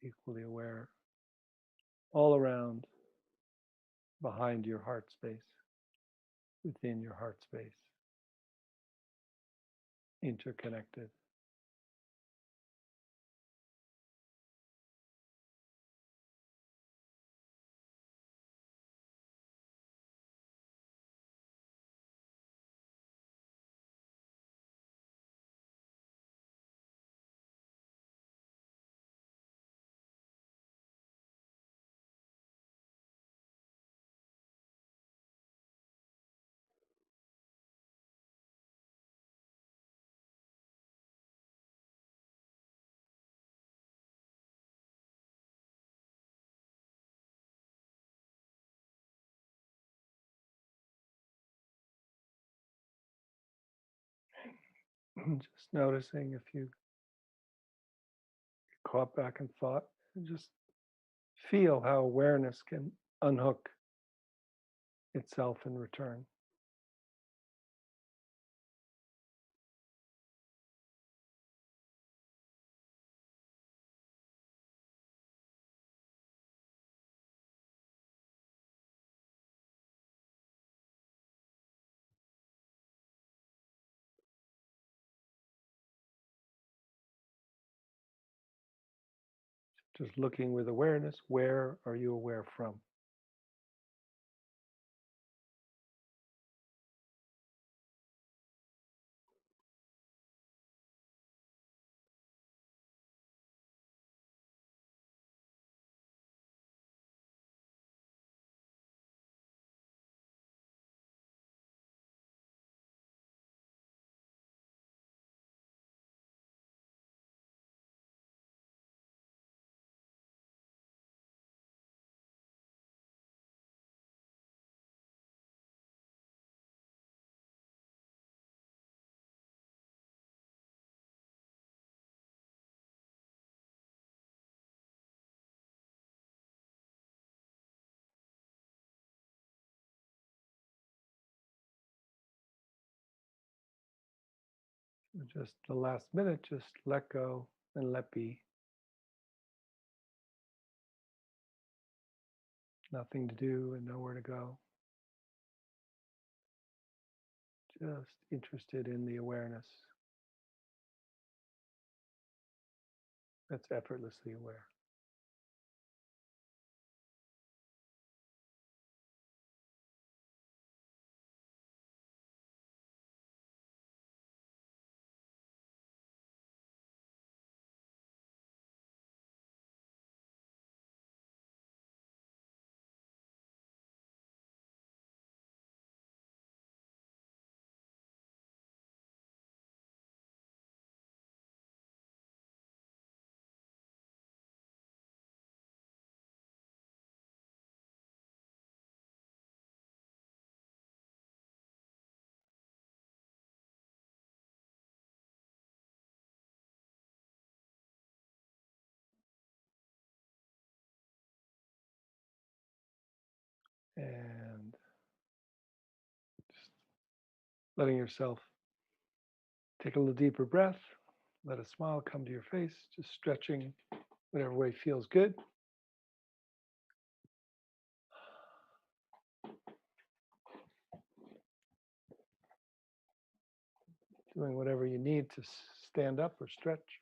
equally aware, all around, behind your heart space, within your heart space, interconnected. Just noticing if you get caught back in thought, and just feel how awareness can unhook itself in return. Just looking with awareness, where are you aware from? Just the last minute, just let go and let be. Nothing to do and nowhere to go. Just interested in the awareness that's effortlessly aware. And just letting yourself take a little deeper breath. Let a smile come to your face, just stretching whatever way feels good. Doing whatever you need to stand up or stretch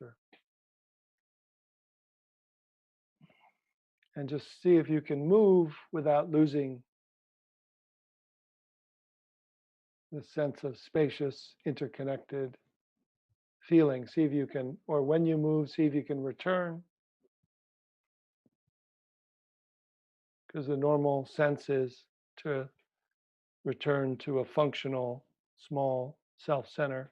and just see if you can move without losing the sense of spacious, interconnected feeling. See if you can, or when you move, see if you can return. Because the normal sense is to return to a functional, small self-center.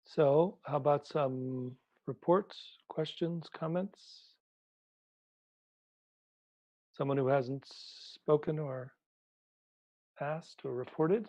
So, how about some reports, questions, comments? Someone who hasn't spoken or asked or reported?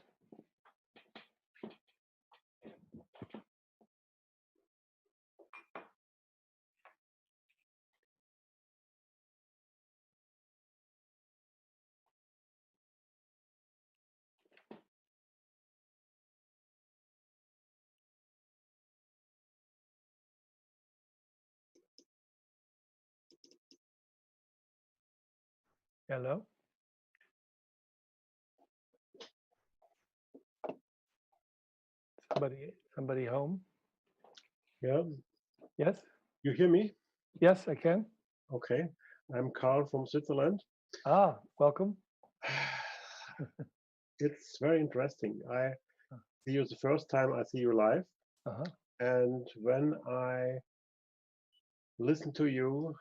Hello? Somebody home? Yeah. Yes? You hear me? Yes, I can. Okay. I'm Carl from Switzerland. Ah, welcome. It's very interesting. I see you the first time I see you live. And when I listen to you,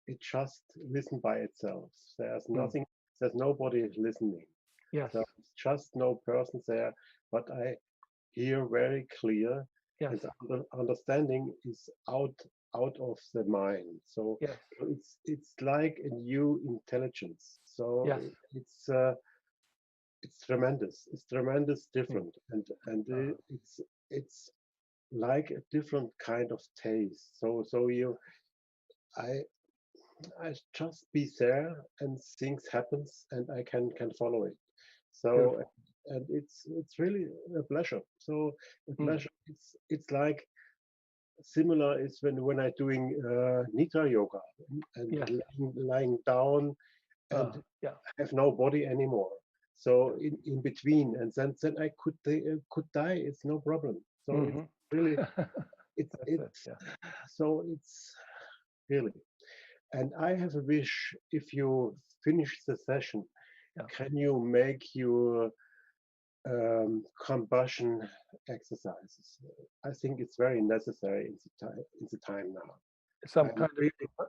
it just listens by itself. There's nothing, there's nobody listening. Yes. There's just no person there, but I hear very clear. Yes. And the understanding is out of the mind. So yes. it's like a new intelligence. So yes. it's it's tremendous. It's tremendous different, and it's like a different kind of taste. So I I just be there and things happens and I can follow it. So Beautiful. and it's really a pleasure. So a pleasure. It's like similar is when I doing nidra yoga and Yes. lying down and have no body anymore. So in between, and then I could die. It's no problem. So it's really it's so it's really. And I have a wish. If you finish the session, can you make your combustion exercises? I think it's very necessary in the time now.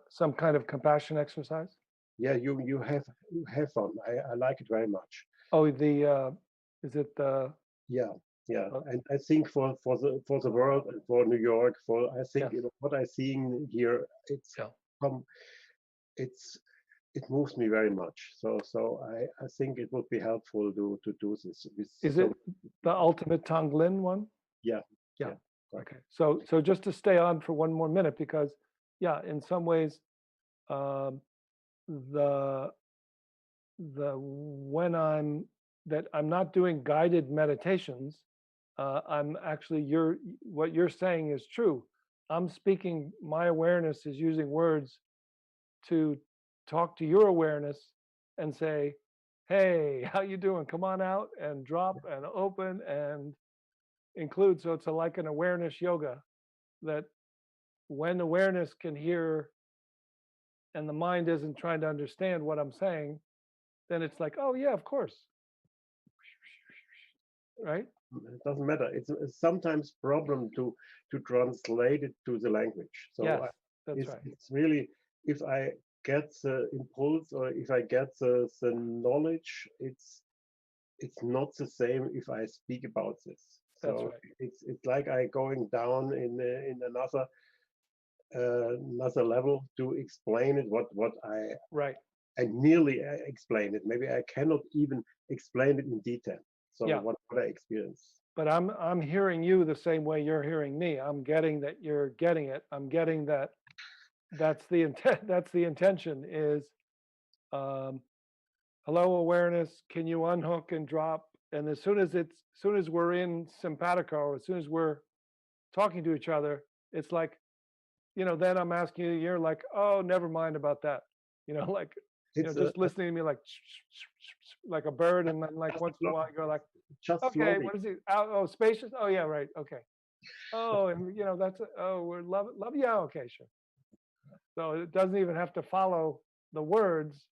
Some kind of compassion exercise. Yeah, you have fun. I like it very much. Oh, is it the? Yeah, and I think for the world and for New York, I think what I seeing here, it moves me very much. So I think it would be helpful to do this. Is it the ultimate Tonglen one? Yeah. Okay. So just to stay on for one more minute, because in some ways, when I'm not doing guided meditations, I'm actually what you're saying is true. I'm speaking, my awareness is using words to talk to your awareness and say, hey, how you doing? Come on out and drop and open and include. So it's like an awareness yoga that when awareness can hear and the mind isn't trying to understand what I'm saying, then it's like, oh yeah, of course. Right? It doesn't matter. It's sometimes problem to translate it to the language. So that's right. It's really, if I get the impulse or if I get the knowledge, it's not the same if I speak about this. That's so right. It's like I going down in another level to explain it what I nearly explain it. Maybe I cannot even explain it in detail. So what I experience. But I'm hearing you the same way you're hearing me. I'm getting that you're getting it. I'm getting that. That's the intent. That's the intention. Is hello awareness. Can you unhook and drop? And as soon as we're in simpatico, as soon as we're talking to each other, it's like, then I'm asking you. You're like, oh, never mind about that. Like. Just listening to me like a bird, and then like once in a while you go like, okay, what is it? Oh, spacious. Oh yeah, right. Okay. Oh, and that's we're love, yeah, okay, sure. So it doesn't even have to follow the words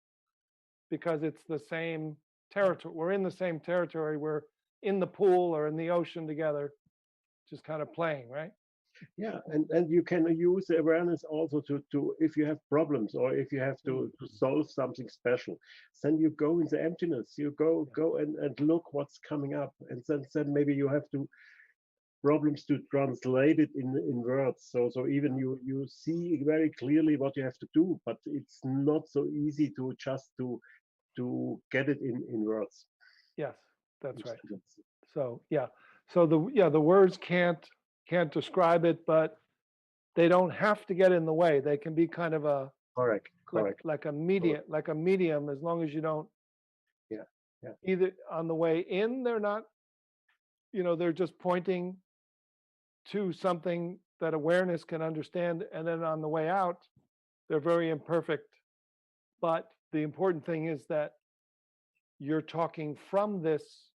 because it's the same territory. We're in the same territory. We're in the pool or in the ocean together, just kind of playing, right? Yeah, and you can use the awareness also to if you have problems or if you have to solve something special, then you go in the emptiness. You go and look what's coming up, and then maybe you have to problems to translate it in words. So even you see very clearly what you have to do, but it's not so easy to just to get it in words. Yes, that's right. So so the words can't describe it, but they don't have to get in the way. They can be kind of a correct like a medium, as long as you don't either on the way in they're not, they're just pointing to something that awareness can understand, and then on the way out they're very imperfect. But the important thing is that you're talking from this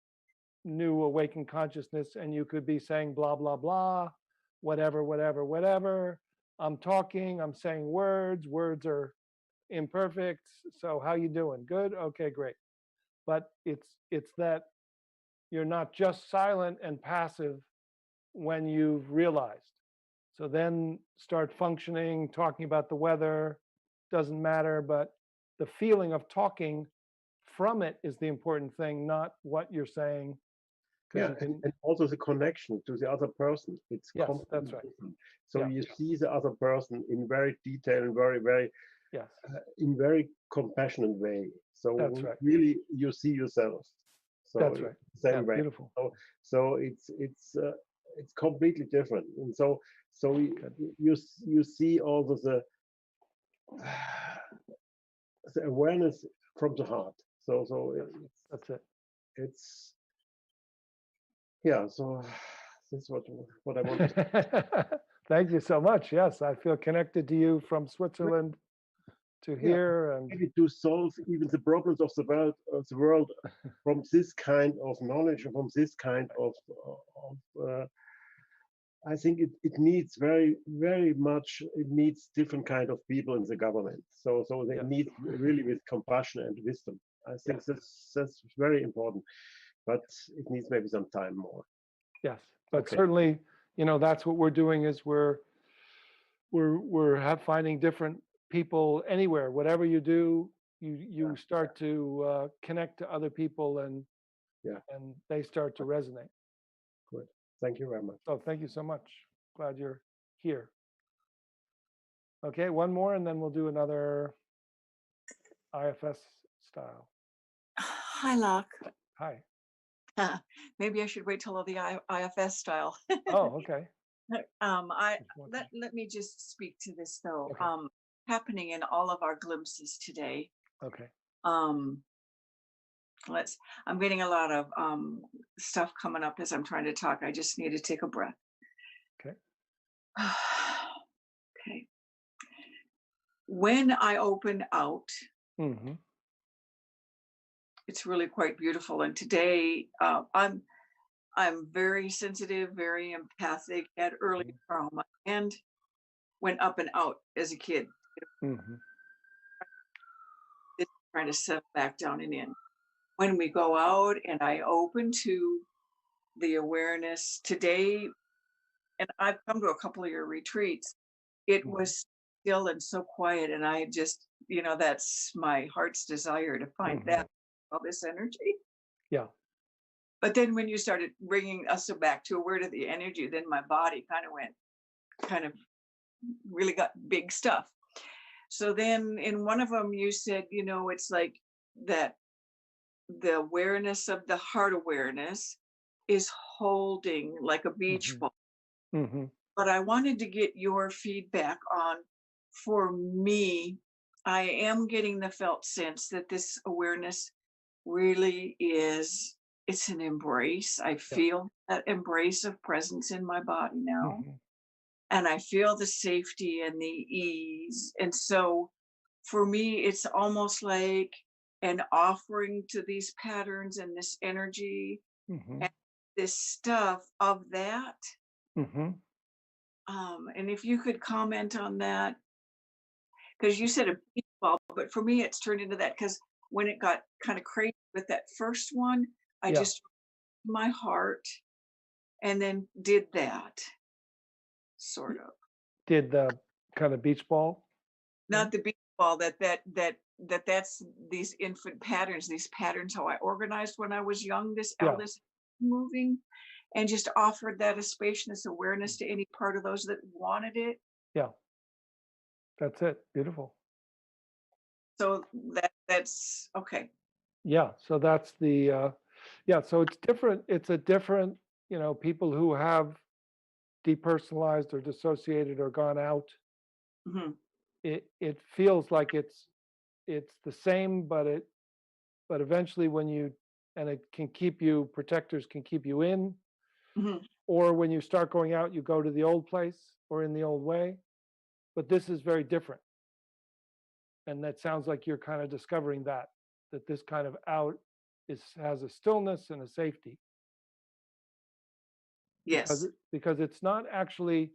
new awakened consciousness, and you could be saying blah blah blah, whatever. I'm talking, I'm saying words are imperfect. So how you doing? Good? Okay, great. But it's that you're not just silent and passive when you've realized. So then start functioning, talking about the weather, doesn't matter, but the feeling of talking from it is the important thing, not what you're saying. Yeah, and also the connection to the other person. It's that's right. Different. So you see the other person in very detailed and very in very compassionate way. So that's right. Really you see yourself. So That's right. Same way. Beautiful. So it's completely different. And so you see also the awareness from the heart. So that's it. It's yeah. So that's what I wanted. Thank you so much. Yes, I feel connected to you from Switzerland to here, and maybe to solve even the problems of the world from this kind of knowledge, from this kind of I think it needs very much. It needs different kind of people in the government. So they need really with compassion and wisdom. I think that's very important, but it needs maybe some time more. Yes, but certainly, that's what we're doing is we're finding different people anywhere. Whatever you do, you start to connect to other people, and they start to resonate. Good. Thank you very much. Oh, thank you so much. Glad you're here. Okay, one more, and then we'll do another IFS style. Hi, Loch. Hi. Maybe I should wait till the IFS style. Oh, okay. Let me just speak to this though. Okay. Happening in all of our glimpses today. Okay. I'm getting a lot of stuff coming up as I'm trying to talk. I just need to take a breath. Okay. Okay. When I open out, it's really quite beautiful. And today, I'm very sensitive, very empathic, had early trauma, and went up and out as a kid. Trying to settle back down and in. When we go out and I open to the awareness today, and I've come to a couple of your retreats, it was still and so quiet. And I just, that's my heart's desire to find that, all this energy. Yeah. But then when you started bringing us back to aware to the energy, then my body kind of really got big stuff. So then in one of them, you said, it's like that the awareness of the heart awareness is holding like a beach ball. But I wanted to get your feedback on, for me, I am getting the felt sense that this awareness really is, it's an embrace. I feel that embrace of presence in my body now. And I feel the safety and the ease. And so for me, it's almost like an offering to these patterns and this energy and this stuff of that. And if you could comment on that, because you said a beach ball, but for me, it's turned into that, because when it got kind of crazy with that first one, I just my heart and then did that sort of. Did the kind of beach ball? Not the beach ball, that's these infant patterns, these patterns how I organized when I was young, this eldest moving, and just offered that a spaciousness awareness to any part of those that wanted it. Yeah. That's it. Beautiful. So that's okay. Yeah. So that's the so it's different. It's a different, people who have depersonalized or dissociated or gone out. It feels like it's the same, but eventually it can keep you, protectors can keep you in, or when you start going out, you go to the old place or in the old way. But this is very different. And that sounds like you're kind of discovering that this kind of out has a stillness and a safety. Yes. Because it's not actually,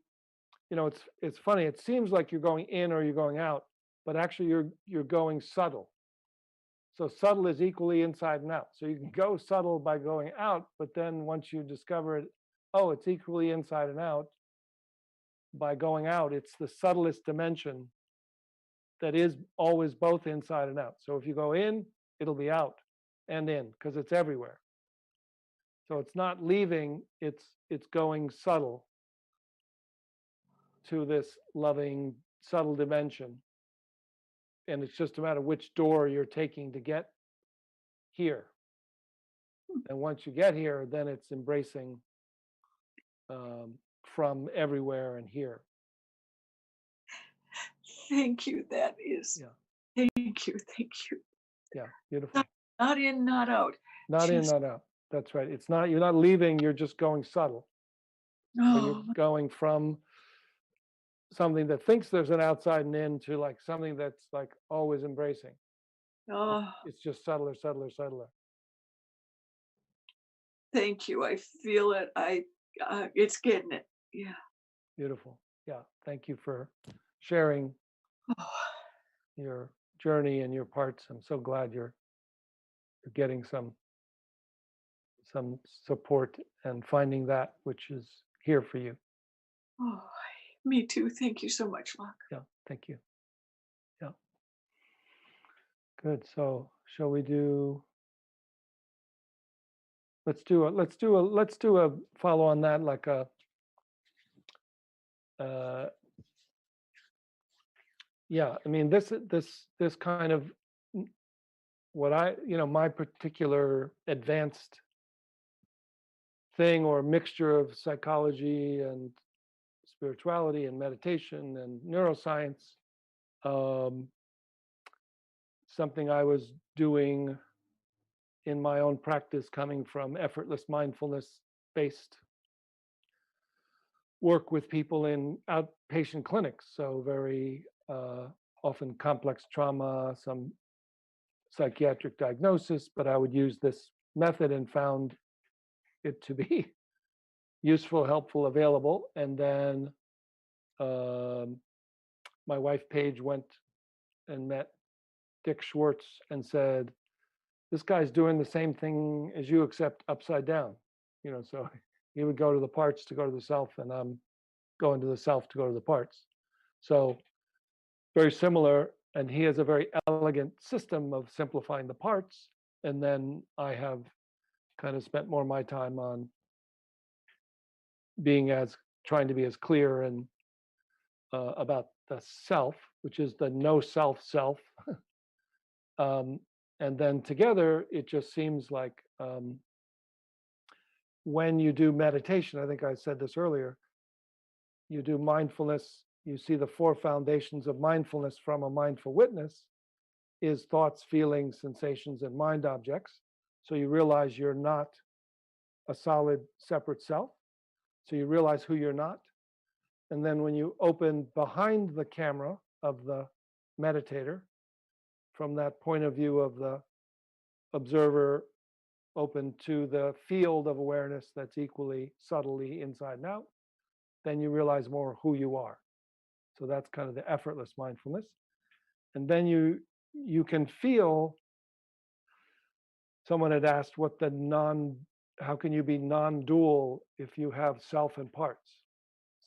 it's funny. It seems like you're going in or you're going out, but actually you're going subtle. So subtle is equally inside and out. So you can go subtle by going out, but then once you discover it, it's equally inside and out. By going out, it's the subtlest dimension that is always both inside and out. So if you go in, it'll be out and in, because it's everywhere. So it's not leaving, it's going subtle to this loving, subtle dimension. And it's just a matter of which door you're taking to get here. And once you get here, then it's embracing from everywhere and here. Thank you. That is. Yeah. Thank you. Thank you. Yeah. Beautiful. Not in, not out. Not in, not out. That's right. It's not. You're not leaving. You're just going subtle. So you're going from something that thinks there's an outside and in to like something that's like always embracing. It's just subtler, subtler, subtler. Thank you. I feel it. It's getting it. Yeah. Beautiful. Yeah. Thank you for sharing your journey and your parts. I'm so glad you're getting some support and finding that which is here for you. Oh, me too. Thank you so much, Loch. Yeah. Thank you. Yeah. Good. So shall we do? Let's do a follow on that, like a yeah. I mean, this kind of what my particular advanced thing or mixture of psychology and spirituality and meditation and neuroscience. Something I was doing in my own practice, coming from effortless mindfulness based work with people in outpatient clinics. So very often complex trauma, some psychiatric diagnosis, but I would use this method and found it to be useful, helpful, available. And then my wife Paige went and met Dick Schwartz and said, this guy's doing the same thing as you, except upside down. So he would go to the parts to go to the self, and I'm going to the self to go to the parts. So very similar, and he has a very elegant system of simplifying the parts. And then I have kind of spent more of my time on trying to be as clear and about the self, which is the no self. And then together, it just seems like when you do meditation, I think I said this earlier, you do mindfulness, you see the 4 foundations of mindfulness from a mindful witness is thoughts, feelings, sensations, and mind objects. So you realize you're not a solid, separate self. So you realize who you're not. And then when you open behind the camera of the meditator, from that point of view of the observer, open to the field of awareness that's equally subtly inside and out, then you realize more who you are. So that's kind of the effortless mindfulness. And then you can feel, someone had asked how can you be non-dual if you have self and parts?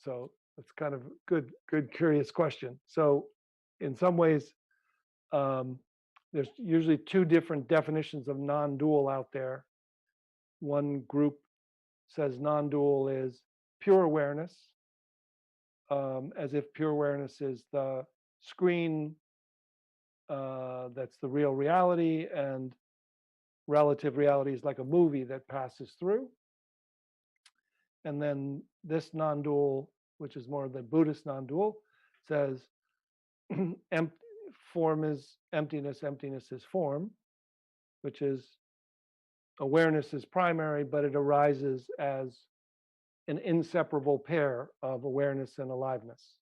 So it's kind of good curious question. So in some ways, there's usually 2 different definitions of non-dual out there. One group says non-dual is pure awareness, as if pure awareness is the screen that's the real reality, and relative reality is like a movie that passes through. And then this non-dual, which is more the Buddhist non-dual, says form is emptiness, emptiness is form, which is awareness is primary, but it arises as an inseparable pair of awareness and aliveness.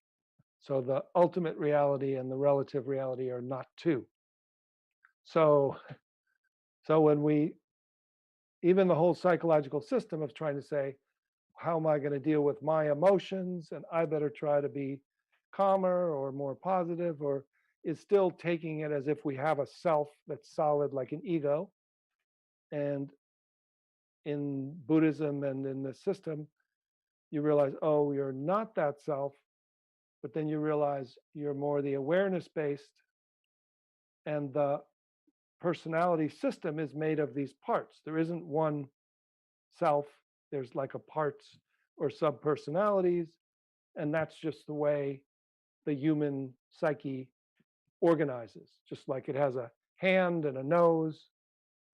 So the ultimate reality and the relative reality are not 2. So when even the whole psychological system of trying to say, how am I going to deal with my emotions? And I better try to be calmer or more positive, or is still taking it as if we have a self that's solid like an ego. And in Buddhism and in the system, you realize, oh, you're not that self, but then you realize you're more the awareness based, and the personality system is made of these parts. There isn't one self, there's like a parts or sub-personalities, and that's just the way the human psyche organizes. Just like it has a hand and a nose,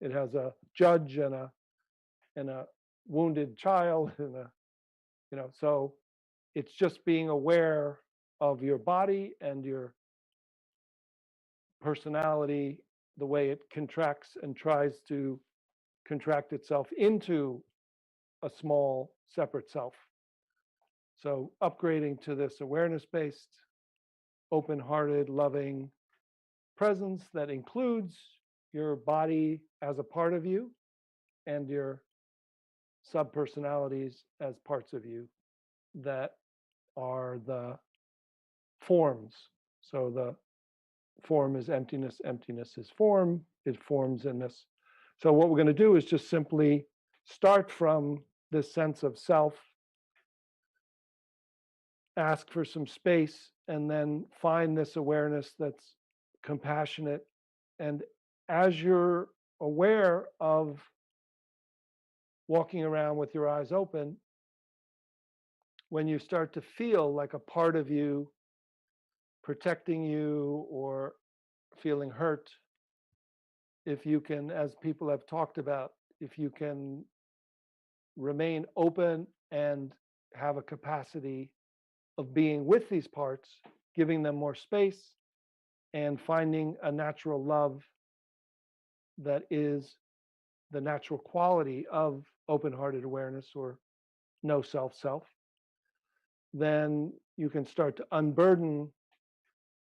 it has a judge and a and a wounded child and so it's just being aware of your body and your personality, the way it contracts and tries to contract itself into a small separate self. So upgrading to this awareness-based, open-hearted, loving presence that includes your body as a part of you and your subpersonalities as parts of you that are the forms. So the form is emptiness, emptiness is form, it forms in this. So what we're going to do is just simply start from this sense of self, ask for some space, and then find this awareness that's compassionate. And as you're aware of walking around with your eyes open, when you start to feel like a part of you protecting you or feeling hurt, if you can, as people have talked about, if you can remain open and have a capacity of being with these parts, giving them more space and finding a natural love that is the natural quality of open-hearted awareness or no self, then you can start to unburden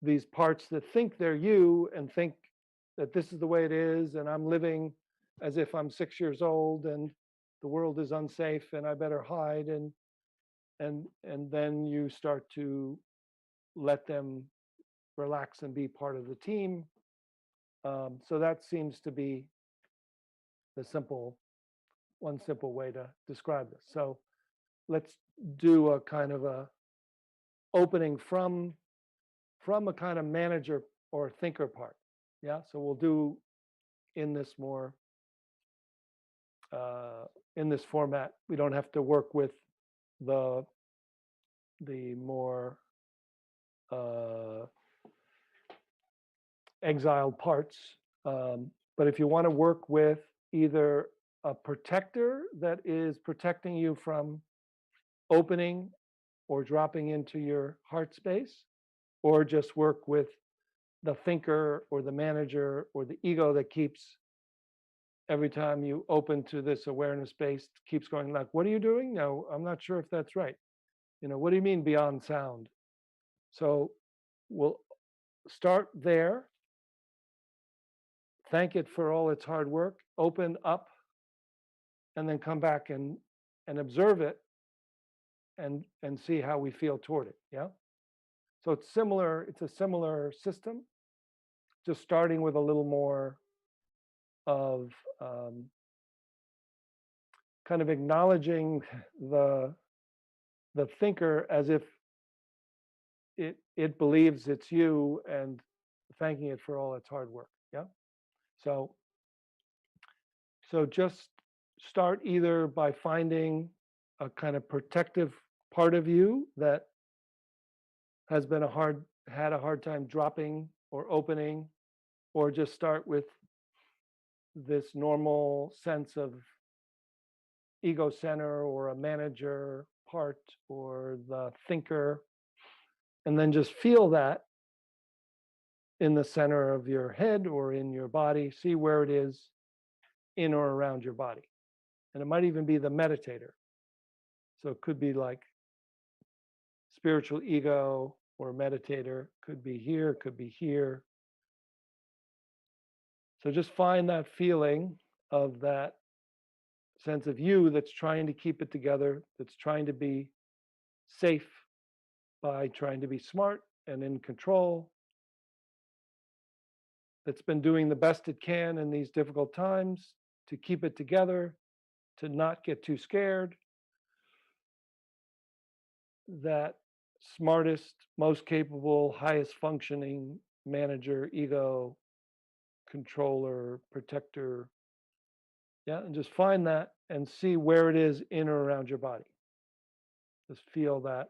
these parts that think they're you and think that this is the way it is, and I'm living as if I'm 6 years old and the world is unsafe and I better hide, and then you start to let them relax and be part of the team. So that seems to be one simple way to describe this. So let's do a kind of a opening from a kind of manager or thinker part. Yeah, so we'll do in this more in this format. We don't have to work with the more exiled parts. But if you want to work with either a protector that is protecting you from opening or dropping into your heart space, or just work with the thinker or the manager or the ego that keeps, every time you open to this awareness based, keeps going like, what are you doing? No, I'm not sure if that's right. What do you mean beyond sound? So we'll start there, thank it for all its hard work, open up, and then come back and observe it and see how we feel toward it. Yeah. So it's a similar system, just starting with a little more of kind of acknowledging the thinker as if it believes it's you, and thanking it for all its hard work. Yeah. So just start either by finding a kind of protective part of you that has been had a hard time dropping or opening, or just start with this normal sense of ego center or a manager part or the thinker, and then just feel that in the center of your head or in your body. See where it is in or around your body. And it might even be the meditator. So it could be like spiritual ego or meditator, could be here, could be here. So just find that feeling of that sense of you that's trying to keep it together, that's trying to be safe by trying to be smart and in control, that's been doing the best it can in these difficult times to keep it together, to not get too scared. That smartest, most capable, highest functioning manager, ego, controller, protector. Yeah, and just find that and see where it is in or around your body. Just feel that.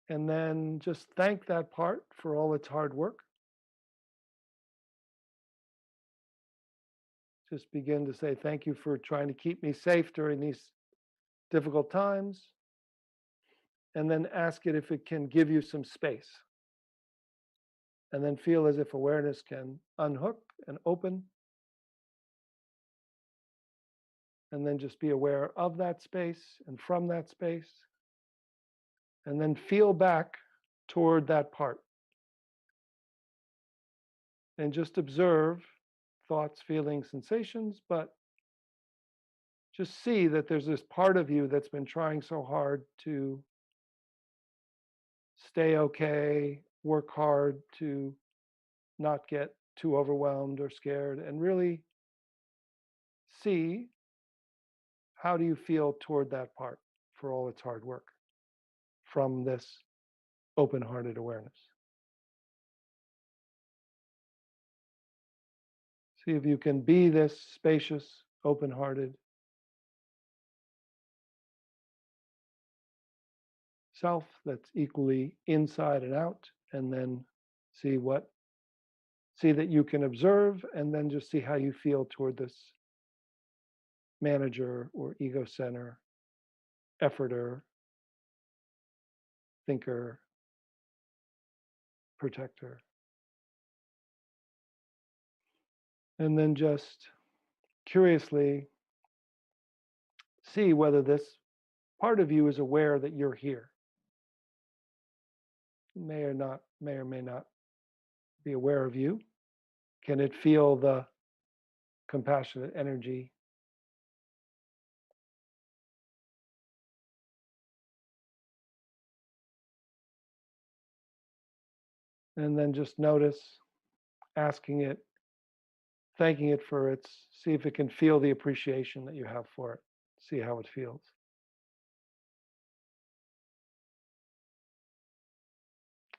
And then just thank that part for all its hard work. just begin to say, thank you for trying to keep me safe during these difficult times. And then ask it if it can give you some space. And then feel as if awareness can unhook and open. And then just be aware of that space and from that space. And then feel back toward that part. And just observe thoughts, feelings, sensations, but just see that there's this part of you that's been trying so hard to stay okay, work hard to not get too overwhelmed or scared, and really see how do you feel toward that part for all its hard work from this open-hearted awareness. See if you can be this spacious, open-hearted self that's equally inside and out, and then see that you can observe, and then just see how you feel toward this manager or ego center, efforter, thinker, protector. And then just curiously see whether this part of you is aware that you're here. May or may not be aware of you. Can it feel the compassionate energy? And then just notice, asking it, thanking it for its, see if it can feel the appreciation that you have for it. See how it feels.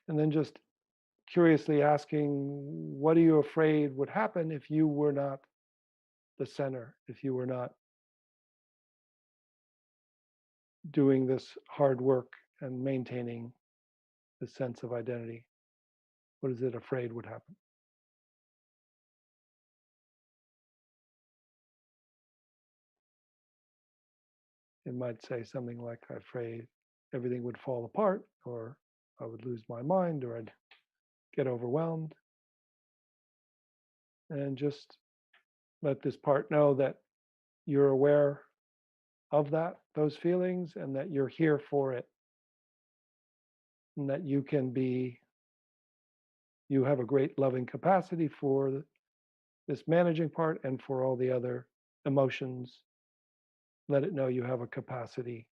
And then just curiously asking, what are you afraid would happen if you were not the center, if you were not doing this hard work and maintaining the sense of identity? What is it afraid would happen? It might say something like, I'm afraid everything would fall apart, or I would lose my mind, or I'd get overwhelmed. And just let this part know that you're aware of those feelings, and that you're here for it. And that you have a great loving capacity for this managing part and for all the other emotions. Let it know you have a capacity.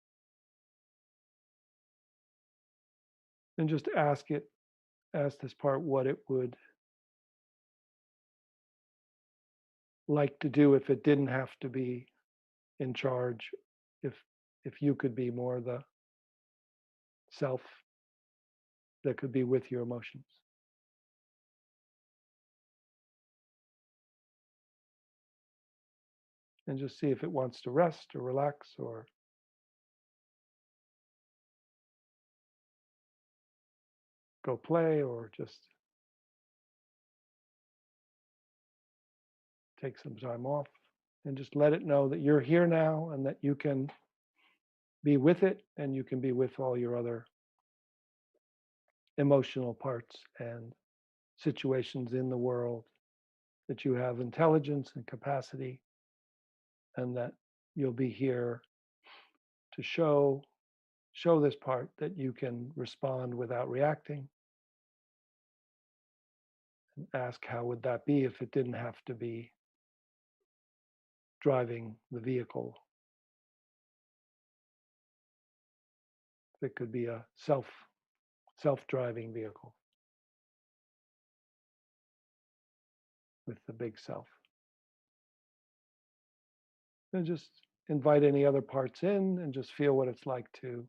And just ask this part what it would like to do if it didn't have to be in charge, if you could be more the self that could be with your emotions. And just see if it wants to rest or relax or go play or just take some time off. And just let it know that you're here now and that you can be with it, and you can be with all your other emotional parts and situations in the world, that you have intelligence and capacity, and that you'll be here to show this part that you can respond without reacting. And ask, how would that be if it didn't have to be driving the vehicle? It could be a self-driving vehicle with the big self. And just invite any other parts in and just feel what it's like to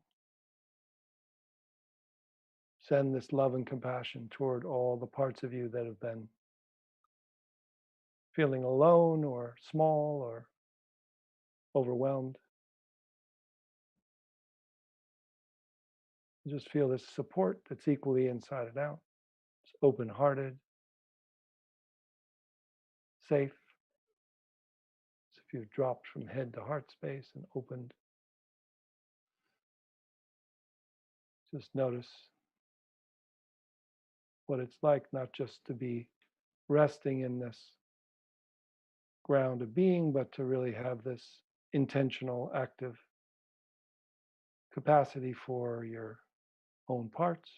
send this love and compassion toward all the parts of you that have been feeling alone or small or overwhelmed. Just feel this support that's equally inside and out. It's open-hearted, safe, you've dropped from head to heart space and opened, just notice what it's like not just to be resting in this ground of being, but to really have this intentional, active capacity for your own parts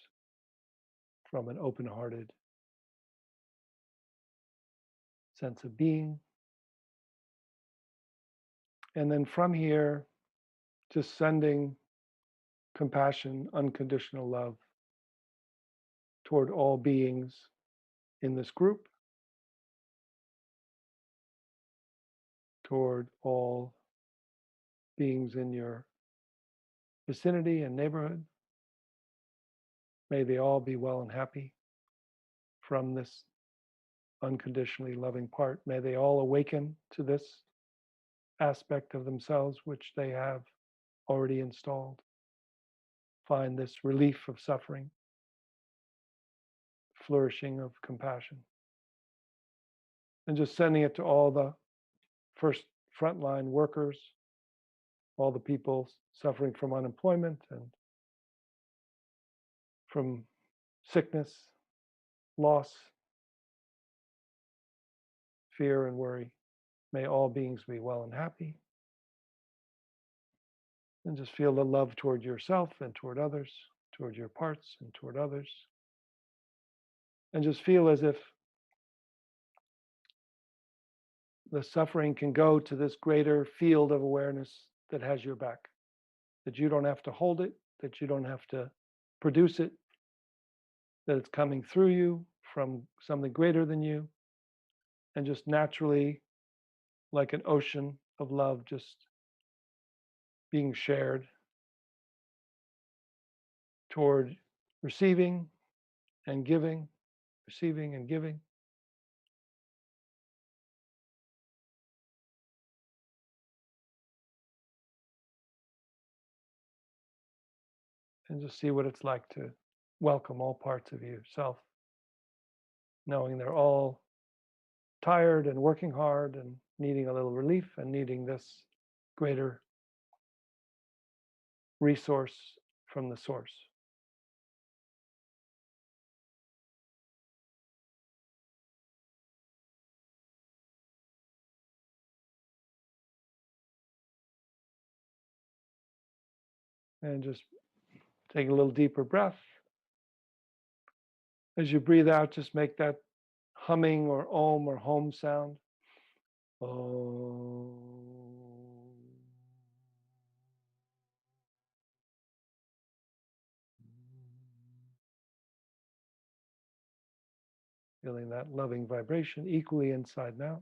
from an open-hearted sense of being. And then from here, just sending compassion, unconditional love toward all beings in this group, toward all beings in your vicinity and neighborhood. May they all be well and happy from this unconditionally loving part. May they all awaken to this aspect of themselves which they have already installed. Find this relief of suffering, flourishing of compassion. And just sending it to all the first frontline workers, all the people suffering from unemployment and from sickness, loss, fear, and worry. May all beings be well and happy. And just feel the love toward yourself and toward others, toward your parts and toward others. And just feel as if the suffering can go to this greater field of awareness that has your back, that you don't have to hold it, that you don't have to produce it, that it's coming through you from something greater than you, and just naturally, like an ocean of love, just being shared toward receiving and giving, receiving and giving. And just see what it's like to welcome all parts of yourself, knowing they're all tired and working hard and needing a little relief and needing this greater resource from the source. And just take a little deeper breath. As you breathe out, just make that humming or om or home sound. Om. Feeling that loving vibration equally inside and out,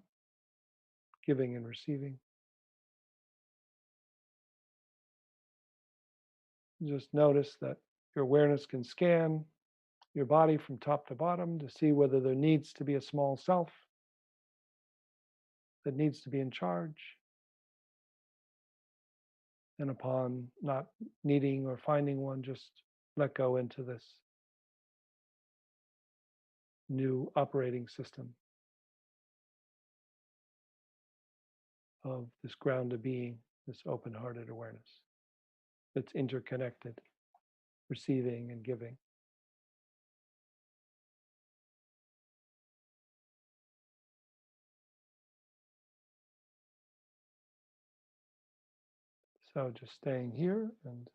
giving and receiving. Just notice that your awareness can scan your body from top to bottom to see whether there needs to be a small self that needs to be in charge. And upon not needing or finding one, just let go into this new operating system of this grounded being, this open-hearted awareness that's interconnected, receiving and giving. So just staying here and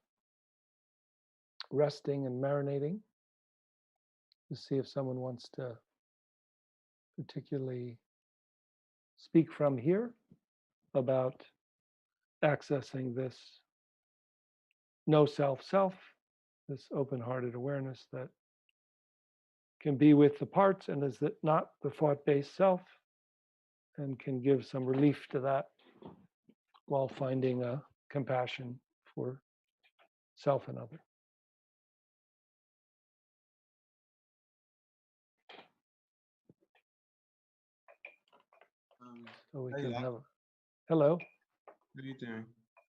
resting and marinating to see if someone wants to particularly speak from here about accessing this no self, this open-hearted awareness that can be with the parts and is that not the thought-based self, and can give some relief to that while finding a compassion for self and other. So we can have a hello. How are you doing?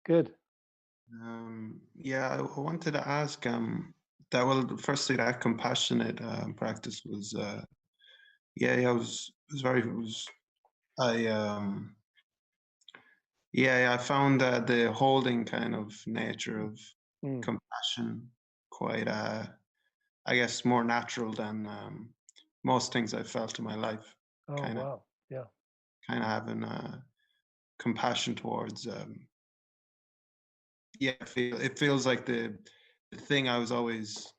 Good. Yeah, I wanted to ask. That firstly, that compassionate practice was. Yeah, I was very. I Yeah, I found the holding kind of nature of compassion quite, I guess, more natural than most things I've felt in my life. Oh, Kind of, wow. Yeah. kind of having compassion towards. Yeah, it feels like the thing I was always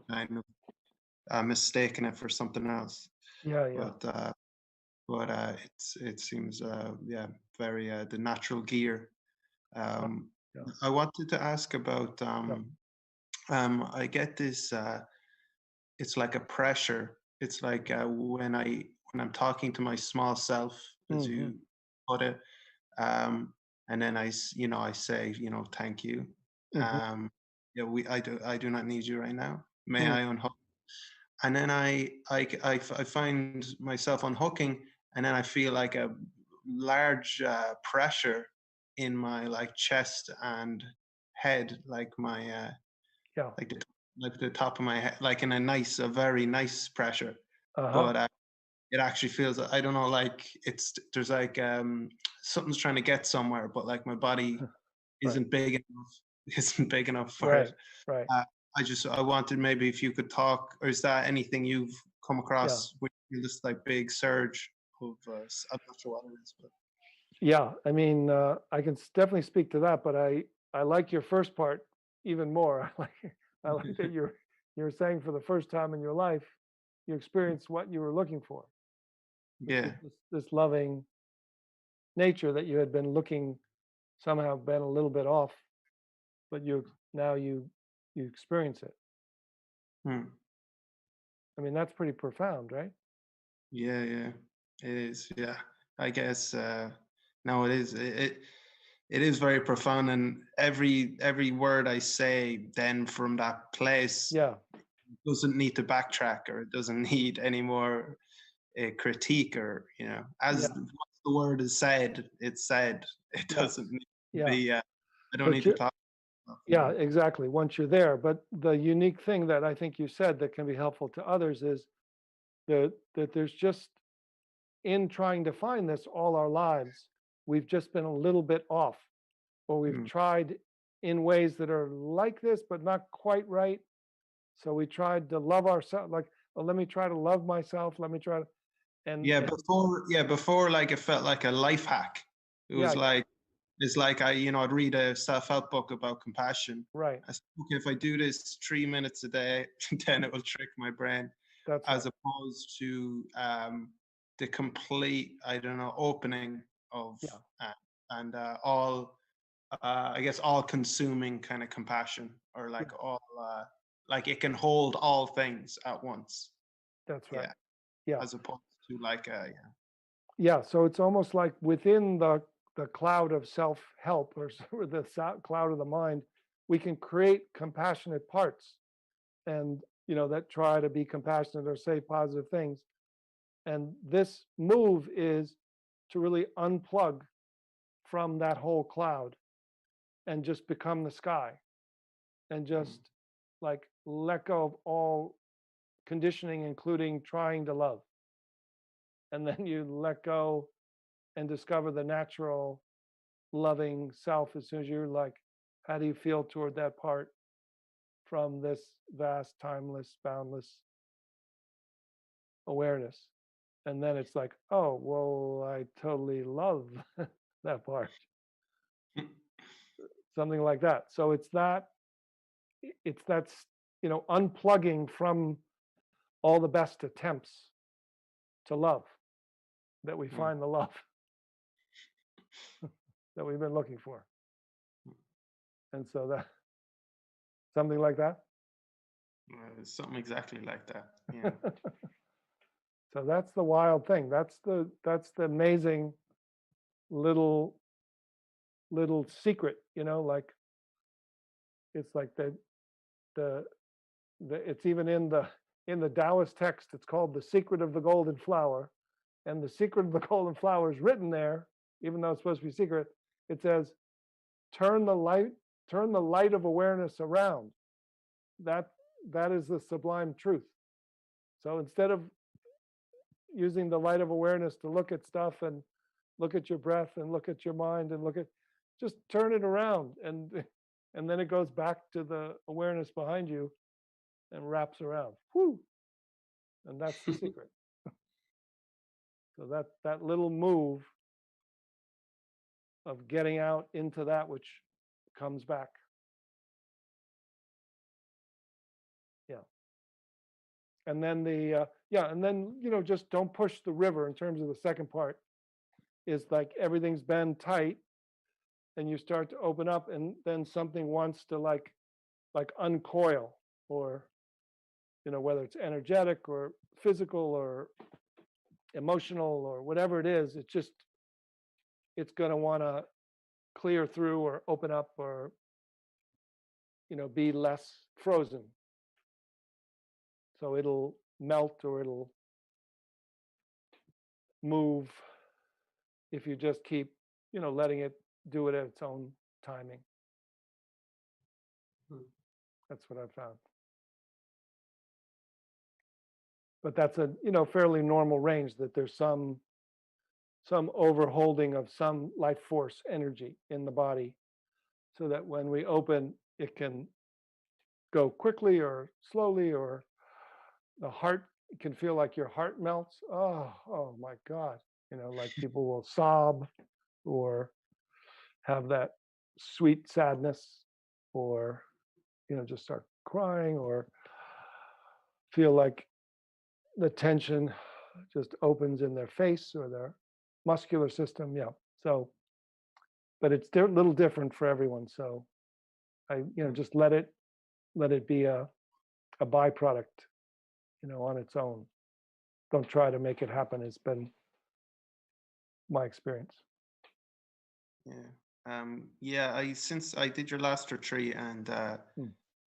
kind of mistaking it for something else. Yeah, yeah. But it seems yeah, very the natural gear. Yeah. I wanted to ask about I get this it's like a pressure. It's like when I'm talking to my small self, as you put it, and then I say, thank you. Yeah, I do not need you right now. May I unhook? And then I find myself unhooking, and then I feel like a large pressure in my like chest and head, like my Yeah. like the top of my head, like in a very nice pressure. Uh-huh. But it actually feels, I don't know, like there's like something's trying to get somewhere, but like my body isn't big enough, for it. Right. I wanted maybe if you could talk, or is that anything you've come Yeah. across with this like big surge of I'm not sure what it is, but Yeah, I mean, I can definitely speak to that, but I like your first part even more. I like that you're saying for the first time in your life, you experienced what you were looking for, which yeah, is this loving nature that you had been looking, somehow been a little bit off, but now you experience it. I mean, that's pretty profound, right? yeah, it is. Yeah, I guess no, it is. It is very profound, and every word I say then from that place Yeah. doesn't need to backtrack, or it doesn't need any more critique, or as Yeah. once the word is said, it's said. It Yes. doesn't need to Yeah. be. I don't But need to talk. yeah, exactly. Once you're there, but the unique thing that I think you said that can be helpful to others is that there's just, in trying to find this all our lives, we've just been a little bit off, or we've tried in ways that are like this but not quite right. So we tried to love ourselves, like, well, let me try to love myself, let me try to, and Before, like it felt like a life hack. It was yeah, like it's like I'd read a self-help book about compassion. right. I said, okay, if I do this 3 minutes a day, then it will trick my brain. That's as right. opposed to the complete, I don't know, opening of and all, I guess, all-consuming kind of compassion, or like all, like it can hold all things at once. That's right. Yeah. As opposed to like Yeah, so it's almost like within the cloud of self-help, or the cloud of the mind, we can create compassionate parts, and that try to be compassionate or say positive things. And this move is to really unplug from that whole cloud and just become the sky, and just like let go of all conditioning, including trying to love. And then you let go and discover the natural loving self as soon as you're like, how do you feel toward that part from this vast, timeless, boundless awareness? And then it's like, oh, well, I totally love that part. Something like that. So it's that unplugging from all the best attempts to love, that we find the love that we've been looking for. And so that, something like that. something exactly like that. Yeah. So that's the wild thing. That's the amazing little secret, like, it's like the it's even in the Taoist text. It's called The Secret of the Golden Flower, and the secret of the golden flower is written there, even though it's supposed to be secret. It says, turn the light of awareness around. That is the sublime truth. So instead of using the light of awareness to look at stuff and look at your breath and look at your mind and look at, just turn it around, and then it goes back to the awareness behind you and wraps around. Whoo! And that's the secret. So that little move of getting out into that which comes back. Yeah. And then just don't push the river. In terms of the second part, is like everything's been tight, and you start to open up, and then something wants to like uncoil, or whether it's energetic or physical or emotional or whatever it is, it's going to want to clear through or open up, or be less frozen. So it'll melt or it'll move if you just keep letting it do it at its own timing. That's what I've found. But that's a fairly normal range, that there's some overholding of some life force energy in the body, so that when we open, it can go quickly or slowly, or the heart can feel like your heart melts. Oh my God. Like people will sob, or have that sweet sadness, or just start crying, or feel like the tension just opens in their face or their muscular system. Yeah. So, but it's a little different for everyone. So I just let it be a byproduct on its own. Don't try to make it happen. It's been my experience. Since I did your last retreat, and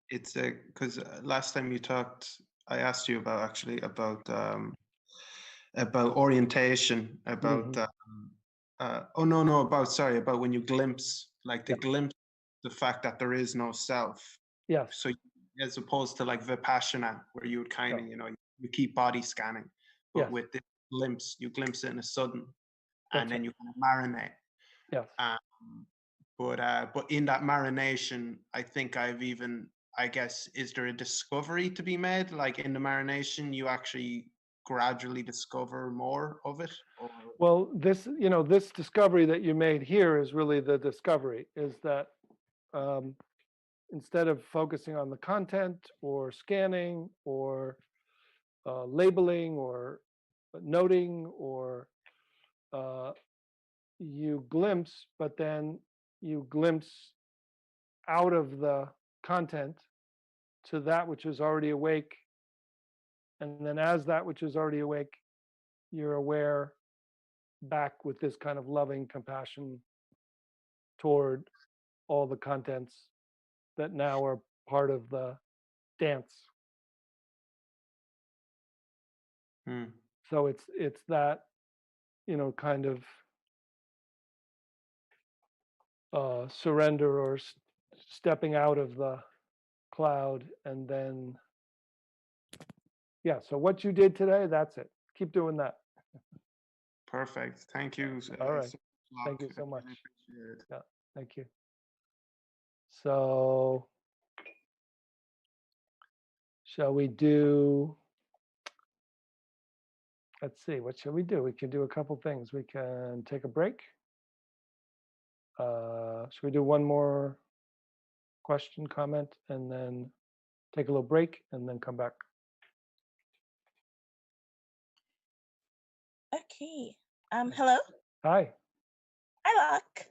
it's because last time you talked, I asked you about orientation, about about when you glimpse, like the glimpse, the fact that there is no self. Yes. So as opposed to like Vipassana, where you would kind of you keep body scanning, but with this glimpse, you glimpse it in a sudden, and then you kind of marinate. Yes. But in that marination, I think I guess, is there a discovery to be made? Like in the marination, you actually gradually discover more of it? Or? Well, this discovery that you made here is really the discovery, is that instead of focusing on the content or scanning or labeling or noting, or you glimpse, but then you glimpse out of the content to that which is already awake. And then as that which is already awake, you're aware back with this kind of loving compassion toward all the contents that now are part of the dance. So it's that, kind of surrender, or stepping out of the cloud, and then so what you did today, that's it. Keep doing that. Perfect. Thank you. All right. Thank you so much. Yeah, thank you. So shall we do, let's see, what shall we do? We can do a couple things. We can take a break. Should we do one more question, comment, and then take a little break and then come back? Okay. Hello. Hi. Hi, Loch.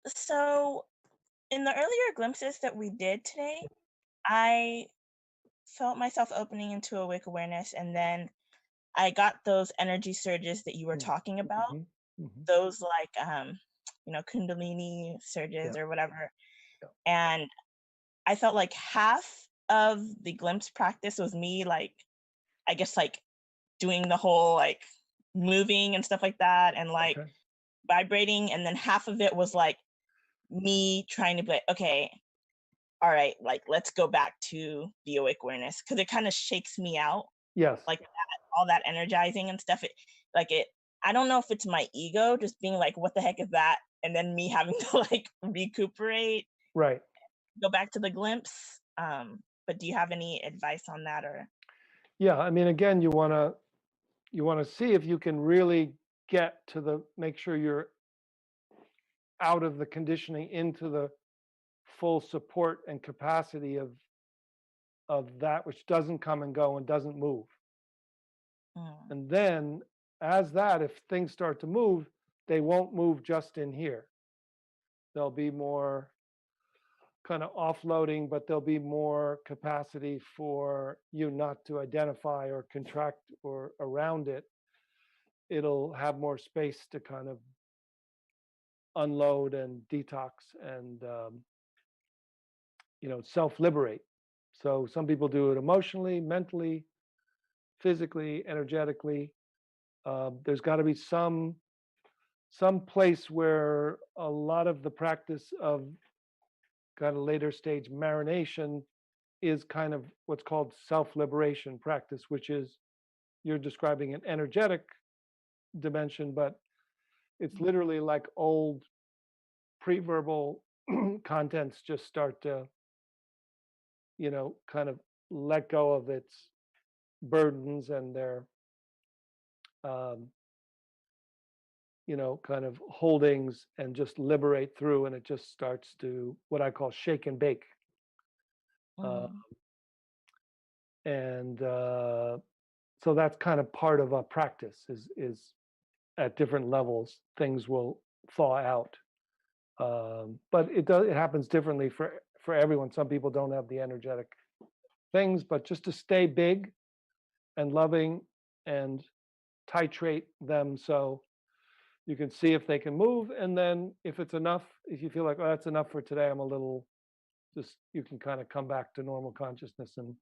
So in the earlier glimpses that we did today, I felt myself opening into awake awareness, and then I got those energy surges that you were talking about. Those like Kundalini surges or whatever. And I felt like half of the glimpse practice was me, like, I guess, like doing the whole like moving and stuff like that, and like vibrating, and then half of it was like me trying to be like, okay, all right, like let's go back to the awake awareness, because it kind of shakes me out. Yes. Like that, all that energizing and stuff. I don't know if it's my ego just being like, what the heck is that? and then me having to like recuperate, right, go back to the glimpse. But do you have any advice on that? Or yeah, I mean, again, you want to see if you can really get to make sure you're out of the conditioning into the full support and capacity of that which doesn't come and go and doesn't move. And then if things start to move, they won't move just in here. There'll be more kind of offloading, but there'll be more capacity for you not to identify or contract or around it. It'll have more space to kind of unload and detox and self-liberate. So some people do it emotionally, mentally, physically, energetically. There's got to be some place where a lot of the practice of kind of later stage marination is kind of what's called self-liberation practice, which is, you're describing an energetic dimension, but it's literally like old pre-verbal contents just start to, kind of let go of its burdens and their, kind of holdings, and just liberate through, and it just starts to, what I call, shake and bake. And so that's kind of part of a practice, is at different levels things will thaw out. But it happens differently for everyone. Some people don't have the energetic things, but just to stay big and loving and titrate them so you can see if they can move. And then if it's enough, if you feel like, oh, that's enough for today, you can kind of come back to normal consciousness and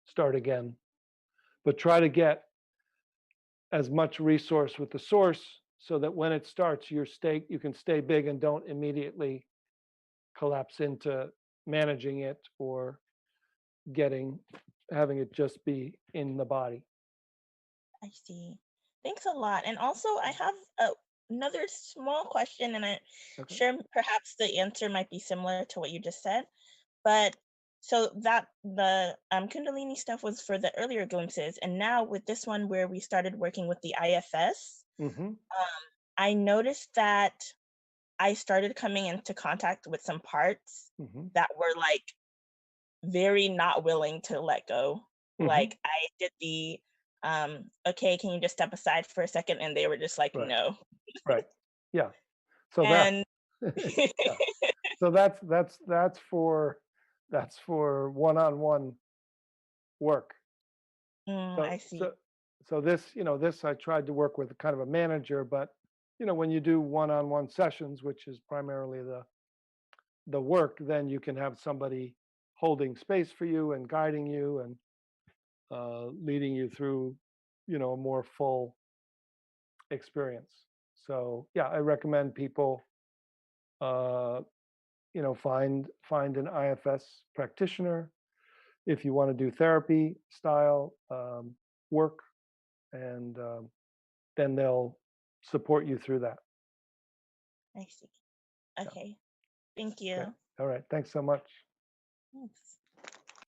start again. But try to get as much resource with the source so that when it starts, you can stay big and don't immediately collapse into managing it or having it just be in the body. I see. Thanks a lot. And also, I have another small question, and I'm sure perhaps the answer might be similar to what you just said. But so that the Kundalini stuff was for the earlier glimpses, and now with this one where we started working with the IFS, I noticed that I started coming into contact with some parts that were like very not willing to let go. Like I did the okay, can you just step aside for a second? And they were just like, no. Right. Yeah. So and yeah. So that's for one-on-one work. I see. So this I tried to work with kind of a manager, but when you do one-on-one sessions, which is primarily the work, then you can have somebody holding space for you and guiding you and leading you through, a more full experience. So yeah, I recommend people, find an IFS practitioner if you want to do therapy style work, and then they'll support you through that. I see. Okay. Thank you. Okay. All right. Thanks so much. Thanks.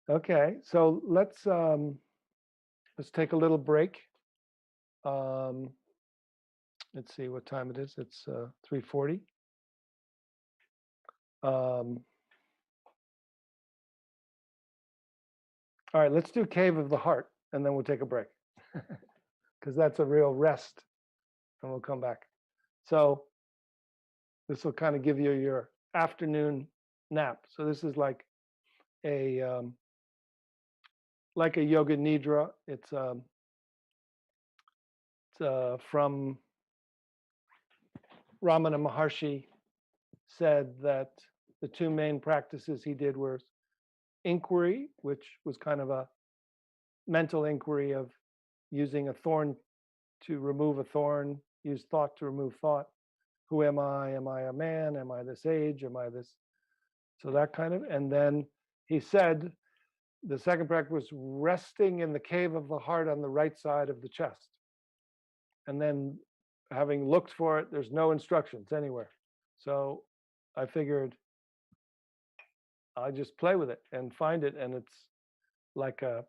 Okay. So let's take a little break. Let's see what time it is. It's 3:40. All right, let's do Cave of the Heart, and then we'll take a break, because that's a real rest, and we'll come back. So this will kind of give you your afternoon nap. So this is like a yoga nidra. It's from Ramana Maharshi said that the two main practices he did were inquiry, which was kind of a mental inquiry of using a thorn to remove a thorn, use thought to remove thought. Who am I? Am I a man? Am I this age? Am I this? So that kind of, and then he said the second practice was resting in the cave of the heart on the right side of the chest. And then having looked for it, there's no instructions anywhere. So I figured I'll just play with it and find it, and it's like a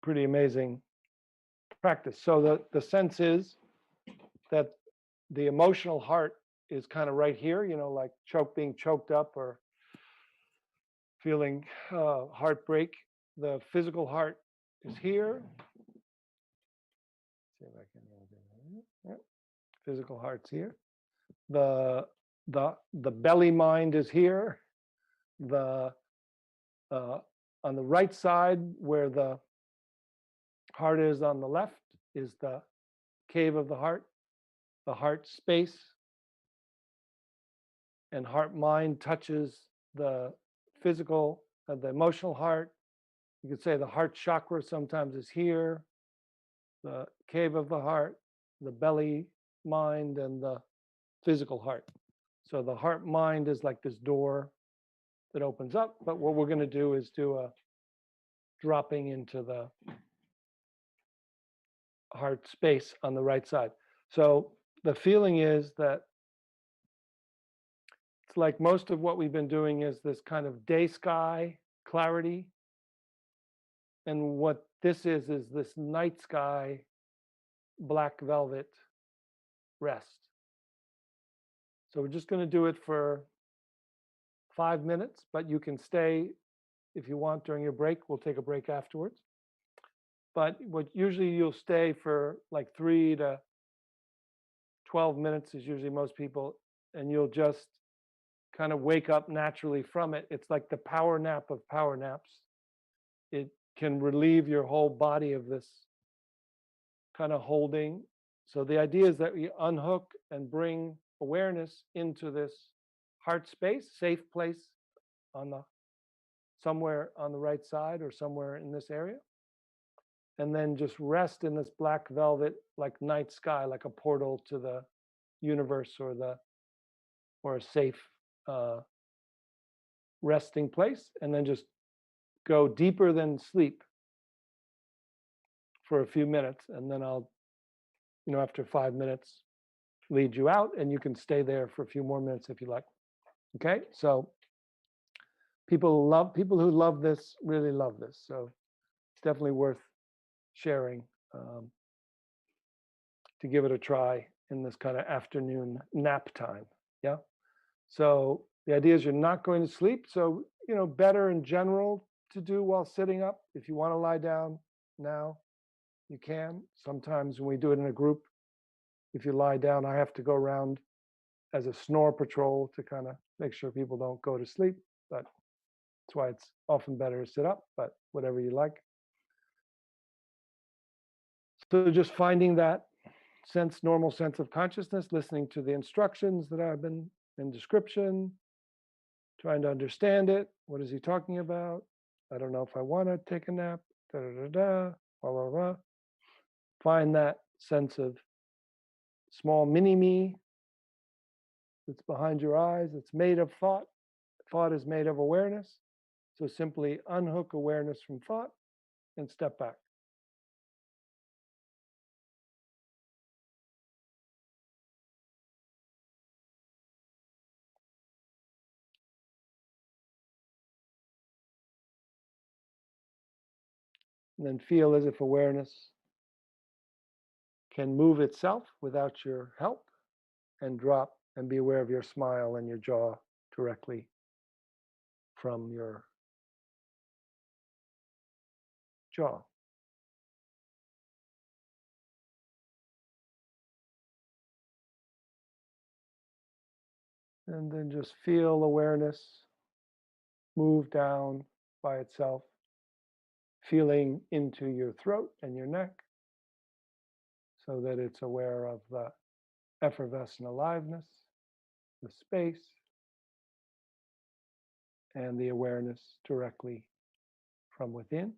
pretty amazing practice. So the sense is that the emotional heart is kind of right here, like being choked up or feeling heartbreak. The physical heart is here. See if I can. Yeah. Physical heart's here. The belly mind is here. The on the right side, where the heart is on the left, is the cave of the heart space. And heart mind touches the physical, the emotional heart. You could say the heart chakra sometimes is here, the cave of the heart, the belly mind, and the physical heart. So the heart mind is like this door that opens up, but what we're going to do is do a dropping into the heart space on the right side. So the feeling is that it's like most of what we've been doing is this kind of day sky clarity. And what this is this night sky black velvet rest. So we're just going to do it for 5 minutes, but you can stay if you want during your break. We'll take a break afterwards. But what usually you'll stay for like 3 to 12 minutes is usually most people, and you'll just kind of wake up naturally from it. It's like the power nap of power naps. It can relieve your whole body of this kind of holding. So the idea is that we unhook and bring awareness into this heart space, safe place somewhere on the right side or somewhere in this area. And then just rest in this black velvet, like night sky, like a portal to the universe or a safe resting place. And then just go deeper than sleep for a few minutes. And then I'll, after 5 minutes, lead you out, and you can stay there for a few more minutes if you like. Okay, so people who love this really love this. So it's definitely worth sharing to give it a try in this kind of afternoon nap time. Yeah. So the idea is you're not going to sleep. So, better in general to do while sitting up. If you want to lie down now, you can. Sometimes when we do it in a group, if you lie down, I have to go around as a snore patrol to kind of make sure people don't go to sleep. But that's why it's often better to sit up, but whatever you like. So just finding that normal sense of consciousness, listening to the instructions that have been in description, trying to understand it. What is he talking about? I don't know if I want to take a nap. Da da da da. Blah blah blah. Find that sense of small mini me that's behind your eyes. It's made of thought. Thought is made of awareness. So simply unhook awareness from thought and step back. And then feel as if awareness can move itself without your help and drop, and be aware of your smile and your jaw directly from your jaw. And then just feel awareness move down by itself, feeling into your throat and your neck so that it's aware of the effervescent aliveness, the space, and the awareness directly from within,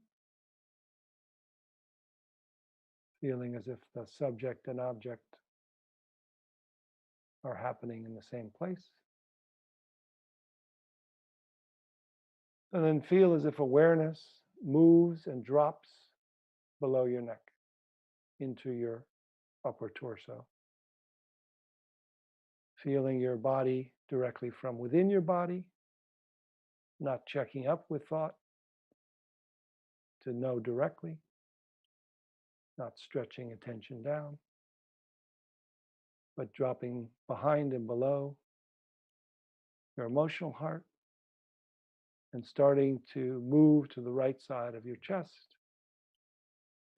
feeling as if the subject and object are happening in the same place. And then feel as if awareness moves and drops below your neck into your upper torso. Feeling your body directly from within your body, not checking up with thought, to know directly, not stretching attention down, but dropping behind and below your emotional heart and starting to move to the right side of your chest.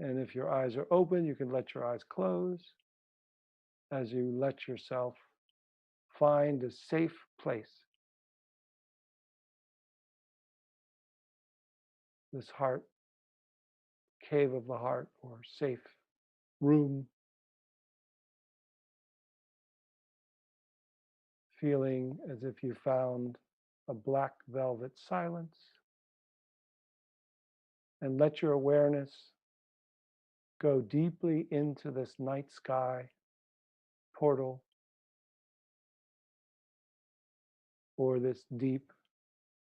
And if your eyes are open, you can let your eyes close as you let yourself find a safe place. This heart, cave of the heart, or safe room, feeling as if you found a black velvet silence, and let your awareness go deeply into this night sky portal, or this deep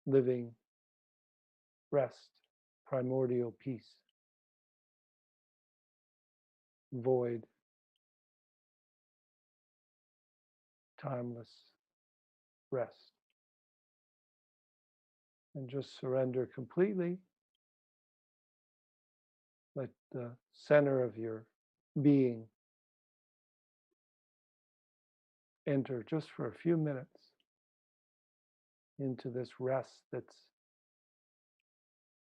living rest, primordial peace, void, timeless rest. And just surrender completely. Let the center of your being enter just for a few minutes into this rest that's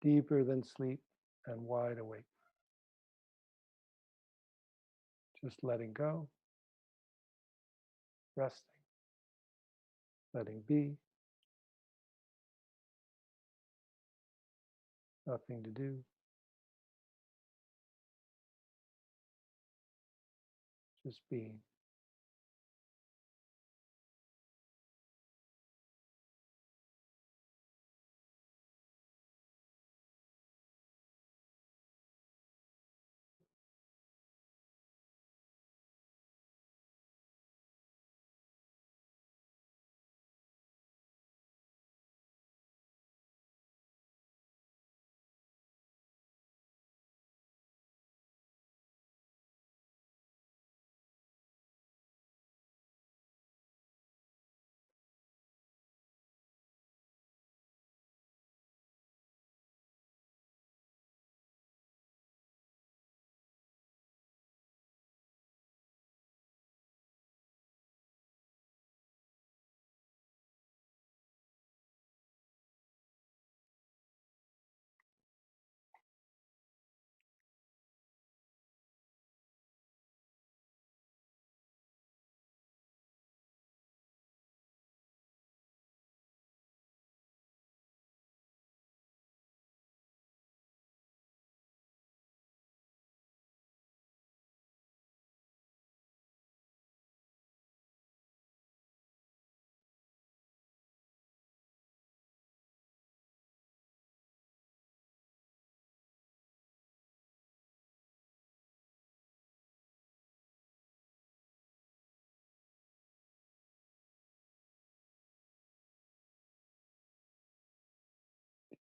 deeper than sleep and wide awake. Just letting go, resting, letting be, nothing to do, just being.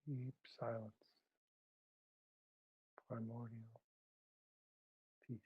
Deep silence, primordial peace.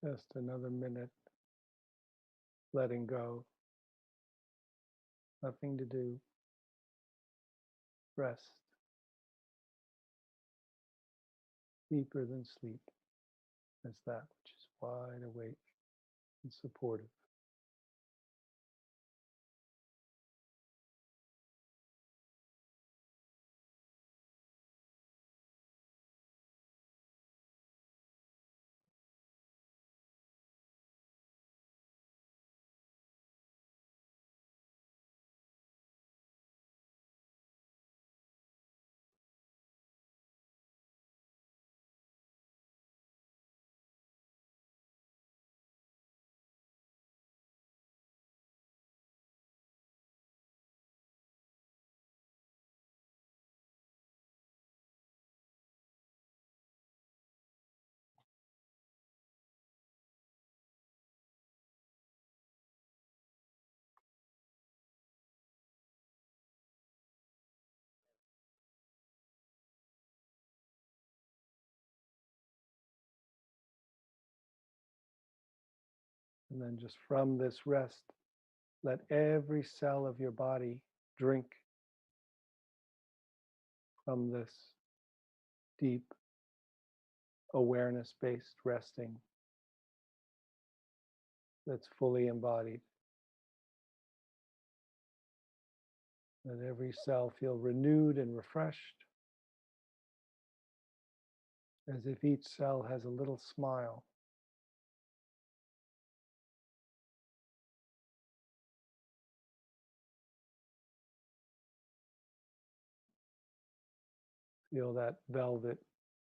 Just another minute, letting go. Nothing to do. Rest. Deeper than sleep is that which is wide awake and supportive. And then just from this rest, let every cell of your body drink from this deep awareness-based resting that's fully embodied. Let every cell feel renewed and refreshed, as if each cell has a little smile. Feel that velvet,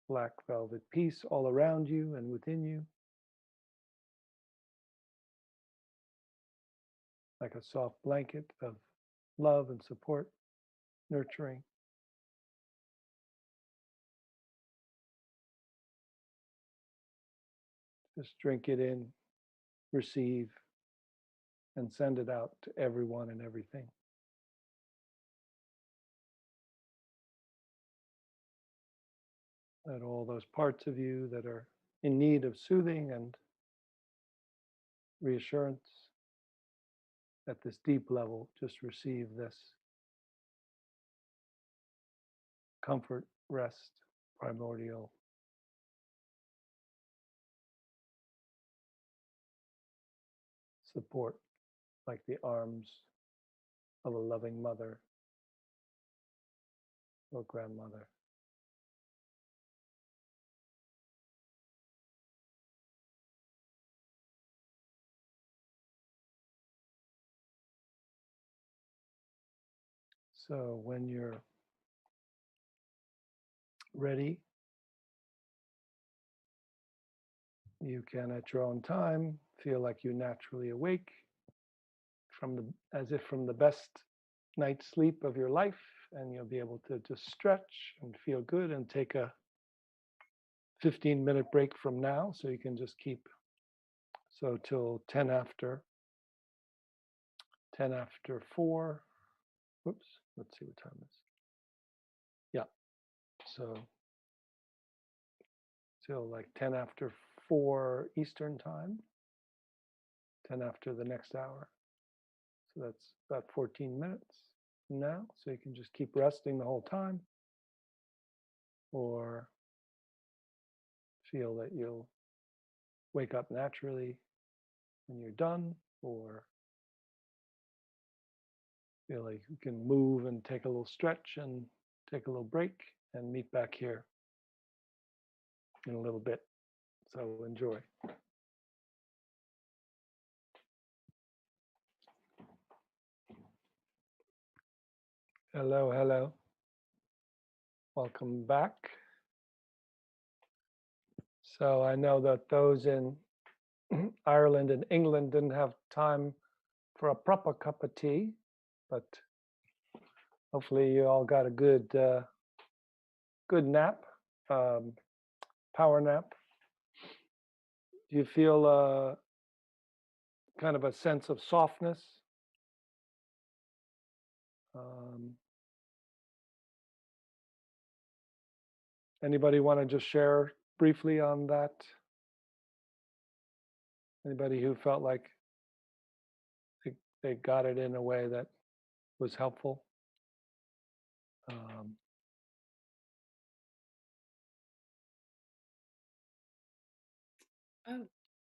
black velvet peace all around you and within you, like a soft blanket of love and support, nurturing. Just drink it in, receive, and send it out to everyone and everything. That all those parts of you that are in need of soothing and reassurance at this deep level, just receive this comfort, rest, primordial support, like the arms of a loving mother or grandmother. So when you're ready, you can, at your own time, feel like you naturally awake as if from the best night's sleep of your life, and you'll be able to just stretch and feel good and take a 15-minute break from now, so you can just keep, so till 10 after 4. Whoops, let's see what time it is. Yeah, so till like 10 after 4 Eastern time, 10 after the next hour. So that's about 14 minutes from now. So you can just keep resting the whole time, or feel that you'll wake up naturally when you're done, or feel like you can move and take a little stretch and take a little break and meet back here in a little bit. So enjoy. Hello, hello. Welcome back. So I know that those in Ireland and England didn't have time for a proper cup of tea, but hopefully you all got a good nap, power nap. Do you feel kind of a sense of softness? Anybody want to just share briefly on that? Anybody who felt like they got it in a way that was helpful? Oh,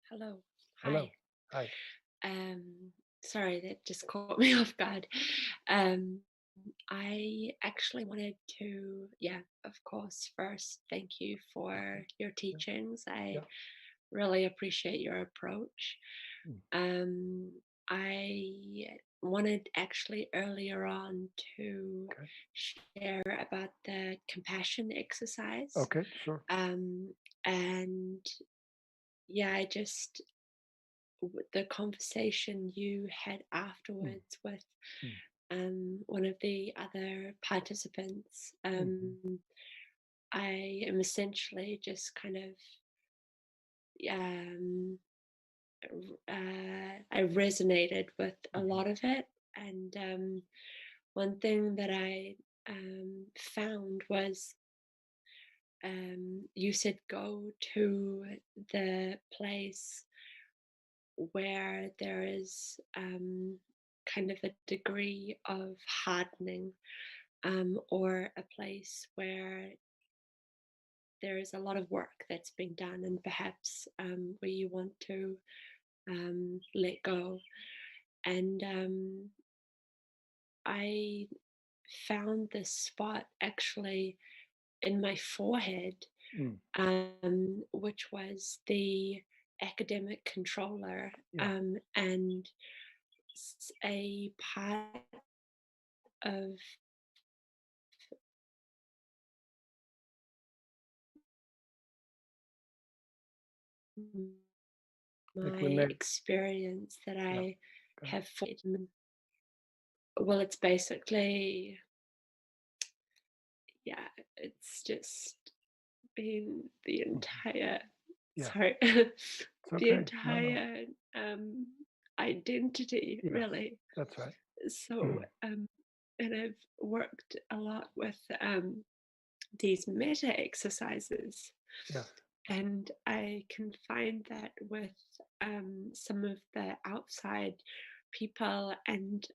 hello. Hello. Hi. Hi. Sorry, that just caught me off guard. I actually wanted to, yeah, of course, first thank you for your teachings. I really appreciate your approach. I wanted actually earlier on to share about the compassion exercise. Okay, sure. And yeah, I just, the conversation you had afterwards with one of the other participants, I am essentially just kind of, I resonated with a lot of it. And one thing that I found was you said go to the place where there is kind of a degree of hardening, or a place where there is a lot of work that's been done, and perhaps where you want to let go. And I found this spot actually in my forehead, which was the academic controller, and a part of my experience that I have. Well, it's basically, yeah, it's just been the entire, sorry, the entire identity, really. That's right. So, and I've worked a lot with these meta exercises. And I can find that with some of the outside people and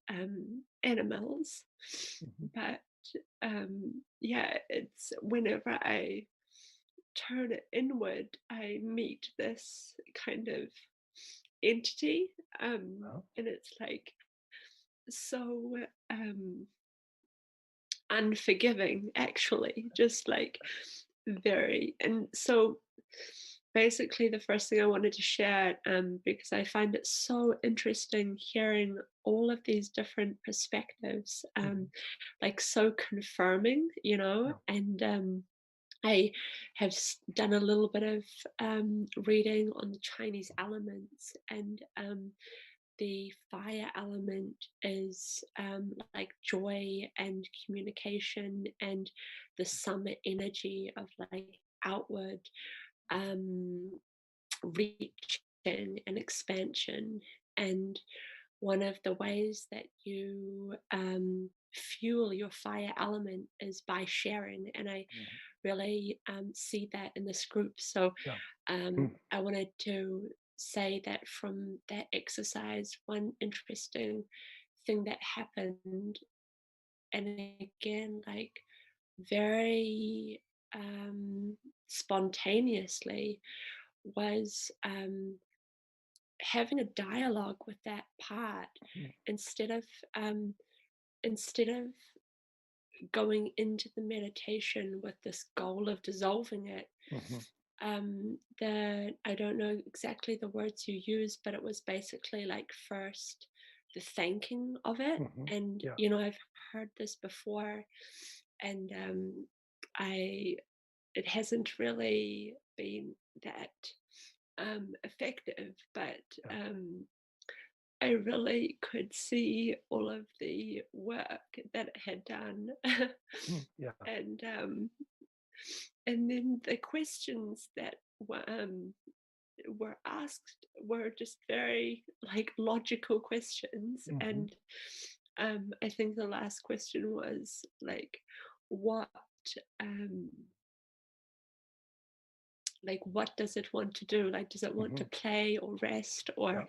animals. But yeah, it's whenever I turn it inward, I meet this kind of entity. And it's like so unforgiving, actually, just like very. And so basically the first thing I wanted to share, because I find it so interesting hearing all of these different perspectives, like so confirming, and I have done a little bit of reading on the Chinese elements, and the fire element is like joy and communication, and the summer energy of like outward reaching and expansion. And one of the ways that you fuel your fire element is by sharing, and I really see that in this group. So I wanted to say that from that exercise, one interesting thing that happened, and again, like very spontaneously, was having a dialogue with that part, instead of going into the meditation with this goal of dissolving it. I don't know exactly the words you used, but it was basically like first the thanking of it. And I've heard this before, and it hasn't really been that effective, but I really could see all of the work that it had done. And then the questions that were asked were just very like logical questions. And I think the last question was like, what like what does it want to do? Like, does it want to play or rest or,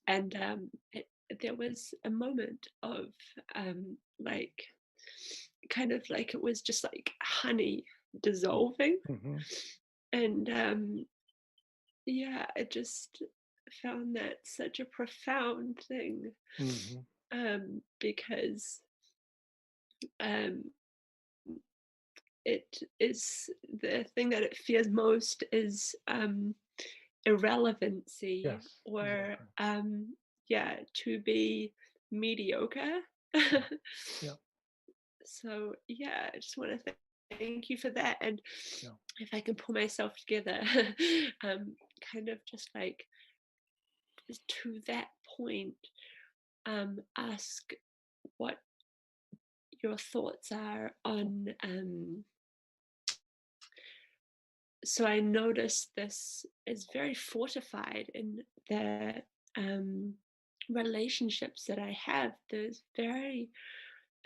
and there was a moment of like kind of like it was just like honey dissolving, and yeah, I just found that such a profound thing, because it is the thing that it fears most is irrelevancy, Yes, or exactly. yeah, to be mediocre. Yeah. So yeah, I just want to thank you for that, and if I can pull myself together, kind of just like to that point, ask what your thoughts are on so I noticed this is very fortified in the relationships that I have. There's very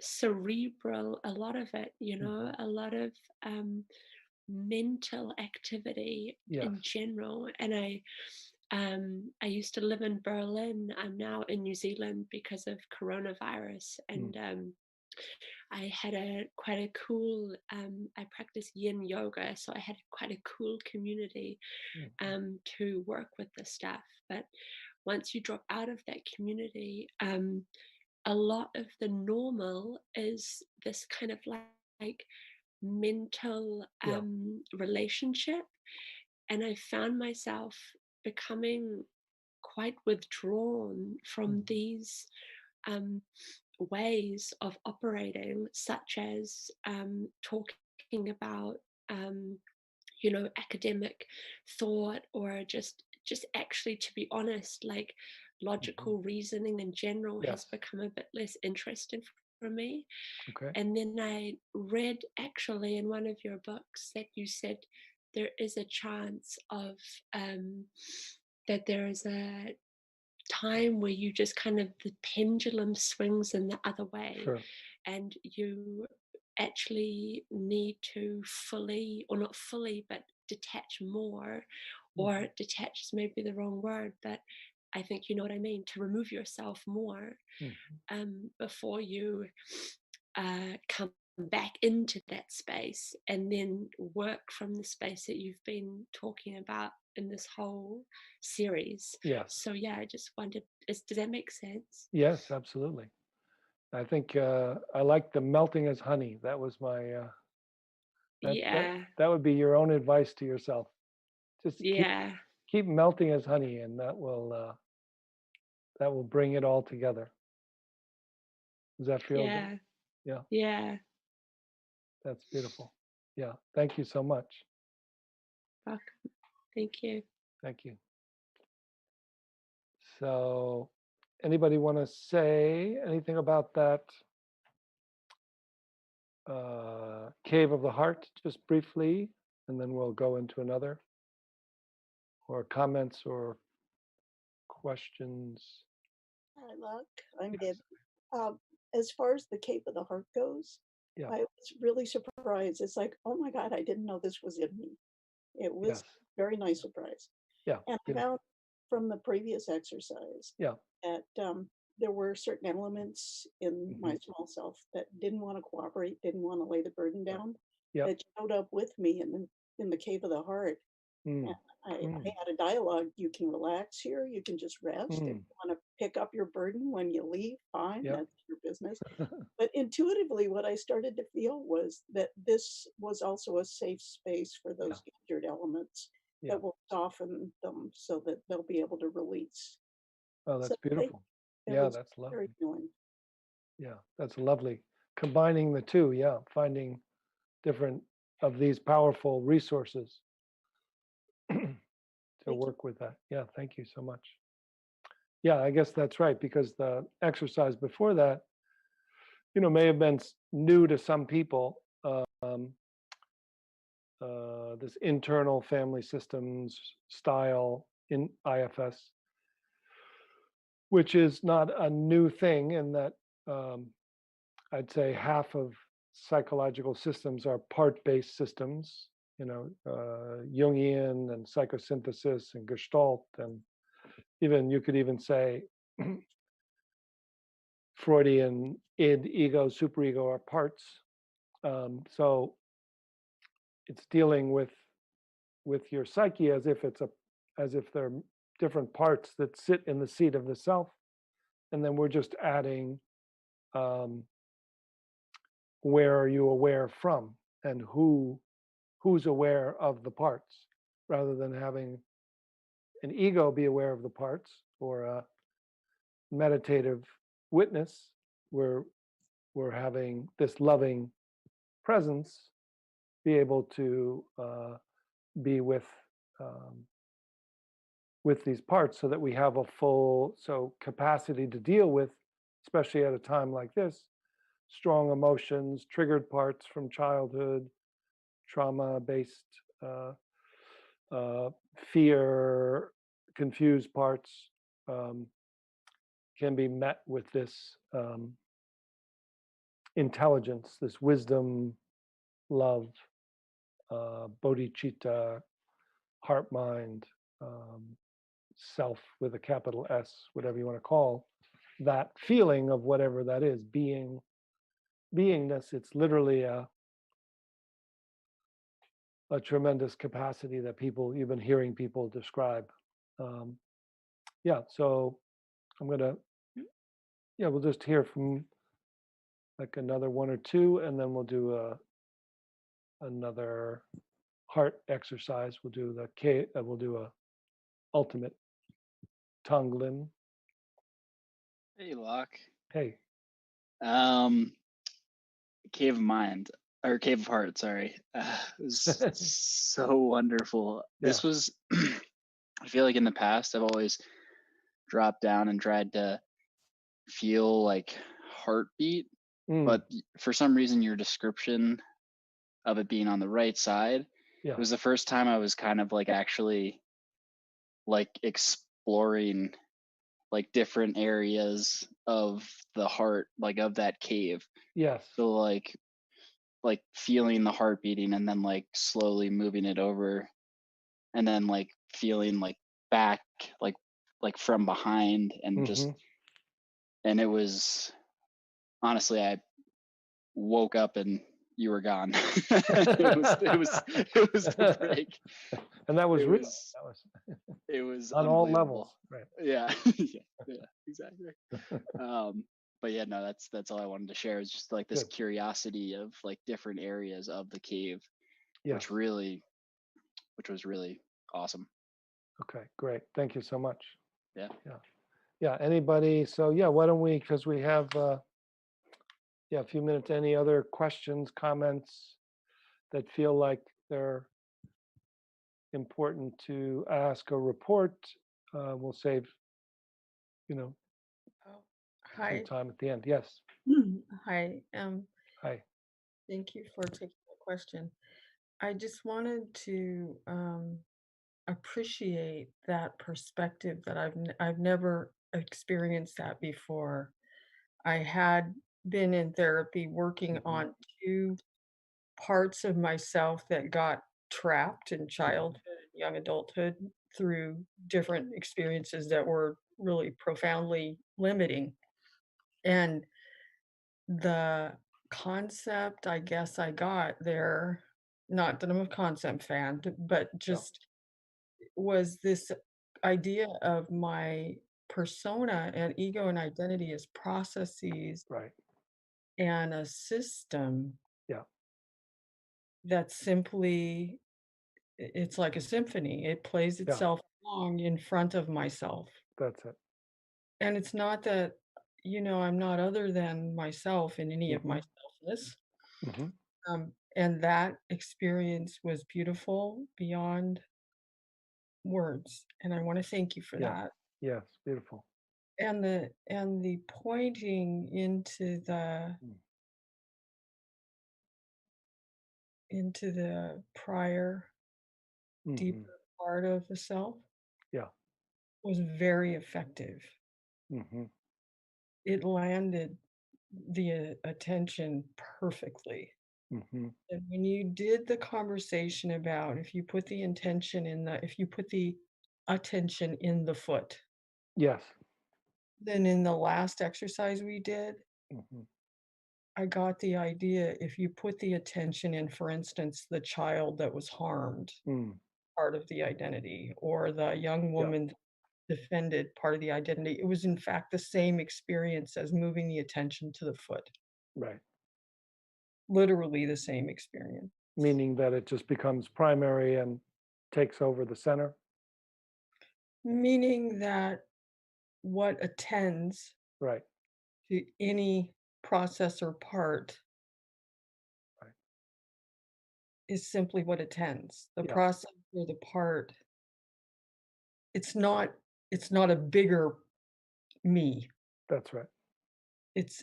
cerebral, a lot of it, you know, a lot of mental activity in general. And I used to live in Berlin. I'm now in New Zealand because of coronavirus, and I had quite a cool, I practice yin yoga, so I had quite a cool community to work with this stuff. But once you drop out of that community, a lot of the normal is this kind of like mental relationship. And I found myself becoming quite withdrawn from these ways of operating, such as talking about you know, academic thought, or just actually, to be honest, like logical reasoning in general has become a bit less interesting for me. And then I read actually in one of your books that you said there is a chance of that there is a time where you just kind of, the pendulum swings in the other way, and you actually need to fully, or not fully, but detach more, or detach is maybe the wrong word, but I think you know what I mean, to remove yourself more before you come back into that space, and then work from the space that you've been talking about in this whole series. So yeah, I just wondered, does that make sense? Yes, absolutely. I think I like the melting as honey. That was my that would be your own advice to yourself. Just keep melting as honey, and that will bring it all together. Does that feel good? Yeah. That's beautiful. Yeah. Thank you so much. Welcome. Thank you. Thank you. So, anybody want to say anything about that cave of the heart, just briefly, and then we'll go into another, or comments or questions? Hi, Loch. I'm Deb. As far as the Cape of the Heart goes, I was really surprised. It's like, oh my God, I didn't know this was in me. It was a very nice surprise. And I found from the previous exercise that there were certain elements in my small self that didn't want to cooperate, didn't want to lay the burden down, that showed up with me in the Cave of the Heart. I had a dialogue. You can relax here. You can just rest. If you want to pick up your burden when you leave, fine. That's your business. But intuitively, what I started to feel was that this was also a safe space for those injured elements that will soften them so that they'll be able to release. Oh, that's beautiful. That's lovely. Very healing. Yeah, that's lovely. Combining the two, finding different of these powerful resources to work with that. Yeah, thank you so much. Yeah, I guess that's right, because the exercise before that, you know, may have been new to some people. This internal family systems style in IFS, which is not a new thing, in that I'd say half of psychological systems are part-based systems, Jungian and psychosynthesis and Gestalt, and you could even say Freudian id, ego, superego are parts. So it's dealing with your psyche as if they're different parts that sit in the seat of the self, and then we're just adding where are you aware from, and who's aware of the parts, rather than having an ego be aware of the parts or a meditative witness. We're having this loving presence be able to be with these parts, so that we have a full capacity to deal with, especially at a time like this, strong emotions, triggered parts from childhood, trauma-based fear, confused parts, can be met with this intelligence, this wisdom, love, bodhicitta, heart, mind, self with a capital S, whatever you want to call that feeling of whatever that is, beingness. It's literally a tremendous capacity that you've been hearing people describe. So I'm gonna, we'll just hear from like another one or two, and then we'll do another heart exercise. We'll do we'll do a ultimate Tonglen. Hey, Loch. Hey. Cave of Mind, or Cave of Heart, sorry. It was so wonderful. This was, I feel like in the past, I've always dropped down and tried to feel like heartbeat, but for some reason, your description of it being on the right side, it was the first time I was kind of like actually like exploring like different areas of the heart, like of that cave. Yes. So like feeling the heart beating, and then like slowly moving it over, and then like feeling like back, like from behind, and just, and it was, honestly, I woke up and you were gone. it was the break. And that was real. It was on all levels. Right. Yeah. yeah, exactly. But yeah, no, that's all I wanted to share. It's just like this curiosity of like different areas of the cave, which was really awesome. Okay, great. Thank you so much. Yeah. Anybody? So why don't we, because we have a few minutes. Any other questions, comments that feel like they're important to ask or report? We'll save Hi. some time at the end. Yes. Hi. Hi. Thank you for taking the question. I just wanted to appreciate that perspective that I've never experienced that before. I had been in therapy working on two parts of myself that got trapped in childhood and young adulthood through different experiences that were really profoundly limiting. And the concept, I guess I got there, not that I'm a concept fan, but just was this idea of my persona and ego and identity as processes, right, and a system yeah, that simply, it's like a symphony. It plays itself along in front of myself. That's it. And it's not that, I'm not other than myself in any of my selfness. And that experience was beautiful beyond words. And I want to thank you for that. Yes, beautiful. And the pointing into the prior deeper part of the self was very effective. It landed the attention perfectly. Mhm. And when you did the conversation about if you put the intention in the if you put the attention in the foot, Yes. then in the last exercise we did, Mhm. I got the idea if you put the attention in, for instance, the child that was harmed, Mm. part of the identity, or the young Yeah. woman defended, part of the identity, it was in fact the same experience as moving the attention to the foot. Right. Literally the same experience. Meaning that it just becomes primary and takes over the center? Meaning that what attends Right. to any process or part Right. is simply what attends. The Yeah. process or the part, it's not a bigger me. That's right. It's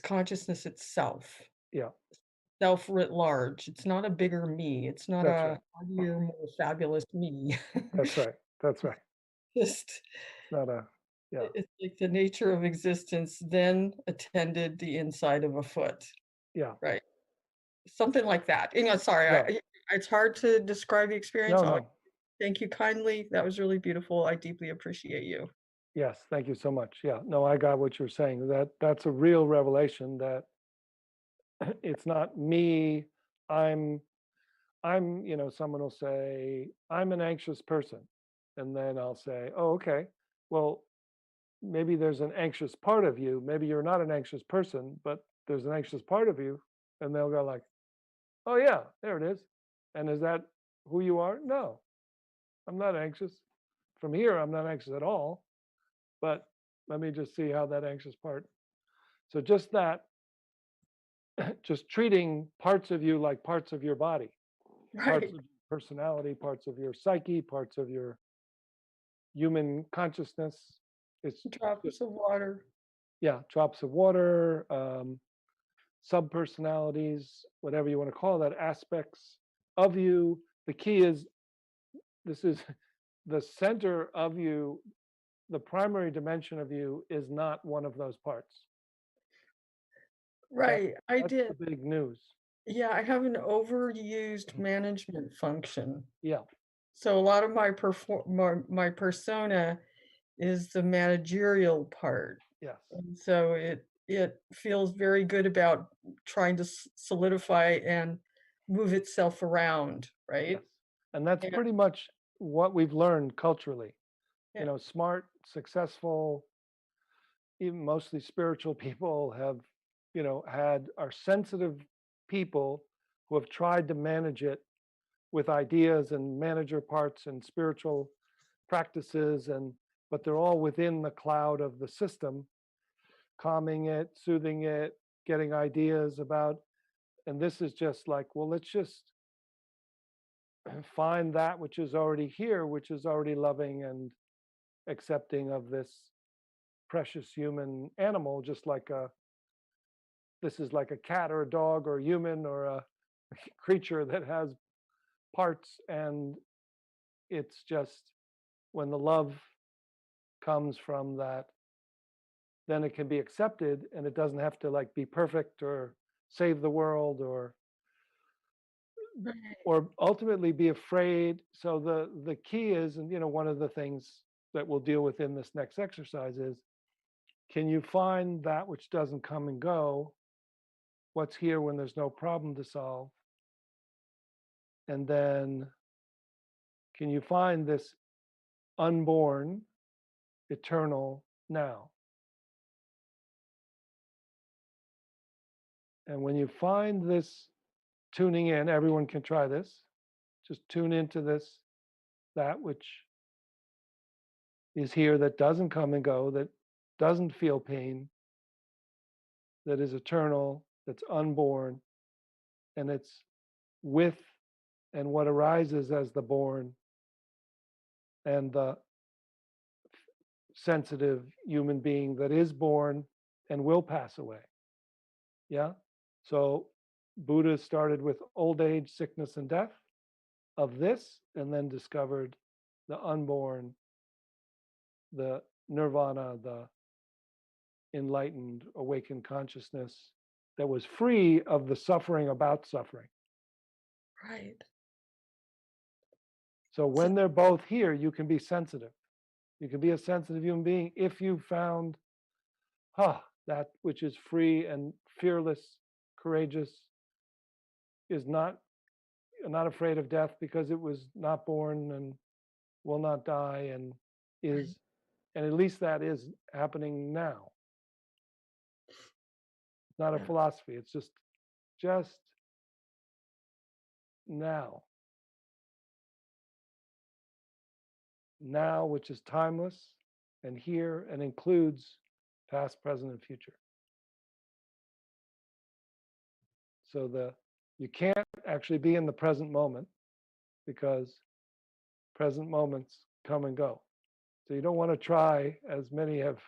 consciousness itself. Yeah. Self writ large. It's not a bigger me. It's not That's a right. happier, more fabulous me. That's right. That's right. Just It's not a yeah. it's like the nature of existence then attended the inside of a foot. Yeah. Right. Something like that. Sorry, Yeah. it's hard to describe the experience. No, no. Thank you kindly. That was really beautiful. I deeply appreciate you. Yes, thank you so much. Yeah. No, I got what you're saying. That's a real revelation that it's not me. I'm, someone will say, I'm an anxious person. And then I'll say, oh, okay. Well, maybe there's an anxious part of you. Maybe you're not an anxious person, but there's an anxious part of you. And they'll go like, oh yeah, there it is. And is that who you are? No, I'm not anxious. From here, I'm not anxious at all. But let me just see how that anxious part. So just that, just treating parts of you like parts of your body, parts Right. of your personality, parts of your psyche, parts of your human consciousness. It's Drops of water. Yeah, drops of water, subpersonalities, whatever you want to call that, aspects of you. The key is this is the center of you, the primary dimension of you is not one of those parts. Right. I That's did. the big news. Yeah, I have an overused management function. Yeah. So a lot of my persona is the managerial part. Yes. And so it feels very good about trying to solidify and move itself around, right? Yes. And that's pretty much what we've learned culturally. Yeah. Smart, successful, even mostly spiritual people have, are sensitive people who have tried to manage it with ideas and manager parts and spiritual practices, but they're all within the cloud of the system, calming it, soothing it, getting ideas about, and this is just like, well, let's just find that which is already here, which is already loving and accepting of this precious human animal, just like this is like a cat or a dog or a human or a creature that has parts, and it's just when the love comes from that, then it can be accepted, and it doesn't have to like be perfect or save the world or ultimately be afraid. So the key is, and one of the things that we'll deal with in this next exercise is, can you find that which doesn't come and go, what's here when there's no problem to solve, and then can you find this unborn eternal now? And when you find this tuning in, everyone can try this, just tune into this, that which is here, that doesn't come and go, that doesn't feel pain, that is eternal, that's unborn, and it's with and what arises as the born and the sensitive human being that is born and will pass away. Yeah. So Buddha started with old age, sickness, and death of this, and then discovered the unborn, the nirvana, the enlightened, awakened consciousness, that was free of the suffering about suffering. Right. So when they're both here, you can be sensitive. You can be a sensitive human being if you found that which is free and fearless, courageous, is not afraid of death because it was not born and will not die and is, and at least that is happening now. It's not a philosophy. It's just now. Now, which is timeless and here and includes past, present, and future. So you can't actually be in the present moment because present moments come and go. So you don't want to try, as many have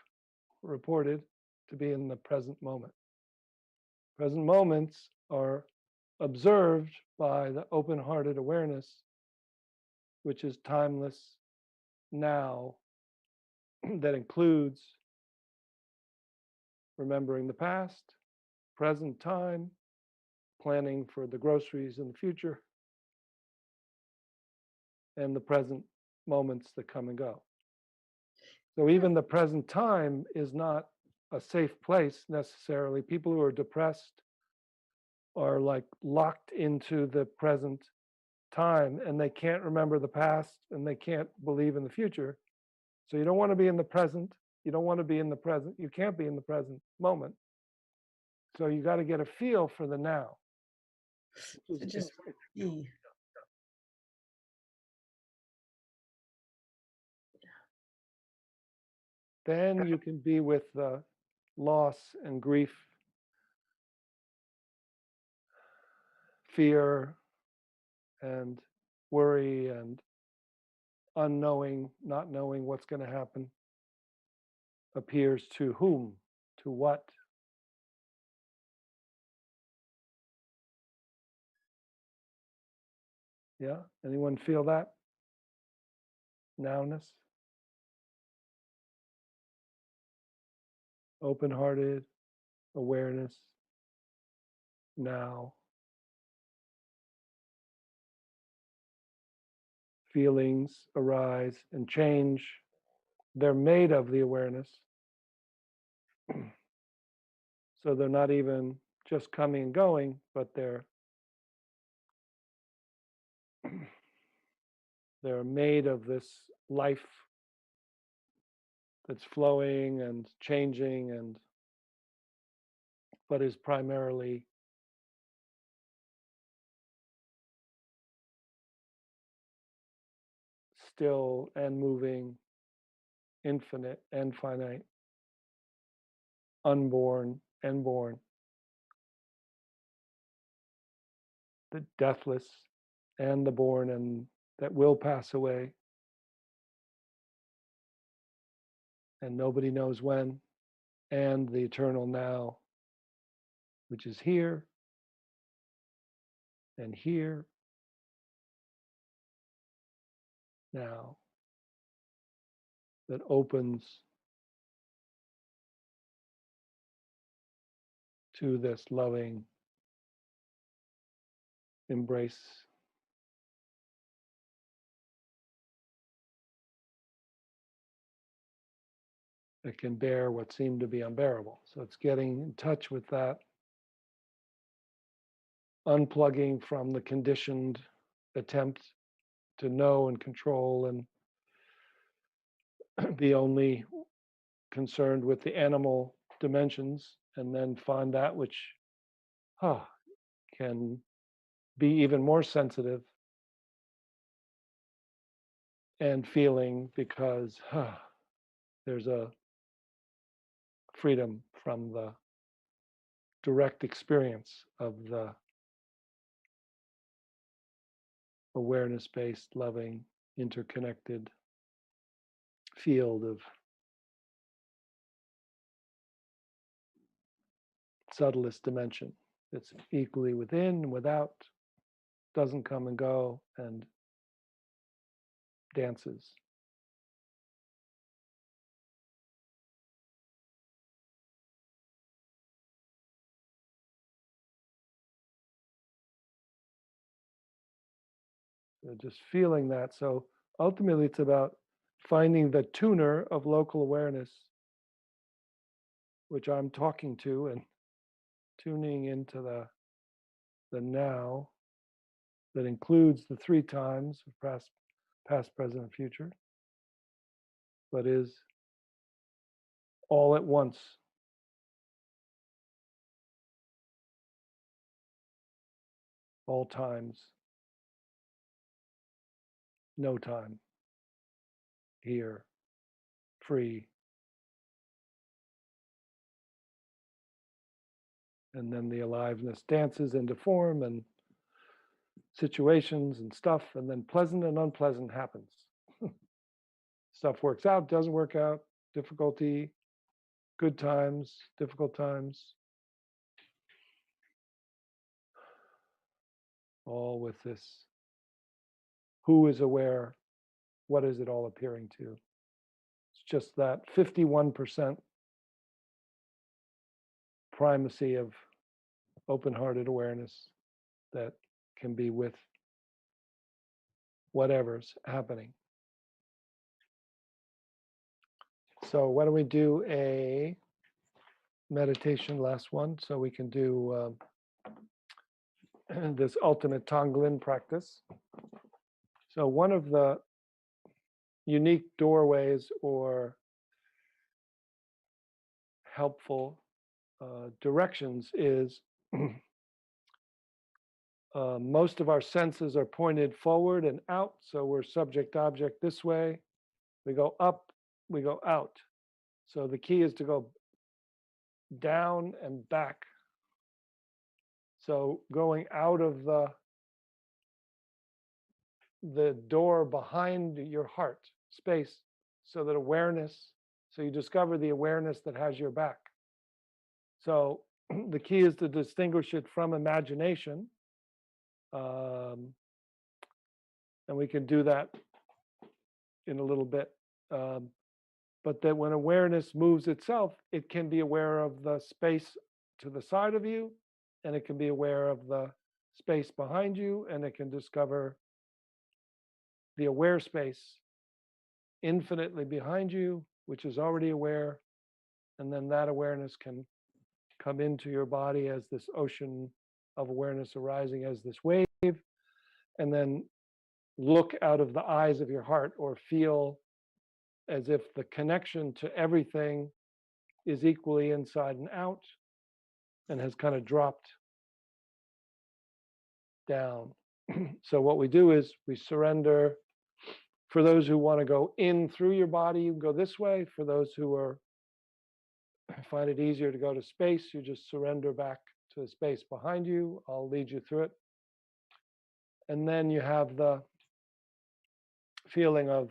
reported, to be in the present moment. Present moments are observed by the open-hearted awareness, which is timeless now, that includes remembering the past, present time, planning for the groceries in the future, and the present moments that come and go. So even the present time is not a safe place necessarily. People who are depressed are like locked into the present time and they can't remember the past and they can't believe in the future. So you don't want to be in the present. You don't want to be in the present. You can't be in the present moment. So you got to get a feel for the now. To just be. Then you can be with the loss and grief, fear and worry and unknowing, not knowing what's going to happen, appears to whom, to what. Yeah, anyone feel that? Nowness? Open-hearted awareness, now. Feelings arise and change. They're made of the awareness. So they're not even just coming and going, but they're made of this life that's flowing and changing and but is primarily still and moving, infinite and finite, unborn and born, the deathless and the born and that will pass away. And nobody knows when, and the eternal now, which is here and here now, that opens to this loving embrace. That can bear what seemed to be unbearable. So it's getting in touch with that, unplugging from the conditioned attempt to know and control and be only concerned with the animal dimensions, and then find that which can be even more sensitive and feeling, because there's a freedom from the direct experience of the awareness-based, loving, interconnected field of subtlest dimension. It's equally within and without, doesn't come and go, and dances. So just feeling that. So ultimately, it's about finding the tuner of local awareness, which I'm talking to, and tuning into the now that includes the 3 times of past, present, and future, but is all at once. All times, no time, here, free. And then the aliveness dances into form and situations and stuff, and then pleasant and unpleasant happens. Stuff works out, doesn't work out, difficulty, good times, difficult times, all with this who is aware, what is it all appearing to? It's just that 51% primacy of open-hearted awareness that can be with whatever's happening. So why don't we do a meditation, last one, so we can do this ultimate Tonglen practice. So one of the unique doorways or helpful directions is most of our senses are pointed forward and out. So we're subject object this way. We go up, we go out. So the key is to go down and back. So going out of the door behind your heart space, so that awareness, so you discover the awareness that has your back. So the key is to distinguish it from imagination. And we can do that in a little bit. But that when awareness moves itself, it can be aware of the space to the side of you, and it can be aware of the space behind you, and it can discover the aware space infinitely behind you, which is already aware. And then that awareness can come into your body as this ocean of awareness arising as this wave, and then look out of the eyes of your heart, or feel as if the connection to everything is equally inside and out and has kind of dropped down. So what we do is we surrender. For those who want to go in through your body, you can go this way. For those who find it easier to go to space, you just surrender back to the space behind you. I'll lead you through it. And then you have the feeling of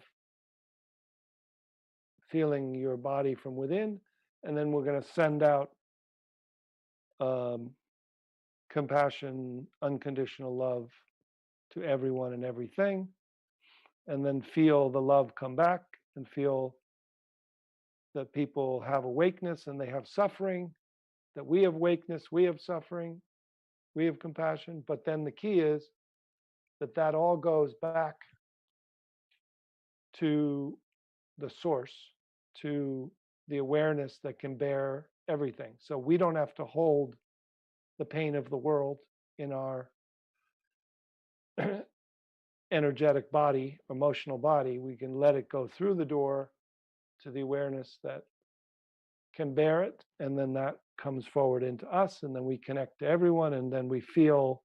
feeling your body from within. And then we're going to send out compassion, unconditional love to everyone and everything. And then feel the love come back, and feel that people have awakeness and they have suffering, that we have awakeness, we have suffering, we have compassion. But then the key is that all goes back to the source, to the awareness that can bear everything. So we don't have to hold the pain of the world in our energetic body, emotional body. We can let it go through the door to the awareness that can bear it, and then that comes forward into us, and then we connect to everyone, and then we feel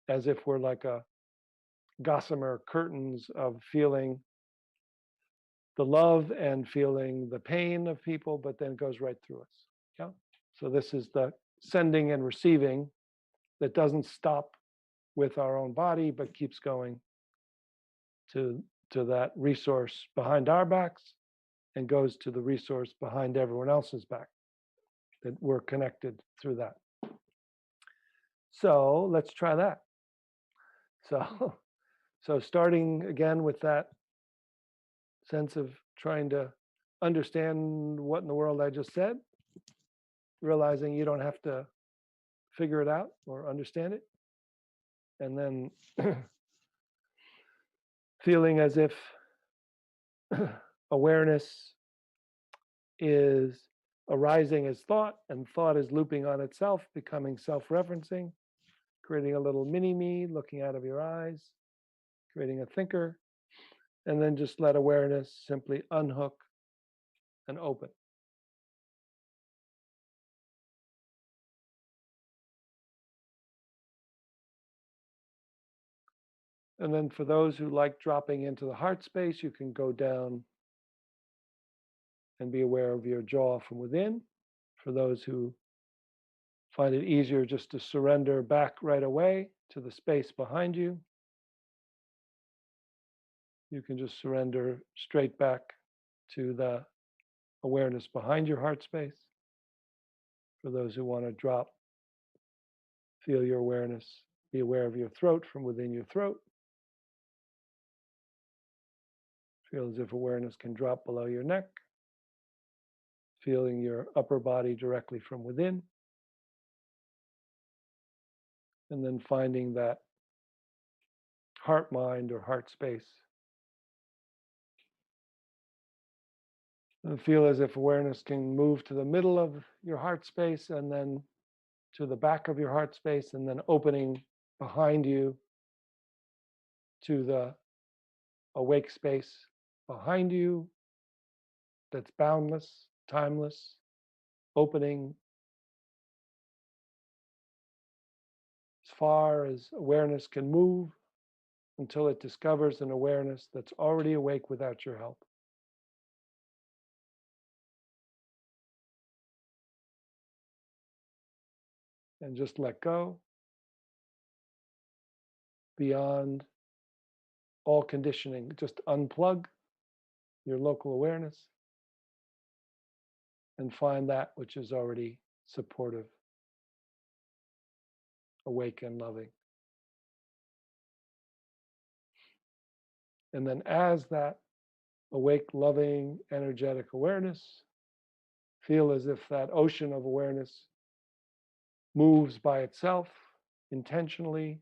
as if we're like a gossamer curtains of feeling the love and feeling the pain of people, but then it goes right through us. Yeah. So this is the sending and receiving that doesn't stop with our own body, but keeps going to that resource behind our backs, and goes to the resource behind everyone else's back, that we're connected through that. So let's try that. So starting again with that sense of trying to understand what in the world I just said, realizing you don't have to figure it out or understand it. And then Feeling as if awareness is arising as thought, and thought is looping on itself, becoming self-referencing, creating a little mini-me looking out of your eyes, creating a thinker, and then just let awareness simply unhook and open. And then for those who like dropping into the heart space, you can go down and be aware of your jaw from within. For those who find it easier just to surrender back right away to the space behind you, you can just surrender straight back to the awareness behind your heart space. For those who want to drop, feel your awareness, be aware of your throat from within your throat. Feel as if awareness can drop below your neck, feeling your upper body directly from within. And then finding that heart mind or heart space. And feel as if awareness can move to the middle of your heart space and then to the back of your heart space, and then opening behind you to the awake space behind you that's boundless, timeless, opening as far as awareness can move until it discovers an awareness that's already awake without your help. And just let go beyond all conditioning. Just unplug your local awareness and find that which is already supportive, awake and loving. And then as that awake, loving, energetic awareness, feel as if that ocean of awareness moves by itself intentionally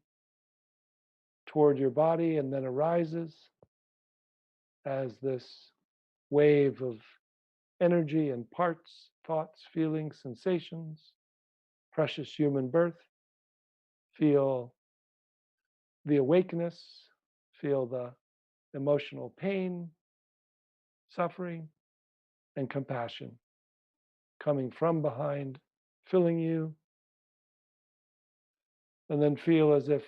toward your body and then arises as this wave of energy and parts, thoughts, feelings, sensations, precious human birth. Feel the awakeness, feel the emotional pain, suffering, and compassion coming from behind, filling you. And then feel as if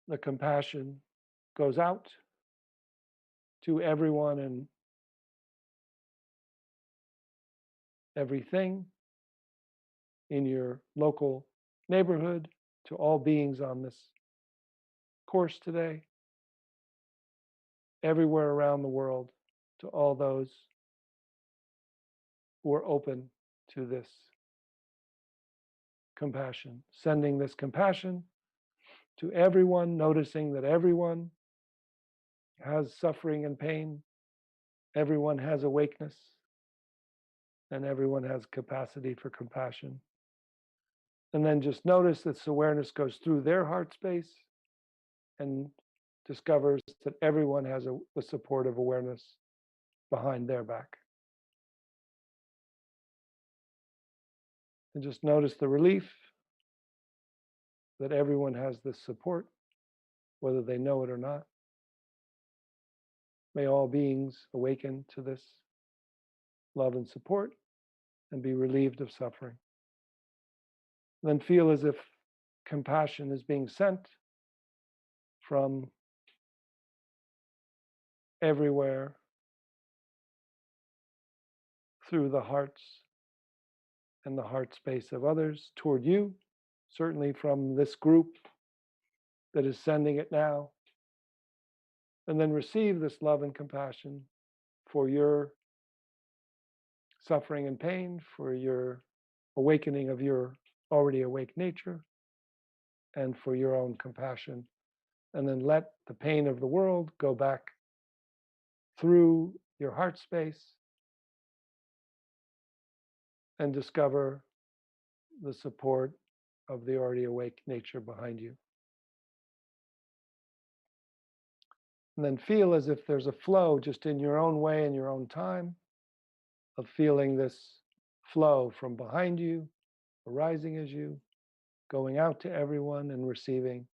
the compassion goes out to everyone and everything in your local neighborhood, to all beings on this course today, everywhere around the world, to all those who are open to this compassion, sending this compassion to everyone, noticing that everyone has suffering and pain, everyone has awakeness, and everyone has capacity for compassion. And then just notice that this awareness goes through their heart space and discovers that everyone has a supportive awareness behind their back. And just notice the relief that everyone has this support, whether they know it or not. May all beings awaken to this love and support and be relieved of suffering. Then feel as if compassion is being sent from everywhere through the hearts and the heart space of others toward you, certainly from this group that is sending it now. And then receive this love and compassion for your suffering and pain, for your awakening of your already awake nature, and for your own compassion. And then let the pain of the world go back through your heart space and discover the support of the already awake nature behind you. And then feel as if there's a flow just in your own way, in your own time, of feeling this flow from behind you, arising as you, going out to everyone and receiving.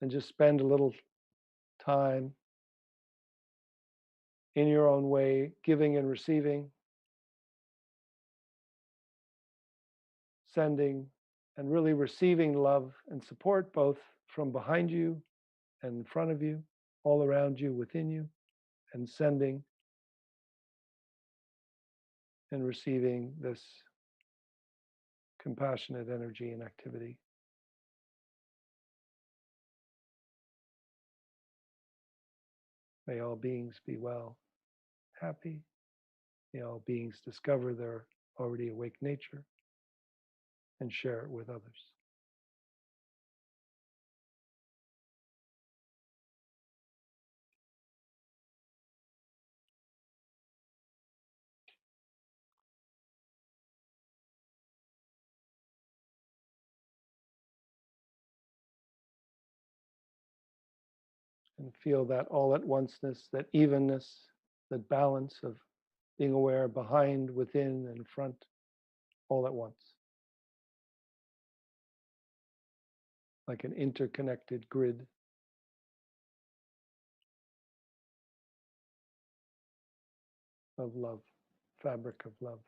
And just spend a little time in your own way, giving and receiving, sending, and really receiving love and support both from behind you and in front of you, all around you, within you, and sending and receiving this compassionate energy and activity. May all beings be well, happy. May all beings discover their already awake nature and share it with others. And feel that all at onceness, that evenness, that balance of being aware behind, within, and front, all at once. Like an interconnected grid. Of love, fabric of love.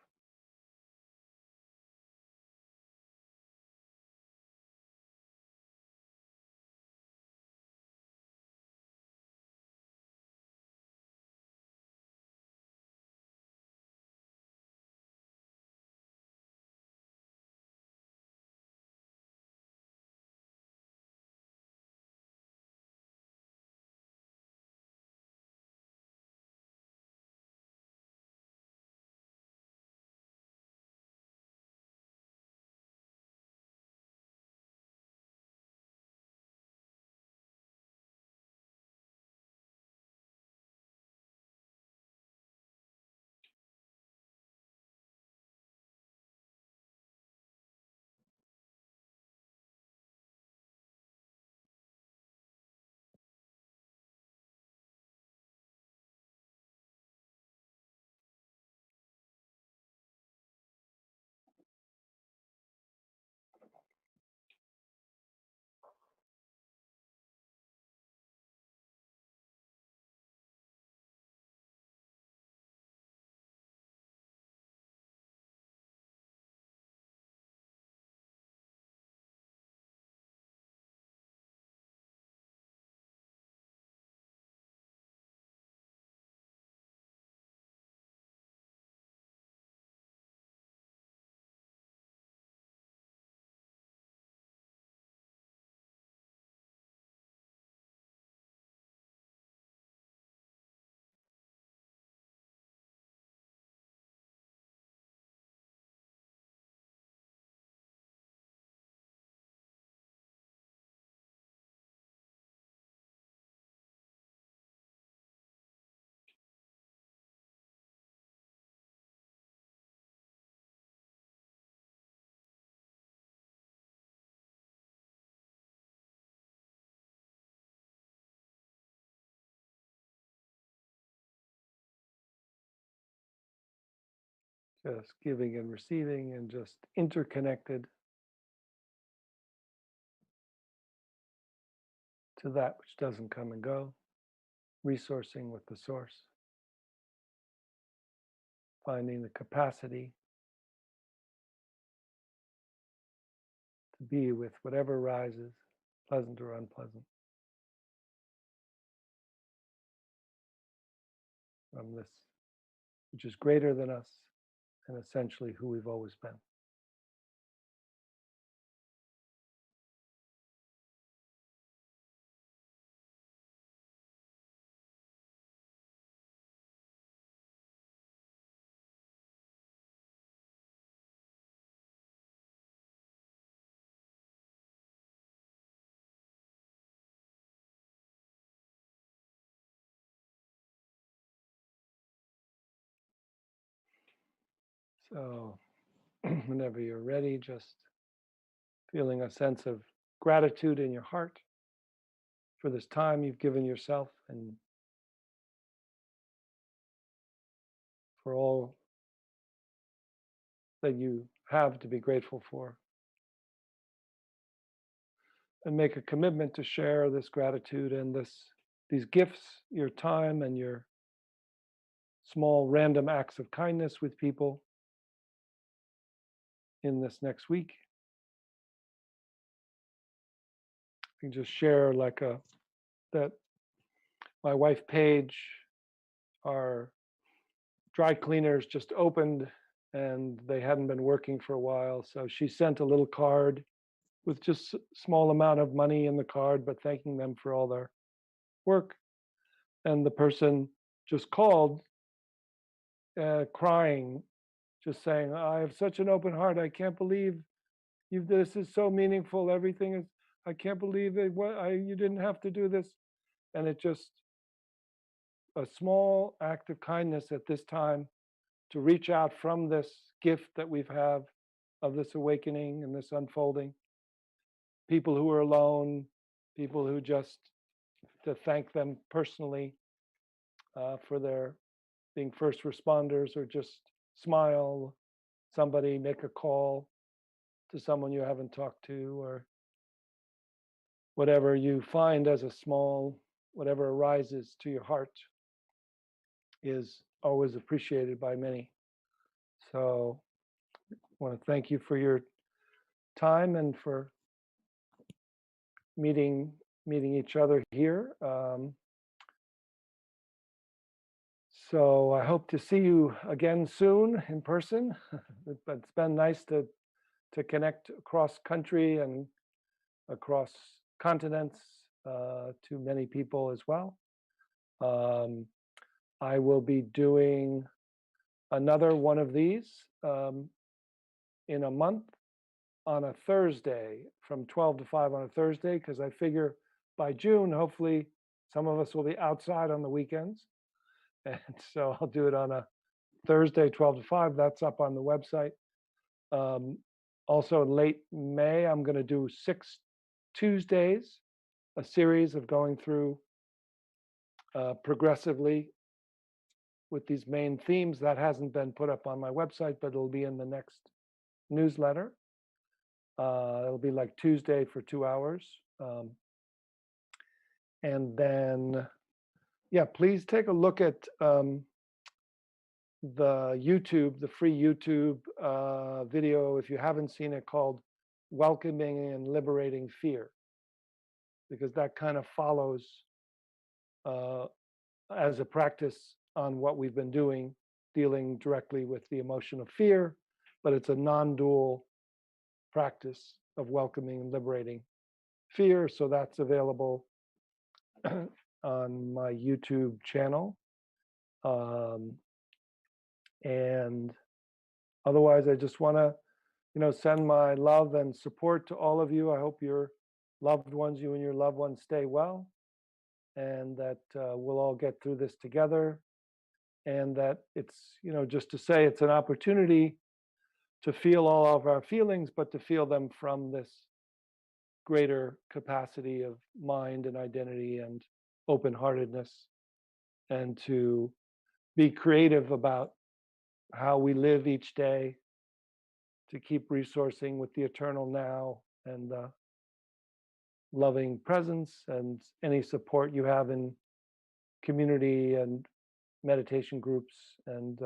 Just giving and receiving and just interconnected to that which doesn't come and go, resourcing with the source, finding the capacity to be with whatever arises, pleasant or unpleasant, from this which is greater than us and essentially who we've always been. So whenever you're ready, just feeling a sense of gratitude in your heart for this time you've given yourself and for all that you have to be grateful for. And make a commitment to share this gratitude and these gifts, your time and your small random acts of kindness with people in this next week. You can just share that my wife Paige, our dry cleaners just opened and they hadn't been working for a while. So she sent a little card with just a small amount of money in the card, but thanking them for all their work. And the person just called crying, just saying, I have such an open heart. I can't believe this is so meaningful. Everything is, I can't believe it. You didn't have to do this. And it just, a small act of kindness at this time to reach out from this gift that we've have of this awakening and this unfolding. People who are alone, people who just, to thank them personally for their being first responders, or just smile, somebody, make a call to someone you haven't talked to, or whatever you find as a small, whatever arises to your heart is always appreciated by many. So I want to thank you for your time and for meeting each other here. So I hope to see you again soon in person. It's been nice to connect across country and across continents to many people as well. I will be doing another one of these in a month on a Thursday from 12 to 5 on a Thursday, because I figure by June, hopefully some of us will be outside on the weekends. And so I'll do it on a Thursday, 12 to 5. That's up on the website. Also in late May, I'm going to do 6 Tuesdays, a series of going through progressively with these main themes. That hasn't been put up on my website, but it'll be in the next newsletter. It'll be like Tuesday for 2 hours. And then, yeah, please take a look at the YouTube, the free YouTube video, if you haven't seen it, called Welcoming and Liberating Fear, because that kind of follows as a practice on what we've been doing, dealing directly with the emotion of fear, but it's a non-dual practice of welcoming and liberating fear. So that's available on my YouTube channel. And otherwise, I just want to, send my love and support to all of you. I hope your loved ones, you and your loved ones, stay well, and that we'll all get through this together. And that it's, just to say, it's an opportunity to feel all of our feelings, but to feel them from this greater capacity of mind and identity and open-heartedness, and to be creative about how we live each day, to keep resourcing with the eternal now and loving presence, and any support you have in community and meditation groups and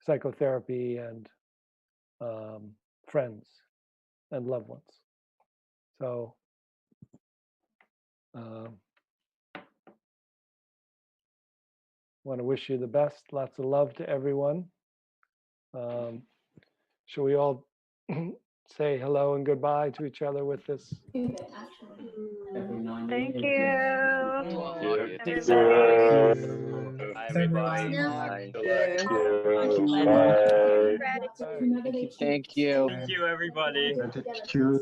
psychotherapy and friends and loved ones. So want to wish you the best. Lots of love to everyone. Shall we all say hello and goodbye to each other with this? Thank you. Everybody. Bye. Thank you. Thank you. Thank you, everybody. Gratitude.